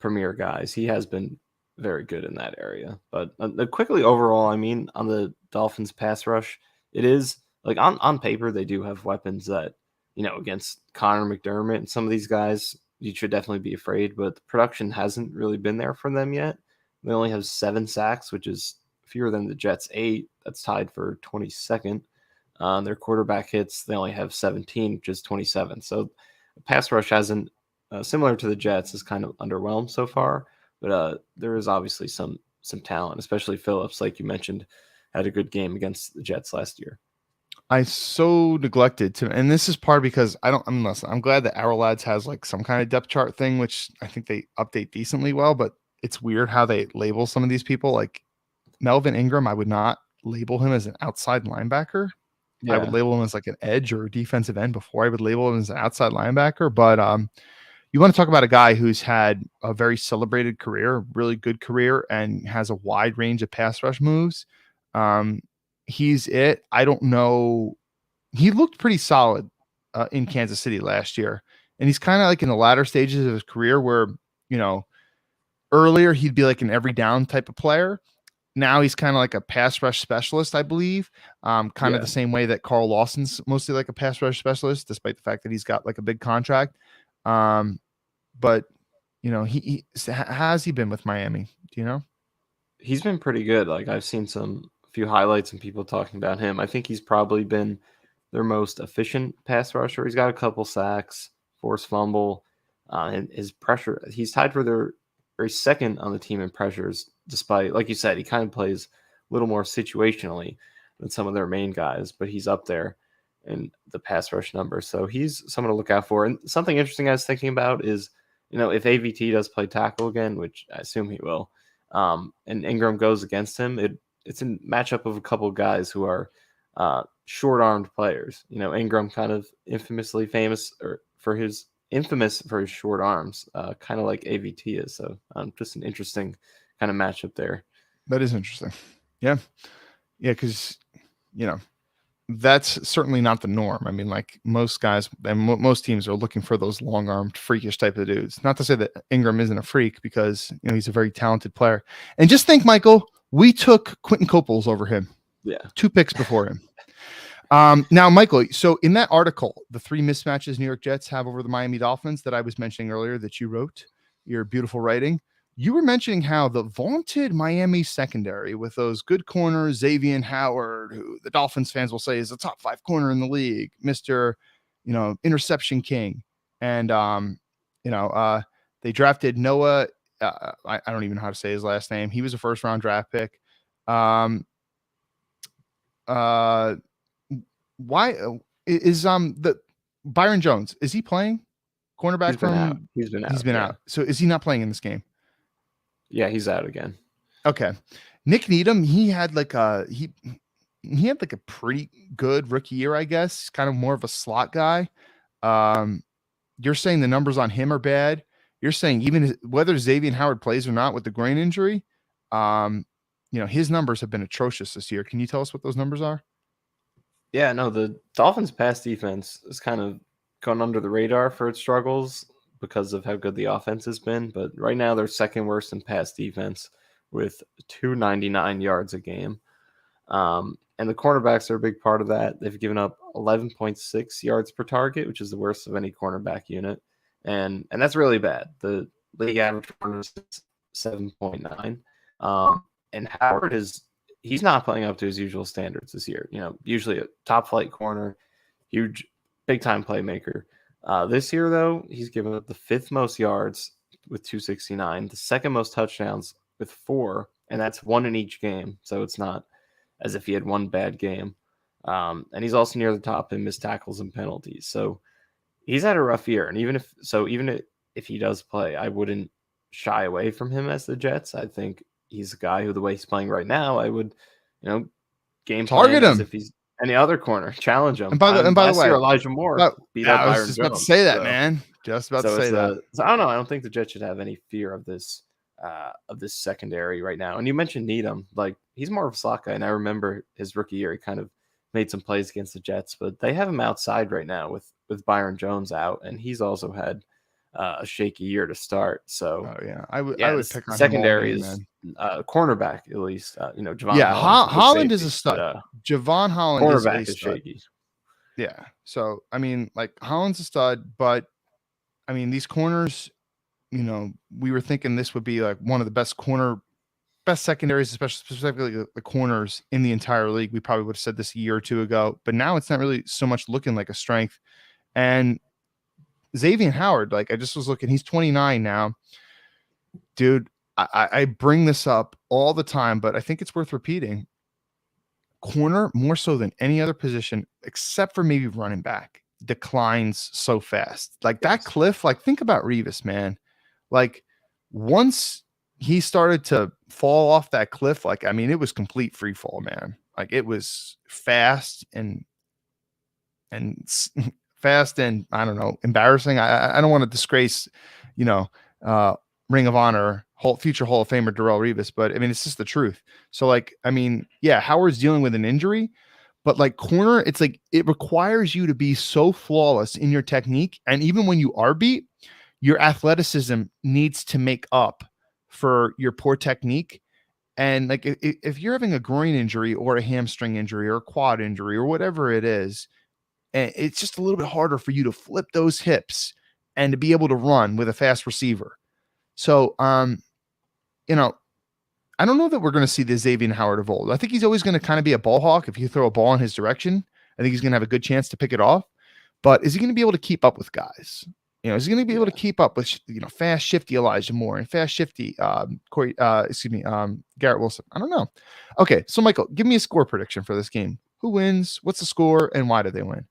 premier guys. He has been very good in that area. But quickly overall, I mean, on the Dolphins pass rush, it is like on paper, they do have weapons that, against Connor McDermott and some of these guys, you should definitely be afraid, but the production hasn't really been there for them yet. They only have 7 sacks, which is fewer than the Jets' 8. That's tied for 22nd. Their quarterback hits, they only have 17, which is 27. So the pass rush hasn't, similar to the Jets, is kind of underwhelmed so far. But there is obviously some talent, especially Phillips, like you mentioned, had a good game against the Jets last year. I so neglected to, and this is part because I'm glad that Our Lads has like some kind of depth chart thing, which I think they update decently well, but it's weird how they label some of these people. Like Melvin Ingram, I would not label him as an outside linebacker. I would Yeah, label him as like an edge or a defensive end before I would label him as an outside linebacker. But you want to talk about a guy who's had a very celebrated career, really good career, and has a wide range of pass rush moves. He's it. I don't know. He looked pretty solid in Kansas City last year. And he's kind of like in the latter stages of his career where, earlier he'd be like an every down type of player. Now he's kind of like a pass rush specialist, I believe. Kind of yeah. the same way that Carl Lawson's mostly like a pass rush specialist, despite the fact that he's got like a big contract. But he has he been with Miami? Do you know? He's been pretty good. Like I've seen a few highlights and people talking about him. I think he's probably been their most efficient pass rusher. He's got a couple sacks, forced fumble, and his pressure. He's tied for their very second on the team in pressures, despite, like you said, he kind of plays a little more situationally than some of their main guys, but he's up there in the pass rush numbers. So he's someone to look out for. And something interesting I was thinking about is, if AVT does play tackle again, which I assume he will, and Ingram goes against him, it's a matchup of a couple guys who are short-armed players. Ingram kind of infamously famous for his short arms, kind of like AVT is. So just an interesting kind of matchup there. That is interesting. Yeah. Yeah, because, that's certainly not the norm. I mean, like most guys and most teams are looking for those long-armed, freakish type of dudes. Not to say that Ingram isn't a freak, because he's a very talented player. And just think, Michael, we took Quentin Coples over him. Yeah, 2 picks before him. Now, Michael, so in that article, the 3 mismatches New York Jets have over the Miami Dolphins that I was mentioning earlier that you wrote, your beautiful writing, you were mentioning how the vaunted Miami secondary with those good corners, Xavier Howard, who the Dolphins fans will say is the top 5 corner in the league, Mr. Interception King. And, they drafted Noah. I don't even know how to say his last name. He was a first-round draft pick. Why is the Byron Jones? Is he playing cornerback? He's been out. He's been out. So is he not playing in this game? Yeah, he's out again. Okay. Nick Needham, he had like a pretty good rookie year, I guess. Kind of more of a slot guy. You're saying the numbers on him are bad. You're saying even whether Xavier Howard plays or not with the groin injury, his numbers have been atrocious this year. Can you tell us what those numbers are? Yeah, no, the Dolphins' pass defense is kind of gone under the radar for its struggles because of how good the offense has been. But right now, they're second worst in pass defense with 299 yards a game. And the cornerbacks are a big part of that. They've given up 11.6 yards per target, which is the worst of any cornerback unit. And that's really bad. The league average is 7.9. And Howard he's not playing up to his usual standards this year. Usually a top flight corner, huge, big time playmaker. This year, though, he's given up the 5th most yards with 269, the 2nd most touchdowns with 4, and that's 1 in each game. So it's not as if he had one bad game. And he's also near the top in missed tackles and penalties. So he's had a rough year. And even if he does play, I wouldn't shy away from him as the Jets. I think he's a guy who, the way he's playing right now, I would, game target him as if he's any other corner, challenge him. And by the way, Elijah Moore beat up Byron Jones. I was just about to say that, man. Just about to say that. So I don't know. I don't think the Jets should have any fear of this secondary right now. And you mentioned Needham, like he's more of a slot guy. And I remember his rookie year, he kind of made some plays against the Jets, but they have him outside right now with Byron Jones out, and he's also had a shaky year to start. So I would pick on secondary him is cornerback at least. Javon. Yeah, Holland safety, is a stud. But, Javon Holland cornerback is shaky. Yeah. So I mean, like Holland's a stud, but I mean these corners, we were thinking this would be like one of the best secondaries, specifically the corners in the entire league. We probably would have said this a year or two ago, but now it's not really so much looking like a strength. And Xavier Howard, like I just was looking, he's 29 now. Dude, I bring this up all the time, but I think it's worth repeating. Corner, more so than any other position, except for maybe running back, declines so fast. Like that cliff, like think about Revis, man. Like once he started to fall off that cliff, like, I mean, it was complete free fall, man. Like it was fast and fast and I don't know, embarrassing. I don't want to disgrace, you know, uh, Ring of Honor, future Hall of Famer Darrelle Revis, but I mean, it's just the truth. So like, I mean, yeah, Howard's dealing with an injury, but like corner, it's like it requires you to be so flawless in your technique. And even when you are beat, your athleticism needs to make up for your poor technique. And like if you're having a groin injury or a hamstring injury or a quad injury or whatever it is, and it's just a little bit harder for you to flip those hips and to be able to run with a fast receiver. So, you know, I don't know that we're going to see the Xavier Howard of old. I think he's always going to kind of be a ball hawk. If you throw a ball in his direction, I think he's going to have a good chance to pick it off. But is he going to be able to keep up with guys? You know, is he going to be able to keep up with, fast, shifty Elijah Moore and fast, shifty Garrett Wilson? I don't know. Okay, so Michael, give me a score prediction for this game. Who wins? What's the score? And why did they win?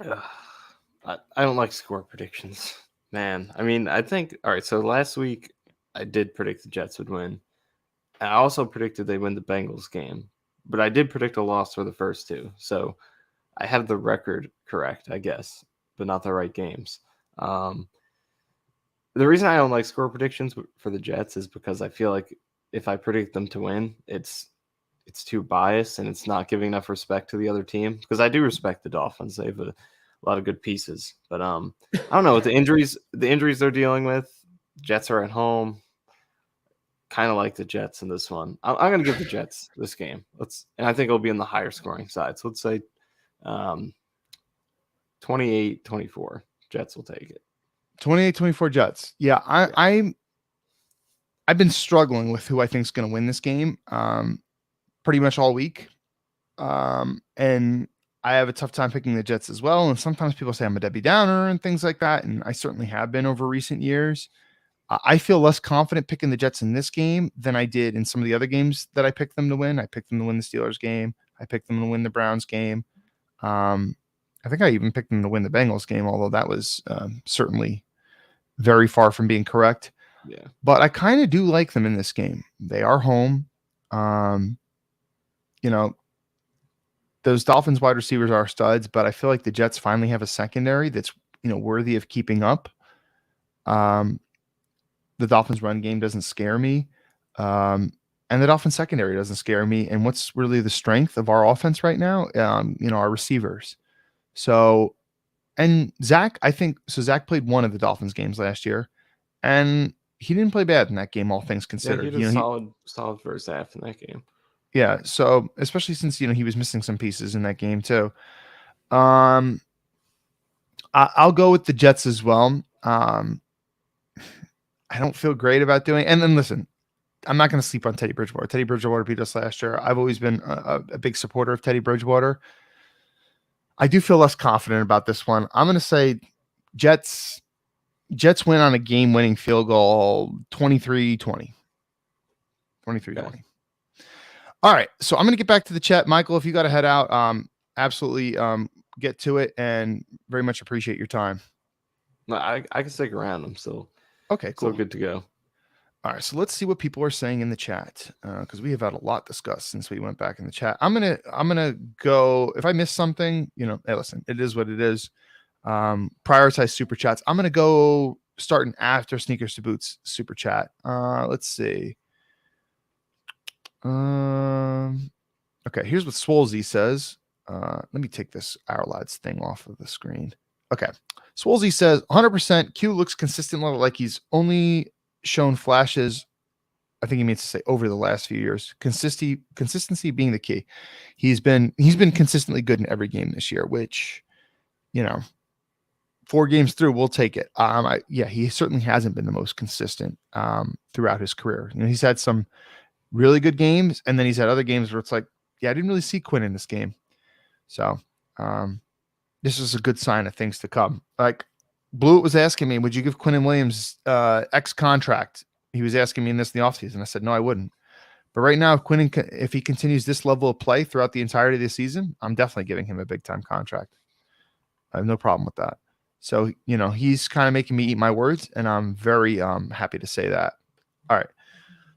I don't like score predictions, man. I mean, I think, all right, so last week I did predict the Jets would win. I also predicted they win the Bengals game, but I did predict a loss for the first two. So I have the record correct, I guess, but not the right games. The reason I don't like score predictions for the Jets is because I feel like if I predict them to win, it's too biased and it's not giving enough respect to the other team. Because I do respect the Dolphins; they have a lot of good pieces. But I don't know, with the injuries they're dealing with. Jets are at home. Kind of like the Jets in this one. I'm going to give the Jets this game. And I think it'll be in the higher scoring side. So let's say 28-24. Jets will take it. 28-24 Jets. Yeah, I've been struggling with who I think is going to win this game pretty much all week. And I have a tough time picking the Jets as well. And sometimes people say I'm a Debbie Downer and things like that. And I certainly have been over recent years. I feel less confident picking the Jets in this game than I did in some of the other games that I picked them to win. I picked them to win the Steelers game. I picked them to win the Browns game. I think I even picked them to win the Bengals game, although that was certainly very far from being correct. Yeah. But I kind of do like them in this game. They are home. Those Dolphins wide receivers are studs, but I feel like the Jets finally have a secondary that's, worthy of keeping up. The Dolphins run game doesn't scare me. And the Dolphins secondary doesn't scare me. And what's really the strength of our offense right now? Our receivers. So, and Zach played one of the Dolphins games last year and he didn't play bad in that game, all things considered. Yeah, he had a solid first half in that game. Yeah. So especially since, he was missing some pieces in that game too. I'll go with the Jets as well. I don't feel great about doing, and then listen, I'm not going to sleep on Teddy Bridgewater. Teddy Bridgewater beat us last year. I've always been a big supporter of Teddy Bridgewater. I do feel less confident about this one. I'm going to say Jets win on a game-winning field goal, 23-20. 23-20. Okay. All right, so I'm going to get back to the chat. Michael, if you got to head out, absolutely get to it, and very much appreciate your time. No, I can stick around. I'm still okay. Cool. Still good to go. All right, so let's see what people are saying in the chat because we have had a lot discussed since we went back in the chat. I'm gonna go. If I miss something, hey, listen, it is what it is. Prioritize super chats. I'm gonna go starting after Sneakers to Boots super chat. Let's see. Okay, here's what Swolesy says. Let me take this Our Lads thing off of the screen. Okay, Swolesy says 100%. Q looks consistent, like he's only shown flashes. I think he means to say over the last few years. Consistency being the key. He's been consistently good in every game this year, which 4 games through, we'll take it. He certainly hasn't been the most consistent throughout his career. He's had some really good games, and then he's had other games where it's like, I didn't really see Quinn in this game. So this is a good sign of things to come. Like Blewett was asking me, would you give Quinnen Williams X contract? He was asking me in the offseason. I said, no, I wouldn't. But right now, if he continues this level of play throughout the entirety of the season, I'm definitely giving him a big time contract. I have no problem with that. So, he's kind of making me eat my words, and I'm very happy to say that. All right.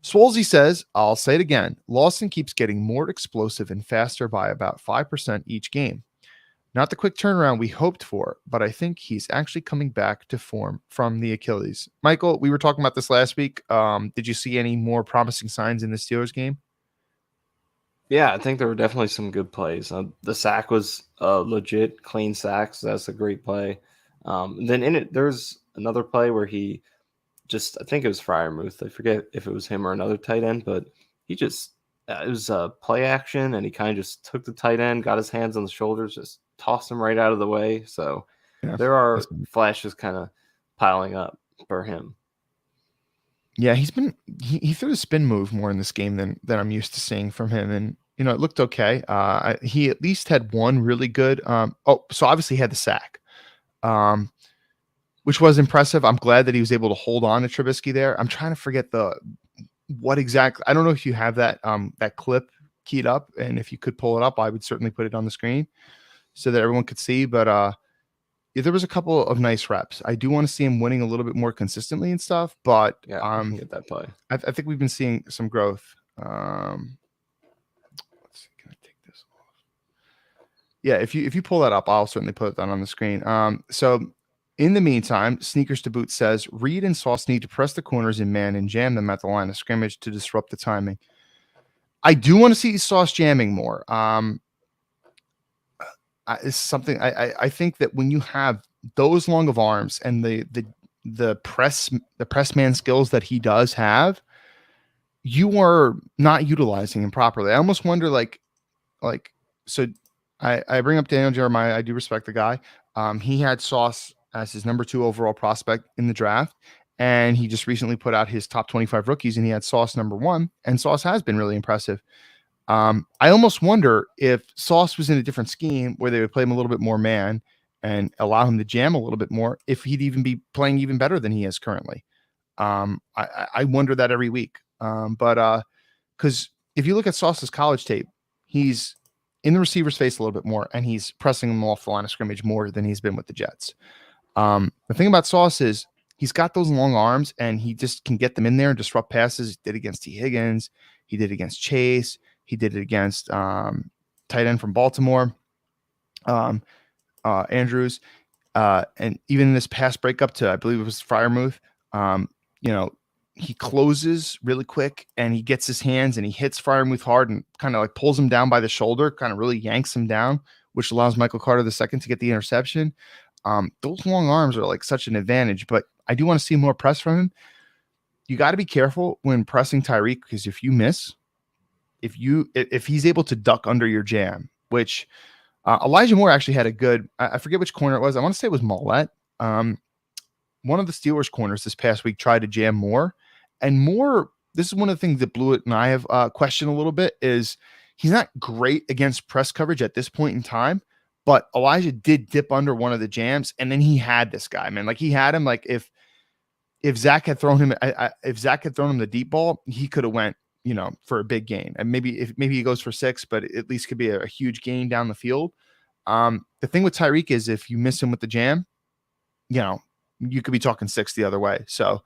Swolsey says, I'll say it again. Lawson keeps getting more explosive and faster by about 5% each game. Not the quick turnaround we hoped for, but I think he's actually coming back to form from the Achilles. Michael, we were talking about this last week. Did you see any more promising signs in the Steelers game? Yeah, I think there were definitely some good plays. The sack was legit, clean sack, so that's a great play. Then in it, there's another play where he I think it was Fryermuth. I forget if it was him or another tight end, but he just, it was a play action, and he kind of just took the tight end, got his hands on the shoulders, just tossed him right out of the way. So Yeah, there are flashes kind of piling up for him. Yeah, he threw a spin move more in this game than I'm used to seeing from him, and it looked okay. He at least had one really good. So obviously he had the sack, which was impressive. I'm glad that he was able to hold on to Trubisky there. I'm trying to forget what exactly. I don't know if you have that clip keyed up, and if you could pull it up, I would certainly put it on the screen so that everyone could see. But yeah, there was a couple of nice reps. I do want to see him winning a little bit more consistently and stuff, but Yeah, I can get that play. I think we've been seeing some growth. Let's see, can I take this off? Yeah, if you pull that up, I'll certainly put that on the screen. So in the meantime, Sneakers to Boot says Reed and Sauce need to press the corners in man and jam them at the line of scrimmage to disrupt the timing. I do want to see Sauce jamming more. It's something I think that when you have those long of arms and the press man skills that he does have, you are not utilizing him properly. I almost wonder so I bring up Daniel Jeremiah. I do respect the guy. He had Sauce as his number 2 overall prospect in the draft, and he just recently put out his top 25 rookies, and he had Sauce number 1, and Sauce has been really impressive. I almost wonder if Sauce was in a different scheme where they would play him a little bit more man and allow him to jam a little bit more, if he'd even be playing even better than he is currently. I wonder that every week. But because if you look at Sauce's college tape, he's in the receiver's face a little bit more, and he's pressing them off the line of scrimmage more than he's been with the Jets. The thing about Sauce is he's got those long arms, and he just can get them in there and disrupt passes. He did against T. Higgins. He did against Chase. He did it against tight end from Baltimore, Andrews. And even in this pass breakup to, I believe it was Fryermuth, he closes really quick, and he gets his hands and he hits Fryermuth hard and kind of like pulls him down by the shoulder, kind of really yanks him down, which allows Michael Carter II to get the interception. Those long arms are like such an advantage, but I do want to see more press from him. You got to be careful when pressing Tyreek, because if you miss, if he's able to duck under your jam, which Elijah Moore actually had a good, I forget which corner it was. I want to say it was Mollett. One of the Steelers corners this past week tried to jam Moore, and Moore, this is one of the things that Blewett and I have questioned a little bit, is he's not great against press coverage at this point in time, but Elijah did dip under one of the jams, and then he had this guy, man. Like he had him, like if Zach had thrown him, if Zach had thrown him the deep ball, he could have went, for a big gain. And maybe he goes for 6, but at least could be a huge gain down the field. The thing with Tyreek is if you miss him with the jam, you could be talking 6 the other way. So,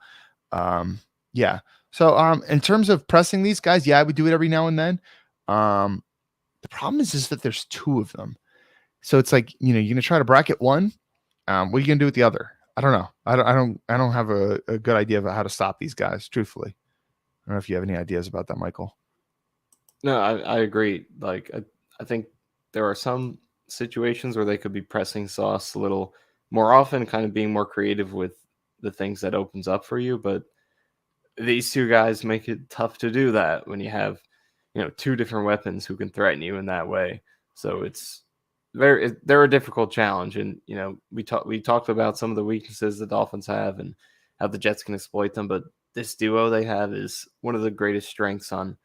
yeah. So, in terms of pressing these guys, yeah, I would do it every now and then. The problem is that there's 2 of them. So it's like, you're going to try to bracket one. What are you going to do with the other? I don't know. I don't have a good idea about how to stop these guys, truthfully. I don't know if you have any ideas about that, Michael. No, I agree. Like, I think there are some situations where they could be pressing Sauce a little more often, kind of being more creative with the things that opens up for you. But these 2 guys make it tough to do that when you have, 2 different weapons who can threaten you in that way. So they're a difficult challenge. And, we talked about some of the weaknesses the Dolphins have and how the Jets can exploit them. But this duo they have is one of the greatest strengths on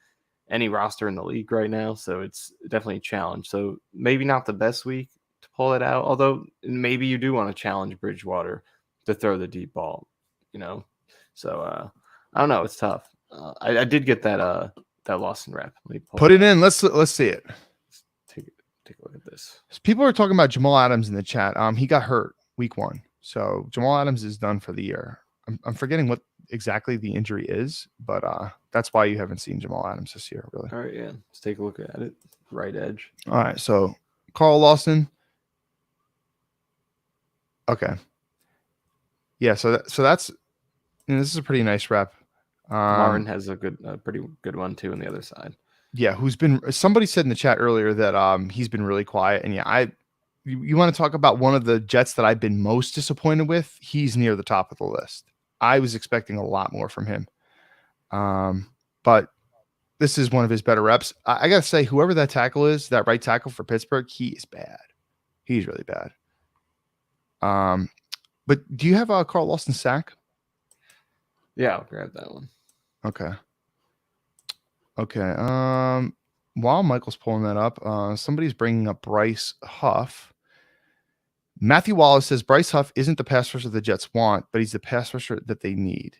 any roster in the league right now. So it's definitely a challenge. So maybe not the best week to pull it out, although maybe you do want to challenge Bridgewater to throw the deep ball, So I don't know. It's tough. I did get that Lawson rep. Put it in. Let's see it. Take a look at this. People are talking about Jamal Adams in the chat. He got hurt week 1. So Jamal Adams is done for the year. I'm forgetting what exactly the injury is, but that's why you haven't seen Jamal Adams this year, really. All right, yeah. Let's take a look at it. Right edge. All right, so Carl Lawson. Okay. Yeah, so that's this is a pretty nice rep. Martin has a pretty good one too on the other side. Yeah, somebody said in the chat earlier that he's been really quiet, and yeah, you want to talk about one of the Jets that I've been most disappointed with? He's near the top of the list. I was expecting a lot more from him, but this is one of his better reps. I gotta say, whoever that tackle is, that right tackle for Pittsburgh, he is bad. He's really bad. But do you have a Carl Lawson sack? Yeah, I'll grab that one. Okay. While Michael's pulling that up, somebody's bringing up Bryce Huff. Matthew Wallace says Bryce Huff isn't the pass rusher the Jets want, but he's the pass rusher that they need.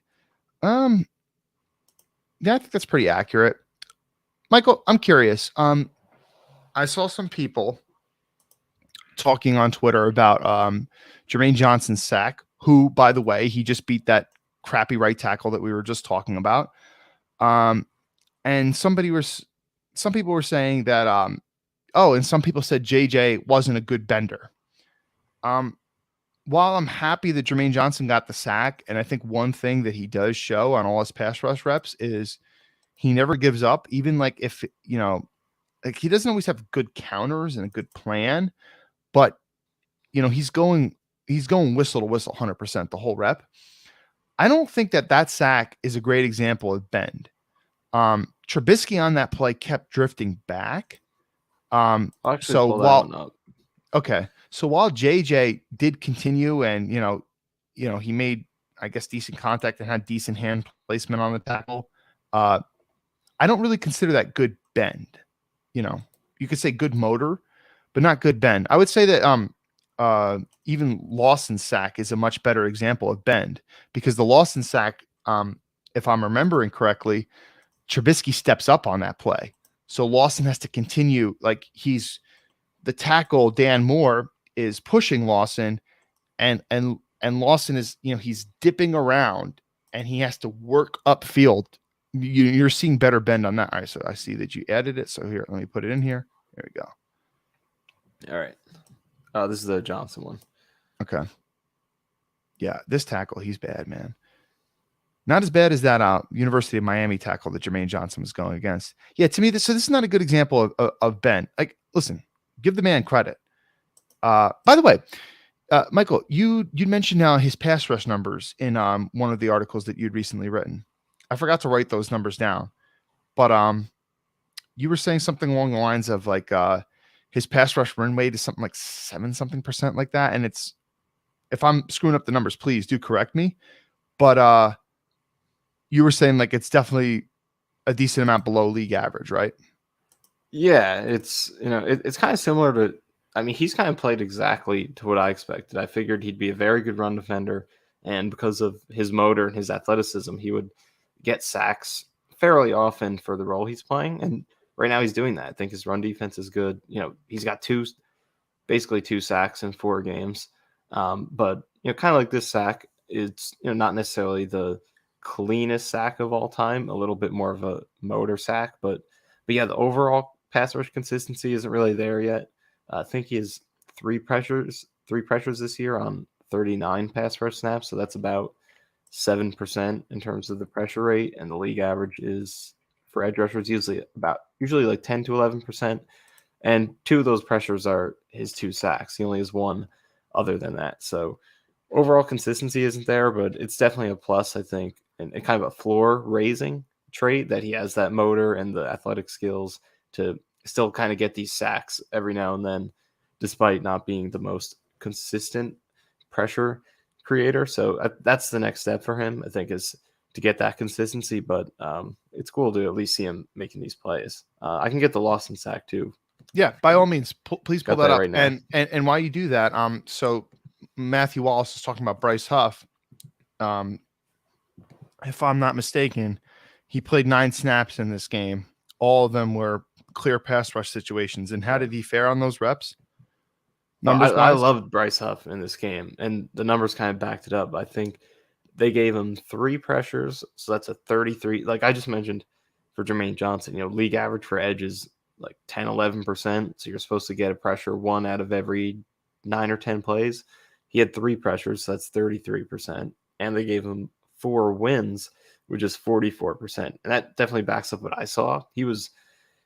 Yeah, I think that's pretty accurate. Michael, I'm curious. I saw some people talking on Twitter about Jermaine Johnson's sack, who, by the way, he just beat that crappy right tackle that we were just talking about. And some people were saying that and some people said JJ wasn't a good bender. While I'm happy that Jermaine Johnson got the sack, and I think one thing that he does show on all his pass rush reps is he never gives up, even like if, like he doesn't always have good counters and a good plan, but he's going whistle to whistle 100% the whole rep. I don't think that sack is a great example of bend. Trubisky on that play kept drifting back. I'll actually pull that one up. Okay. So while JJ did continue and, he made, I guess, decent contact and had decent hand placement on the tackle, I don't really consider that good bend. You could say good motor, but not good bend. I would say that even Lawson's sack is a much better example of bend, because the Lawson sack, if I'm remembering correctly, Trubisky steps up on that play. So Lawson has to continue, like he's the tackle. Dan Moore is pushing Lawson, and Lawson is, he's dipping around and he has to work upfield. You're seeing better bend on that. All right, so I see that you added it. So here, let me put it in here. There we go. All right. This is the Johnson one. Okay. Yeah, this tackle, he's bad, man. Not as bad as that University of Miami tackle that Jermaine Johnson was going against. Yeah, to me, this is not a good example of bend. Like, listen, give the man credit. By the way, Michael, you mentioned now his pass rush numbers in one of the articles that you'd recently written. I forgot to write those numbers down, but you were saying something along the lines of like his pass rush run rate is something like 7% like that. And it's, if I'm screwing up the numbers, please do correct me. But you were saying like it's definitely a decent amount below league average, right? Yeah, it's it's kind of similar to. I mean, he's kind of played exactly to what I expected. I figured he'd be a very good run defender, and because of his motor and his athleticism, he would get sacks fairly often for the role he's playing. And right now, he's doing that. I think his run defense is good. He's got basically two sacks in 4 games. But kind of like this sack, it's not necessarily the cleanest sack of all time, a little bit more of a motor sack, but yeah, the overall pass rush consistency isn't really there yet. I think he has 3 pressures this year on 39 pass rush snaps, so that's about 7% in terms of the pressure rate, and the league average is for edge rushers usually like 10 to 11%, and 2 of those pressures are his 2 sacks. He only has 1 other than that, so overall consistency isn't there, but it's definitely a plus, I think, and kind of a floor raising trait that he has that motor and the athletic skills to still kind of get these sacks every now and then, despite not being the most consistent pressure creator. So that's the next step for him, I think, is to get that consistency. But it's cool to at least see him making these plays. I can get the Lawson sack too. Yeah, by all means, please pull that up. Right now. And while you do that, so Matthew Wallace is talking about Bryce Huff. If I'm not mistaken, he played 9 snaps in this game. All of them were clear pass rush situations. And how did he fare on those reps? I loved Bryce Huff in this game, and the numbers kind of backed it up. I think they gave him 3 pressures, so that's a 33. Like I just mentioned for Jermaine Johnson, league average for edge is like 10, 11%. So you're supposed to get a pressure 1 out of every 9 or 10 plays. He had 3 pressures, so that's 33%. And they gave him 4 wins, which is 44%. And that definitely backs up what I saw. He was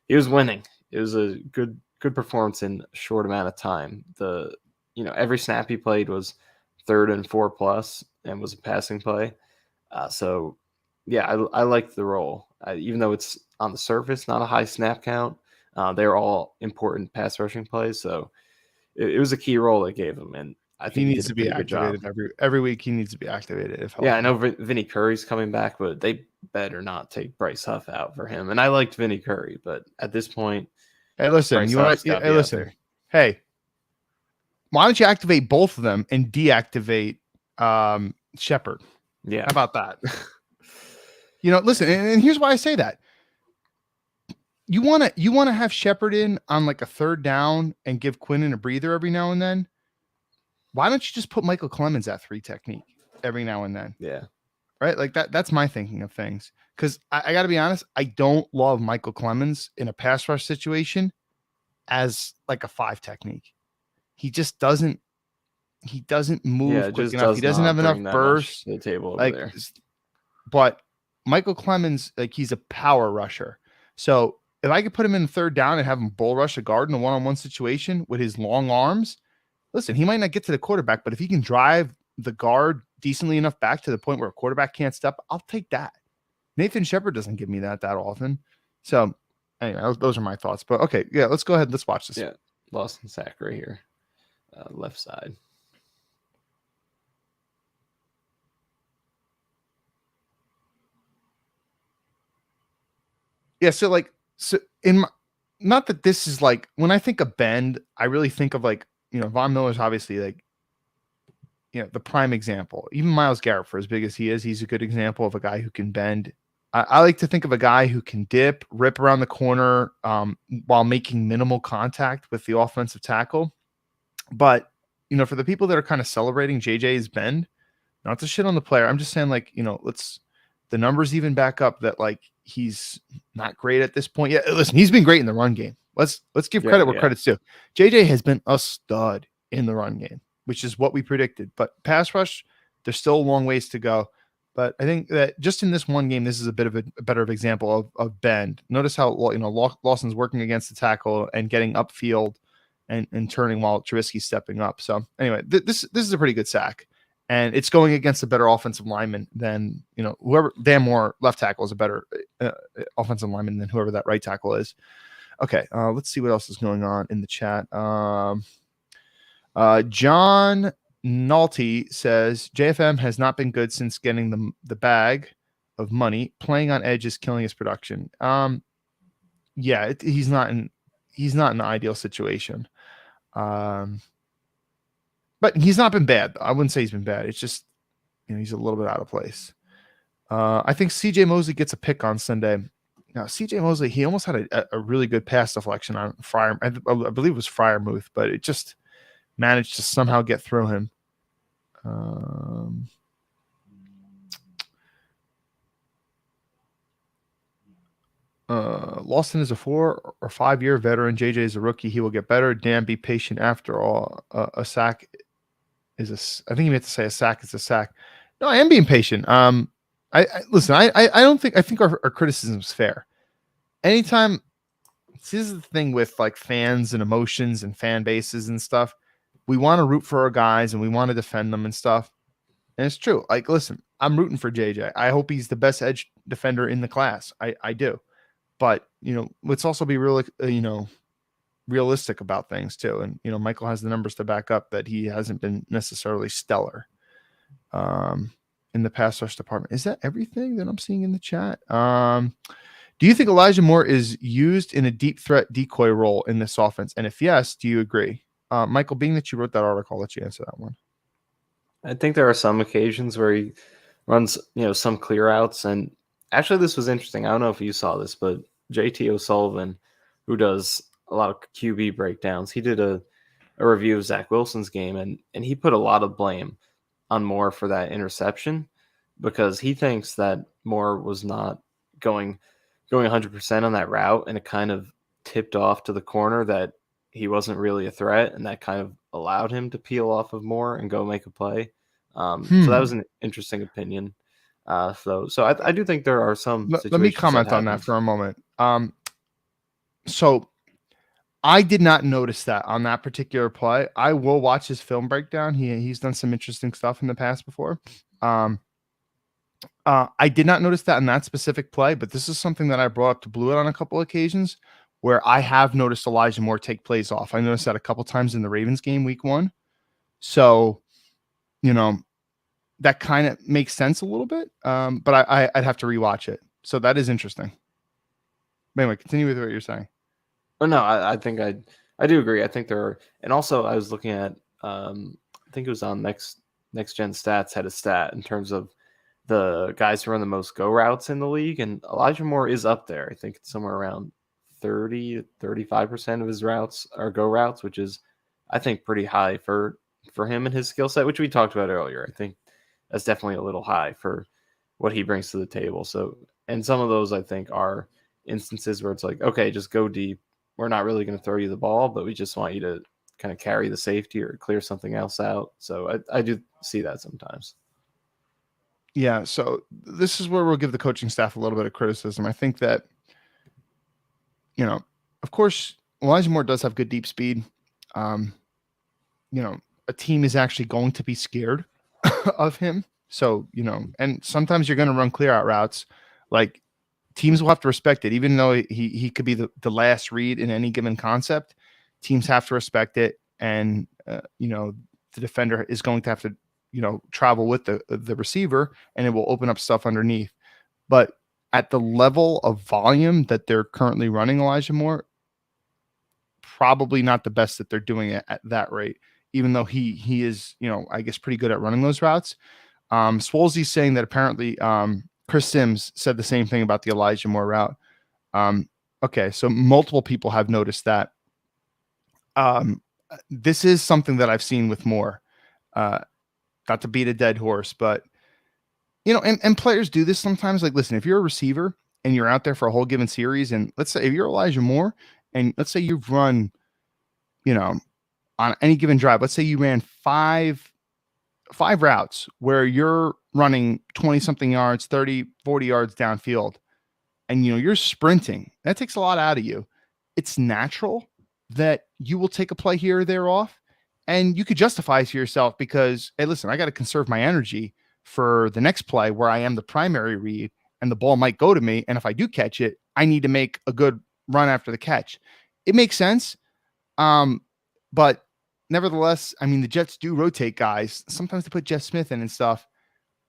winning. It was a good performance in a short amount of time. Every snap he played was 3rd and 4 plus and was a passing play. So yeah, I liked the role. Even though it's on the surface not a high snap count, they're all important pass rushing plays. So it was a key role they gave him, and I think he he needs did to a be pretty good job. activated every week. He needs to be activated if healthy. Yeah, I know Vinny Curry's coming back, but they better not take Bryce Huff out for him. And I liked Vinny Curry, but at this point, Hey, listen, Bryce you want Huff's to? gotta Hey, be out listen. there. Hey, why don't you activate both of them and deactivate Shepard? Yeah, How about that? Listen, and here's why I say that. You want to have Shepard in on like a 3rd down and give Quinnen a breather every now and then. Why don't you just put Michael Clemens at 3 technique every now and then? Yeah. Right? Like that's my thinking of things. Because I got to be honest, I don't love Michael Clemens in a pass rush situation as like a 5 technique. He just doesn't move quick enough. He doesn't have enough burst to the table over like there. But Michael Clemens, like he's a power rusher. So if I could put him in 3rd down and have him bull rush a guard in a one-on-one situation with his long arms, listen, he might not get to the quarterback, but if he can drive the guard decently enough back to the point where a quarterback can't step, I'll take that. Nathan Shepard doesn't give me that often. So anyway, those are my thoughts. But okay, yeah, let's go ahead. Let's watch this. Yeah, Lawson sack right here, left side. Yeah, so not that this is like when I think of bend, I really think of like Von Miller's obviously like the prime example. Even Myles Garrett, for as big as he is, he's a good example of a guy who can bend. I like to think of a guy who can dip, rip around the corner while making minimal contact with the offensive tackle. But for the people that are kind of celebrating JJ's bend, not to shit on the player, I'm just saying the numbers even back up that like he's not great at this point. Yeah, listen, he's been great in the run game. Let's give credit where credit's due. JJ has been a stud in the run game, which is what we predicted. But pass rush, there's still a long ways to go. But I think that just in this one game, this is a bit of a better example of bend. Notice how Lawson's working against the tackle and getting upfield and turning while Trubisky's stepping up. So anyway, this is a pretty good sack. And it's going against a better offensive lineman than, whoever. Dan Moore, left tackle, is a better offensive lineman than whoever that right tackle is. Okay, let's see what else is going on in the chat. John Nalty says, JFM has not been good since getting the bag of money. Playing on edge is killing his production. Yeah, he's not in an ideal situation. But he's not been bad. I wouldn't say he's been bad. It's just, he's a little bit out of place. I think CJ Mosley gets a pick on Sunday. Now, CJ Mosley, he almost had a really good pass deflection on Fryer. I believe it was Fryermuth, but it just managed to somehow get through him. Lawson is a 4 or 5 year veteran. JJ is a rookie. He will get better. Dan, be patient. After all, a sack is I think you meant to say a sack is a sack. No, I am being patient. I listen. I don't think. I think our criticism is fair. Anytime, this is the thing with like fans and emotions and fan bases and stuff. We want to root for our guys and we want to defend them and stuff. And it's true. Like, listen, I'm rooting for JJ. I hope he's the best edge defender in the class. I do. But, let's also be realistic about things too. And, Michael has the numbers to back up that he hasn't been necessarily stellar in the pass rush department. Is that everything that I'm seeing in the chat? Do you think Elijah Moore is used in a deep threat decoy role in this offense? And if yes, do you agree? Michael, being that you wrote that article, I'll let you answer that one. I think there are some occasions where he runs, some clear outs. And actually, this was interesting. I don't know if you saw this, but JT O'Sullivan, who does a lot of QB breakdowns, he did a review of Zach Wilson's game, and he put a lot of blame on Moore for that interception. because he thinks that Moore was not going 100% on that route, and it kind of tipped off to the corner that he wasn't really a threat, and that kind of allowed him to peel off of Moore and go make a play. So that was an interesting opinion. So I do think there are some situations. Let me comment on that for a moment. So I did not notice that on that particular play. I will watch his film breakdown. He's done some interesting stuff in the past before. I did not notice that in that specific play, but this is something that I brought up to Blewett on a couple of occasions where I have noticed Elijah Moore take plays off. I noticed that a couple times in the Ravens game week 1. So, that kind of makes sense a little bit, but I'd have to rewatch it. So that is interesting. But anyway, continue with what you're saying. Oh, no, I think I do agree. I think there are, and also I was looking at, I think it was on Next Gen Stats had a stat in terms of the guys who run the most go routes in the league, and Elijah Moore is up there. I think it's somewhere around 30 to 35% of his routes are go routes, which is, I think, pretty high for him and his skill set, which we talked about earlier. I think that's definitely a little high for what he brings to the table. So, and some of those I think are instances where it's like, okay, just go deep. We're not really going to throw you the ball, but we just want you to kind of carry the safety or clear something else out. So I do see that sometimes. Yeah, so this is where we'll give the coaching staff a little bit of criticism. I think that, of course, Elijah Moore does have good deep speed. A team is actually going to be scared of him. So, and sometimes you're going to run clear out routes. Like, teams will have to respect it, even though he could be the last read in any given concept. Teams have to respect it, and the defender is going to have to travel with the receiver, and it will open up stuff underneath. But at the level of volume that they're currently running Elijah Moore, probably not the best that they're doing it at that rate, even though he is I guess pretty good at running those routes. Swolsey's saying that apparently Chris Sims said the same thing about the Elijah Moore route. Okay, so multiple people have noticed that. This is something that I've seen with Moore. Not to beat a dead horse, but and players do this sometimes. Like, listen, if you're a receiver and you're out there for a whole given series, and let's say if you're Elijah Moore, and let's say you've run, on any given drive, let's say you ran five routes where you're running 20 something yards, 30, 40 yards downfield, and you're sprinting. That takes a lot out of you. It's natural that you will take a play here or there off, and you could justify it to yourself because, hey, listen, I got to conserve my energy for the next play where I am the primary read and the ball might go to me. And if I do catch it, I need to make a good run after the catch. It makes sense. But nevertheless, I mean, the Jets do rotate guys. Sometimes they put Jeff Smith in and stuff.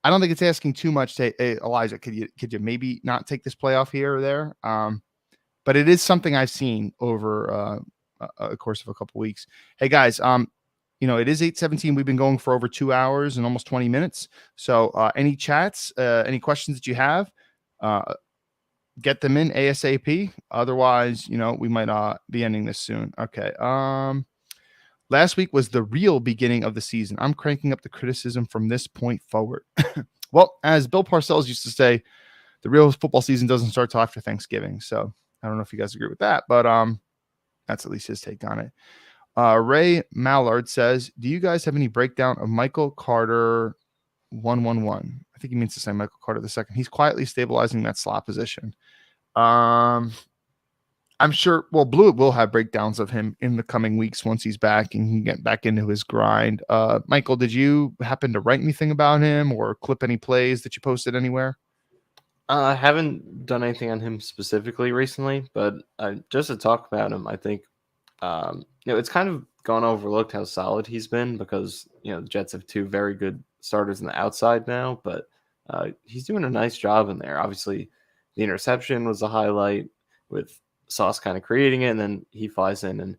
I don't think it's asking too much to, hey, Elijah, could you maybe not take this playoff here or there? But it is something I've seen over a course of a couple weeks. Hey guys, it is 8:17. We've been going for over 2 hours and almost 20 minutes. So any chats, any questions that you have, get them in ASAP. Otherwise, we might be ending this soon. Okay. Last week was the real beginning of the season. I'm cranking up the criticism from this point forward. Well, as Bill Parcells used to say, the real football season doesn't start till after Thanksgiving. So I don't know if you guys agree with that, but that's at least his take on it. Ray Mallard says, do you guys have any breakdown of Michael Carter 111? I think he means to say Michael Carter II. He's quietly stabilizing that slot position. I'm sure, Blewett will have breakdowns of him in the coming weeks once he's back and can get back into his grind. Michael, did you happen to write anything about him or clip any plays that you posted anywhere? I haven't done anything on him specifically recently, but just to talk about him, I think it's kind of gone overlooked how solid he's been because the Jets have two very good starters on the outside now, but he's doing a nice job in there. Obviously, the interception was a highlight with Sauce kind of creating it, and then he flies in and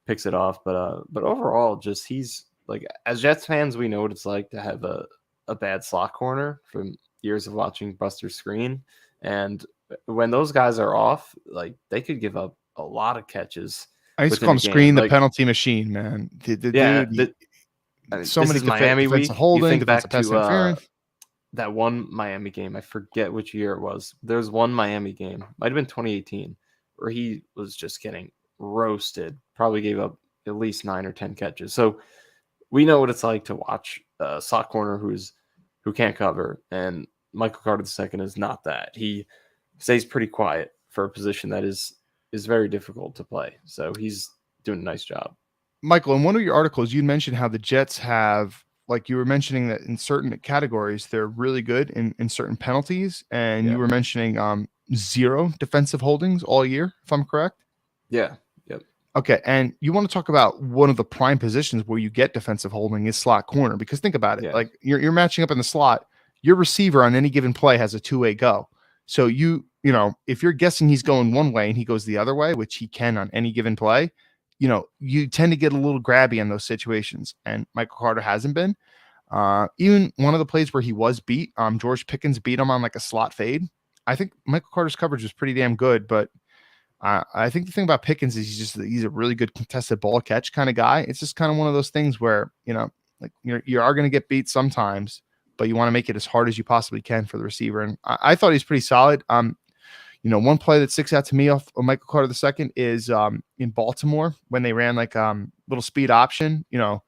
picks it off. But overall, just he's like, as Jets fans, we know what it's like to have a bad slot corner from years of watching Buster Screen, and when those guys are off, like they could give up a lot of catches. I used to call him Screen, the penalty machine, man. Dude, so many Miami week. defensive holding, defensive pass interference. that one Miami game. I forget which year it was. There's one Miami game, might have been 2018, where he was just getting roasted. Probably gave up at least 9 or 10 catches. So we know what it's like to watch a slot corner who can't cover, and Michael Carter II is not that. He stays pretty quiet for a position that is very difficult to play. So he's doing a nice job. Michael, in one of your articles, you mentioned how the Jets have, like you were mentioning that in certain categories, they're really good in certain penalties. And you Yeah. were mentioning 0 defensive holdings all year, if I'm correct. Yeah. Yep. Okay. And you want to talk about one of the prime positions where you get defensive holding is slot corner, because think about it. Yeah. Like you're matching up in the slot, your receiver on any given play has a 2-way go. So you know, if you're guessing he's going one way and he goes the other way, which he can on any given play, you know, you tend to get a little grabby in those situations. And Michael Carter hasn't been. Even one of the plays where he was beat, George Pickens beat him on like a slot fade. I think Michael Carter's coverage was pretty damn good, but I think the thing about Pickens is he's a really good contested ball catch kind of guy. It's just kind of one of those things where, you know, like you are going to get beat sometimes, but you want to make it as hard as you possibly can for the receiver. And I thought he's pretty solid. You know, one play that sticks out to me off of Michael Carter II is in Baltimore when they ran like little speed option. You know,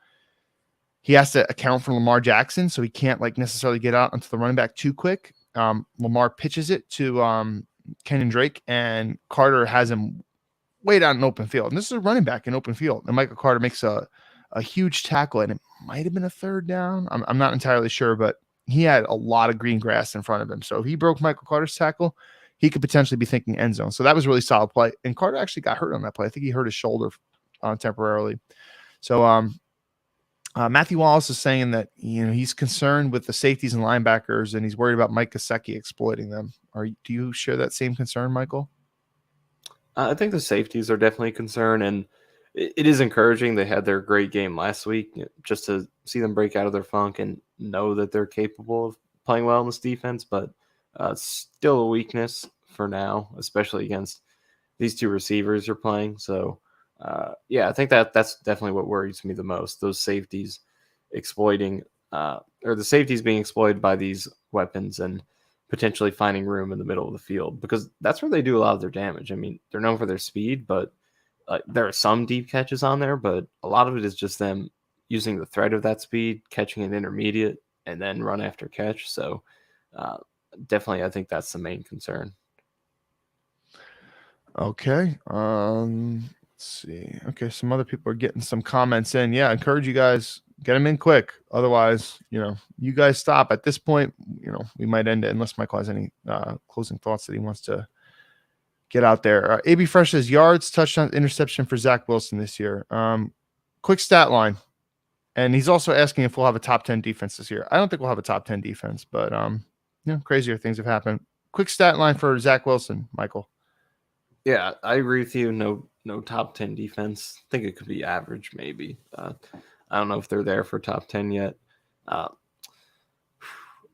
he has to account for Lamar Jackson, so he can't like necessarily get out onto the running back too quick. Lamar pitches it to Kenyon Drake, and Carter has him way down in open field. And this is a running back in open field. And Michael Carter makes a huge tackle, and it might have been a third down. I'm not entirely sure, but he had a lot of green grass in front of him. So if he broke Michael Carter's tackle, he could potentially be thinking end zone. So that was a really solid play. And Carter actually got hurt on that play. I think he hurt his shoulder temporarily. So Matthew Wallace is saying that, you know, he's concerned with the safeties and linebackers, and he's worried about Mike Gesicki exploiting them. Do you share that same concern, Michael? I think the safeties are definitely a concern, and it is encouraging. They had their great game last week, just to see them break out of their funk and know that they're capable of playing well in this defense, but still a weakness for now, especially against these two receivers you're playing. So, yeah, I think that's definitely what worries me the most. Those safeties exploiting, or the safeties being exploited by these weapons and potentially finding room in the middle of the field, because that's where they do a lot of their damage. I mean, they're known for their speed, but there are some deep catches on there, but a lot of it is just them using the threat of that speed, catching an intermediate, and then run after catch. So, definitely, I think that's the main concern. Okay. Let's see. Okay, some other people are getting some comments in. Yeah, I encourage you guys, get them in quick. Otherwise, you know, you guys stop. At this point, you know, we might end it unless Michael has any closing thoughts that he wants to get out there. AB Fresh says yards, touchdown, interception for Zach Wilson this year. Quick stat line. And he's also asking if we'll have a top 10 defense this year. I don't think we'll have a top 10 defense, but you know, crazier things have happened. Quick stat line for Zach Wilson, Michael. Yeah, I agree with you. No top 10 defense. I think it could be average, maybe. I don't know if they're there for top 10 yet.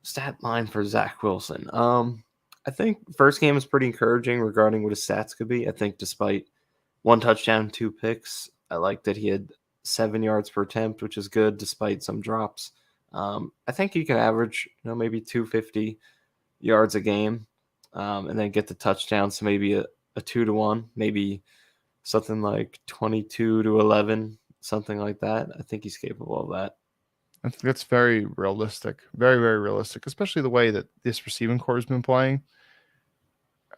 Stat line for Zach Wilson. I think first game is pretty encouraging regarding what his stats could be. I think despite 1 touchdown, 2 picks, I like that he had 7 yards per attempt, which is good despite some drops. I think he can average, you know, maybe 250 yards a game, and then get the touchdowns. So maybe a 2-1, maybe something like 22-11, something like that. I think he's capable of that. I think that's very realistic, very, very realistic, especially the way that this receiving core has been playing.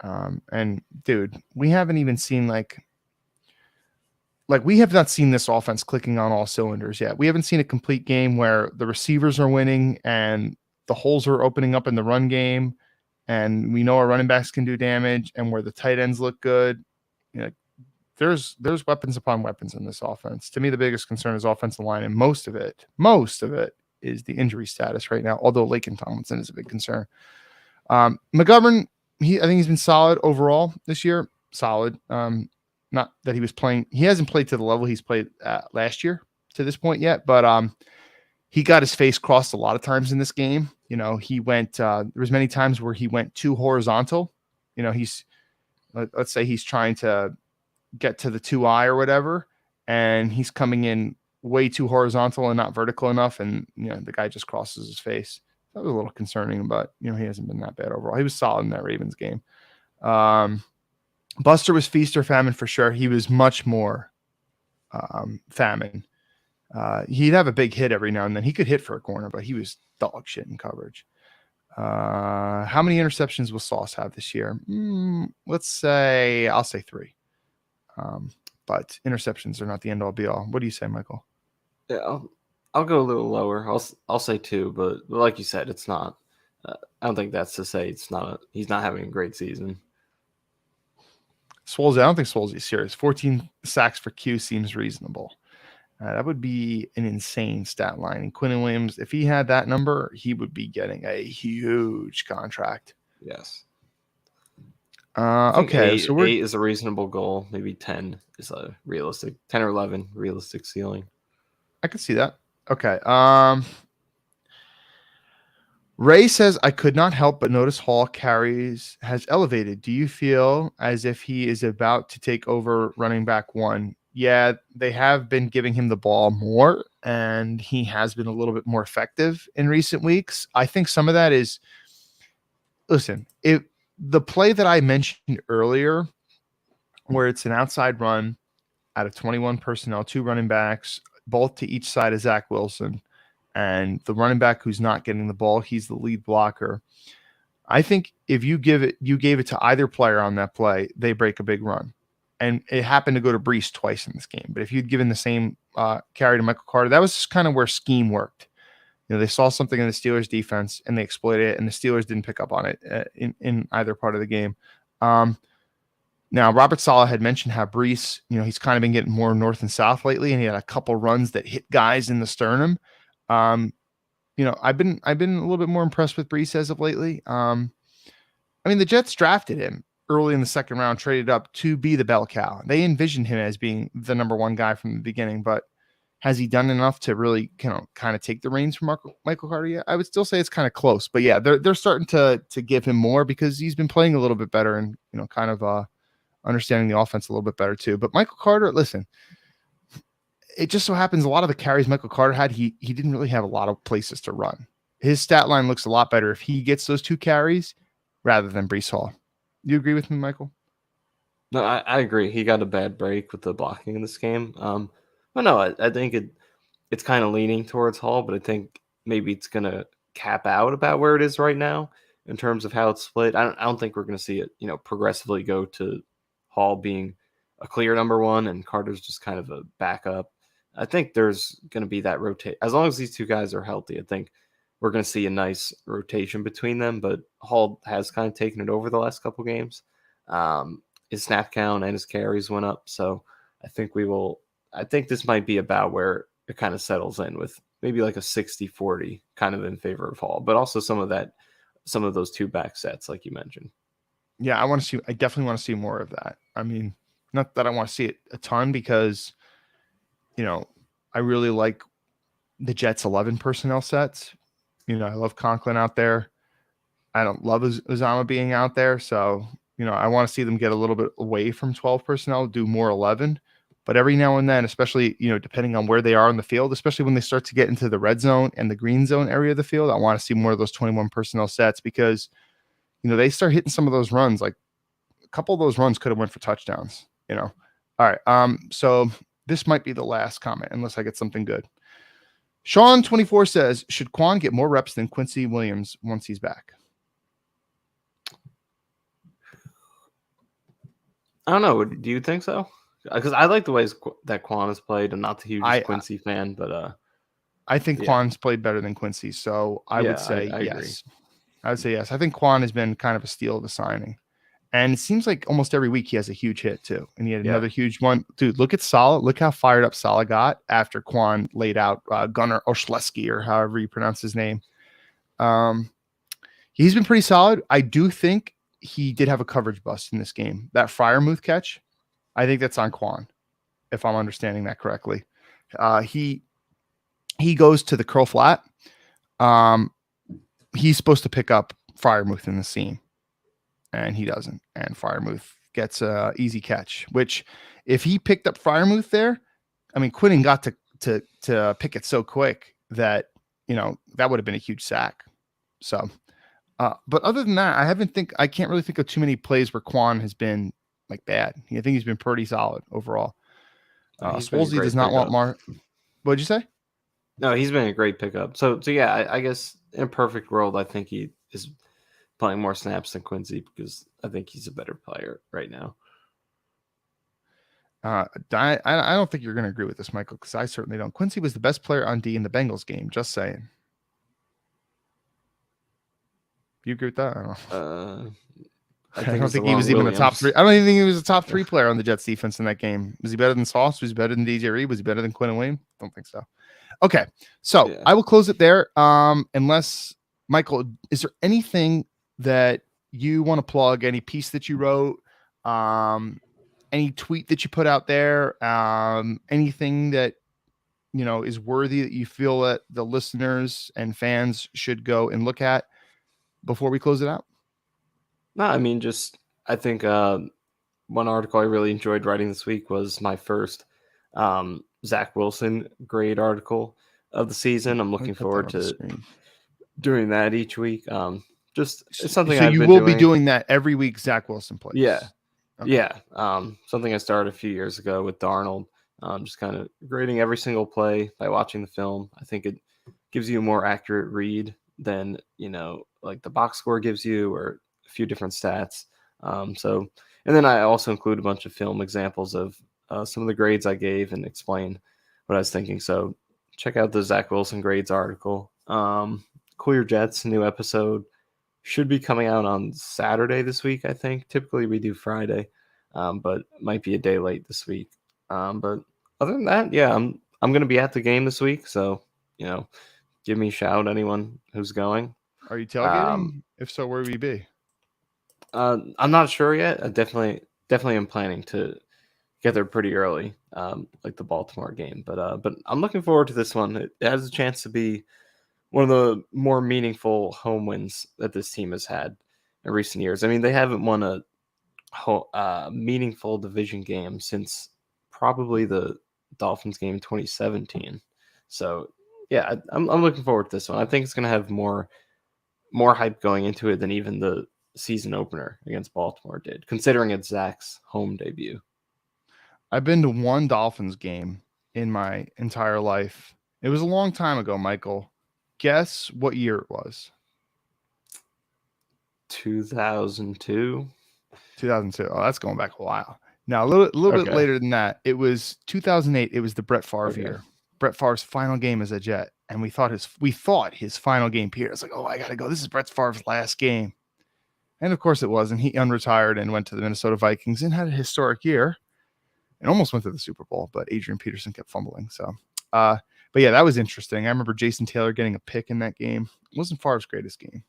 And dude, we haven't even seen like we have not seen this offense clicking on all cylinders yet. We haven't seen a complete game where the receivers are winning and the holes are opening up in the run game, and we know our running backs can do damage, and where the tight ends look good. You know, there's weapons upon weapons in this offense. To me, the biggest concern is offensive line, and most of it is the injury status right now, although Laken Tomlinson is a big concern. McGovern, I think he's been solid overall this year. Solid. Not that he was playing. He hasn't played to the level he's played last year to this point yet, but he got his face crossed a lot of times in this game. You know, he went, there was many times where he went too horizontal. You know, let's say he's trying to get to the 2-eye or whatever, and he's coming in way too horizontal and not vertical enough. And, you know, the guy just crosses his face. that was a little concerning, but he hasn't been that bad overall. He was solid in that Ravens game. Buster was feast or famine for sure. He was much more famine. He'd have a big hit every now and then. He could hit for a corner, but he was dog shit in coverage. How many interceptions will Sauce have this year? I'll say 3. But interceptions are not the end all be all. What do you say, Michael? Yeah, I'll go a little lower. I'll say 2, but like you said, it's not. I don't think that's to say he's not having a great season. Swolesy, I don't think Swolesy is serious. 14 sacks for Q seems reasonable. That would be an insane stat line. And Quinn Williams, if he had that number, he would be getting a huge contract. Yes. Okay, so 8 is a reasonable goal. Maybe 10 is a realistic. 10 or 11 realistic ceiling. I could see that. Okay. Ray says, I could not help but notice Hall carries has elevated. Do you feel as if he is about to take over running back 1? Yeah, they have been giving him the ball more, and he has been a little bit more effective in recent weeks. I think some of that is, listen, the play that I mentioned earlier, where it's an outside run out of 21 personnel, 2 running backs, both to each side of Zach Wilson, and the running back who's not getting the ball, he's the lead blocker. I think if you gave it to either player on that play, they break a big run. And it happened to go to Breece twice in this game. But if you'd given the same carry to Michael Carter, that was kind of where scheme worked. They saw something in the Steelers defense and they exploited it, and the Steelers didn't pick up on it in either part of the game. Now, Robert Saleh had mentioned how Breece, he's kind of been getting more north and south lately, and he had a couple runs that hit guys in the sternum. I've been a little bit more impressed with Breece as of lately. The Jets drafted him early in the second round, traded up to be the bell cow. They envisioned him as being the number 1 guy from the beginning, but has he done enough to really kind of take the reins from Michael Carter yet? I would still say it's kind of close, but yeah, they're starting to give him more because he's been playing a little bit better and kind of understanding the offense a little bit better too. But Michael Carter, listen, it just so happens a lot of the carries Michael Carter had, he didn't really have a lot of places to run. His stat line looks a lot better if he gets those 2 carries rather than Breece Hall. You agree with me, Michael? No, I agree. He got a bad break with the blocking in this game. But no, I think it's kind of leaning towards Hall, but I think maybe it's going to cap out about where it is right now in terms of how it's split. I don't think we're going to see it, progressively go to Hall being a clear number 1 and Carter's just kind of a backup. I think there's going to be that rotate. As long as these 2 guys are healthy, I think we're going to see a nice rotation between them, but Hall has kind of taken it over the last couple games. His snap count and his carries went up. So I think this might be about where it kind of settles in with maybe like a 60-40 kind of in favor of Hall, but also some of those 2 back sets, like you mentioned. Yeah, I definitely want to see more of that. Not that I want to see it a ton because, I really like the Jets 11 personnel sets. I love Conklin out there. I don't love Uzama being out there. So, I want to see them get a little bit away from 12 personnel, do more 11. But every now and then, especially, depending on where they are in the field, especially when they start to get into the red zone and the green zone area of the field, I want to see more of those 21 personnel sets because, they start hitting some of those runs. Like a couple of those runs could have went for touchdowns, All right. So this might be the last comment unless I get something good. Sean24 says, should Quan get more reps than Quincy Williams once he's back? I don't know. Do you think so? Because I like the ways that Quan has played. I'm not the hugest Quincy fan, but I think Quan's played better than Quincy, so I would say I yes. Agree. I would say yes. I think Quan has been kind of a steal of the signing. And it seems like almost every week he has a huge hit too. And he had another huge one. Dude, look at Saleh. Look how fired up Saleh got after Quan laid out Gunnar Oshleski or however you pronounce his name. He's been pretty solid. I do think he did have a coverage bust in this game. That Freiermuth catch, I think that's on Quan, if I'm understanding that correctly. He goes to the curl flat. He's supposed to pick up Freiermuth in the seam, and he doesn't. And Freiermuth gets an easy catch, which if he picked up Freiermuth there, Quinnen got to pick it so quick that, that would have been a huge sack. So, but other than that, I can't really think of too many plays where Quan has been like bad. I think he's been pretty solid overall. He's been a Swolsey does great not want pickup. What'd you say? No, he's been a great pickup. So yeah, I guess in a perfect world, I think he is playing more snaps than Quincy because I think he's a better player right now. I don't think you're going to agree with this, Michael, because I certainly don't. Quincy was the best player on D in the Bengals game. Just saying. Do you agree with that? I don't know. I I think don't it's think he was Lamont even a top three. Williams. I don't even think he was a top 3 player on the Jets defense in that game. Was he better than Sauce? Was he better than DJ Reed? Was he better than Quinn and Williams? Don't think so. Okay, so Yeah. I will close it there. Unless Michael, is there anything that you want to plug? Any piece that you wrote? Any tweet that you put out there? Anything that is worthy that you feel that the listeners and fans should go and look at before we close it out? No, I mean, just I think one article I really enjoyed writing this week was my first Zach Wilson grade article of the season. I'm Let me looking put that forward on the to screen. doing that each week. Just it's something So I've you been will be doing. doing that every week. Zach Wilson Yeah, plays. Okay. yeah. Something I started a few years ago with Darnold. Just kind of grading every single play by watching the film. I think it gives you a more accurate read than like the box score gives you, or a few different stats. And then I also include a bunch of film examples of some of the grades I gave and explain what I was thinking. So check out the Zach Wilson grades article. Cool Your Jets, new episode should be coming out on Saturday this week, I think. Typically we do Friday, but might be a day late this week. But other than that, yeah, I'm gonna be at the game this week, so give me a shout, anyone who's going. Are you Um, tailgating? If so, where will you be? I'm not sure yet. I definitely am planning to get there pretty early, like the Baltimore game. But I'm looking forward to this one. It has a chance to be one of the more meaningful home wins that this team has had in recent years. I mean, they haven't won a meaningful division game since probably the Dolphins game in 2017. So yeah, I'm looking forward to this one. I think it's going to have more hype going into it than even the season opener against Baltimore did, considering it's Zach's home debut. I've been to one Dolphins game in my entire life. It was a long time ago, Michael. Guess what year it was? 2002. 2002. Oh, that's going back a while. Now, a little bit Okay. later than that, it was 2008. It was the Brett Favre Okay. year. Brett Favre's final game as a Jet, and we thought his final game period. It's like, oh, I gotta go. This is Brett Favre's last game, and of course it was. And he unretired and went to the Minnesota Vikings and had a historic year, and almost went to the Super Bowl. But Adrian Peterson kept fumbling. So, but yeah, that was interesting. I remember Jason Taylor getting a pick in that game. It wasn't Favre's greatest game.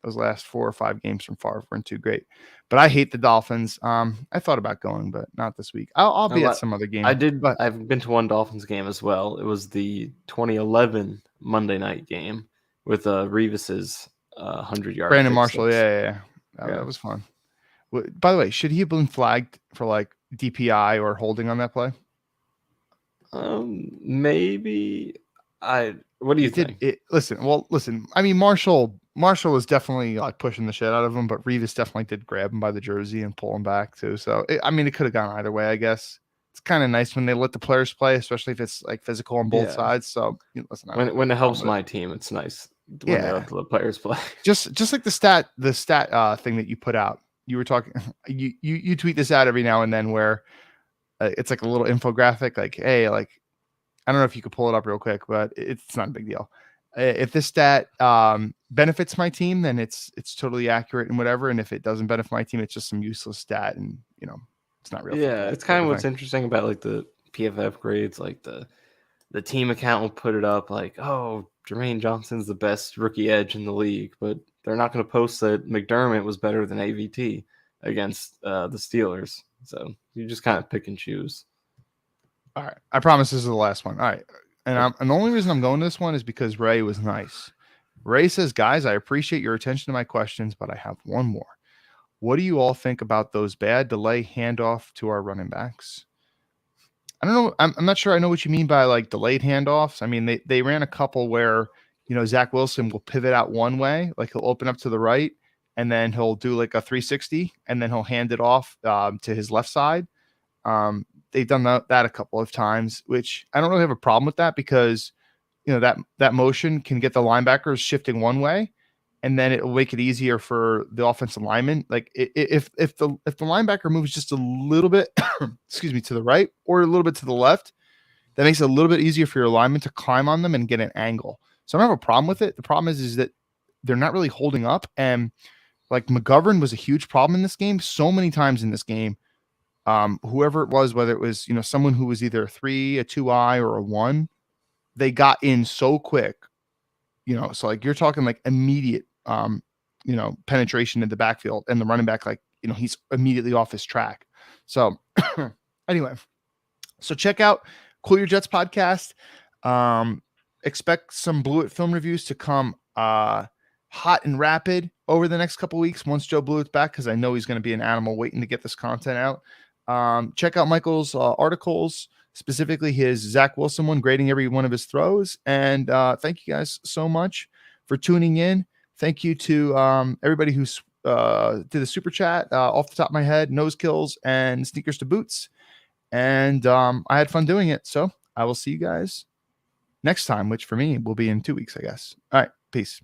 Those last 4 or 5 games from Favre weren't too great, but I hate the Dolphins. I thought about going, but not this week. I'll be at some other game. But I've been to one Dolphins game as well. It was the 2011 Monday night game with Revis's 100-yard Brandon pick Marshall, six. yeah. That was fun. By the way, should he have been flagged for like DPI or holding on that play? Maybe. What do you think? Listen. I mean, Marshall was definitely like pushing the shit out of him, but Revis definitely did grab him by the jersey and pull him back too. So it could have gone either way, I guess. It's kind of nice when they let the players play, especially if it's like physical on both sides. So listen, when it helps my team, it's nice when they let the players play. Just like the stat thing that you put out. You were talking. You tweet this out every now and then where it's like a little infographic, like, hey, like, I don't know if you could pull it up real quick, but it's not a big deal. If this stat benefits my team, then it's totally accurate and whatever. And if it doesn't benefit my team, it's just some useless stat, and it's not real. Yeah, it's kind of what's interesting about like the PFF grades. Like the team account will put it up like, oh, Jermaine Johnson's the best rookie edge in the league, but they're not going to post that McDermott was better than AVT against the Steelers. So you just kind of pick and choose. All right, I promise this is the last one. All right, and the only reason I'm going to this one is because Ray was nice. Ray says, guys, I appreciate your attention to my questions, but I have one more. What do you all think about those bad delay handoff to our running backs? I don't know. I'm not sure I know what you mean by like delayed handoffs. I mean, they ran a couple where Zach Wilson will pivot out one way, like he'll open up to the right, and then he'll do like a 360, and then he'll hand it off to his left side. They've done that a couple of times, which I don't really have a problem with that because that motion can get the linebackers shifting one way, and then it will make it easier for the offensive lineman. Like if the linebacker moves just a little bit, excuse me, to the right or a little bit to the left, that makes it a little bit easier for your lineman to climb on them and get an angle. So I don't have a problem with it. The problem is that they're not really holding up, and like McGovern was a huge problem in this game. So many times in this game, whoever it was, whether it was someone who was either a 3, a 2I, or a 1, they got in so quick. So like you're talking like immediate penetration in the backfield, and the running back, like he's immediately off his track. So anyway, so check out Cool Your Jets podcast. Expect some Blewett film reviews to come hot and rapid over the next couple weeks once Joe Blewett's back, because I know he's going to be an animal waiting to get this content out. Check out Michael's articles, specifically his Zach Wilson one, grading every one of his throws. And thank you guys so much for tuning in. Thank you to everybody who's did the super chat. Off the top of my head, Nose Kills and Sneakers to Boots. And I had fun doing it. So I will see you guys next time, which for me will be in 2 weeks, I guess. All right. Peace.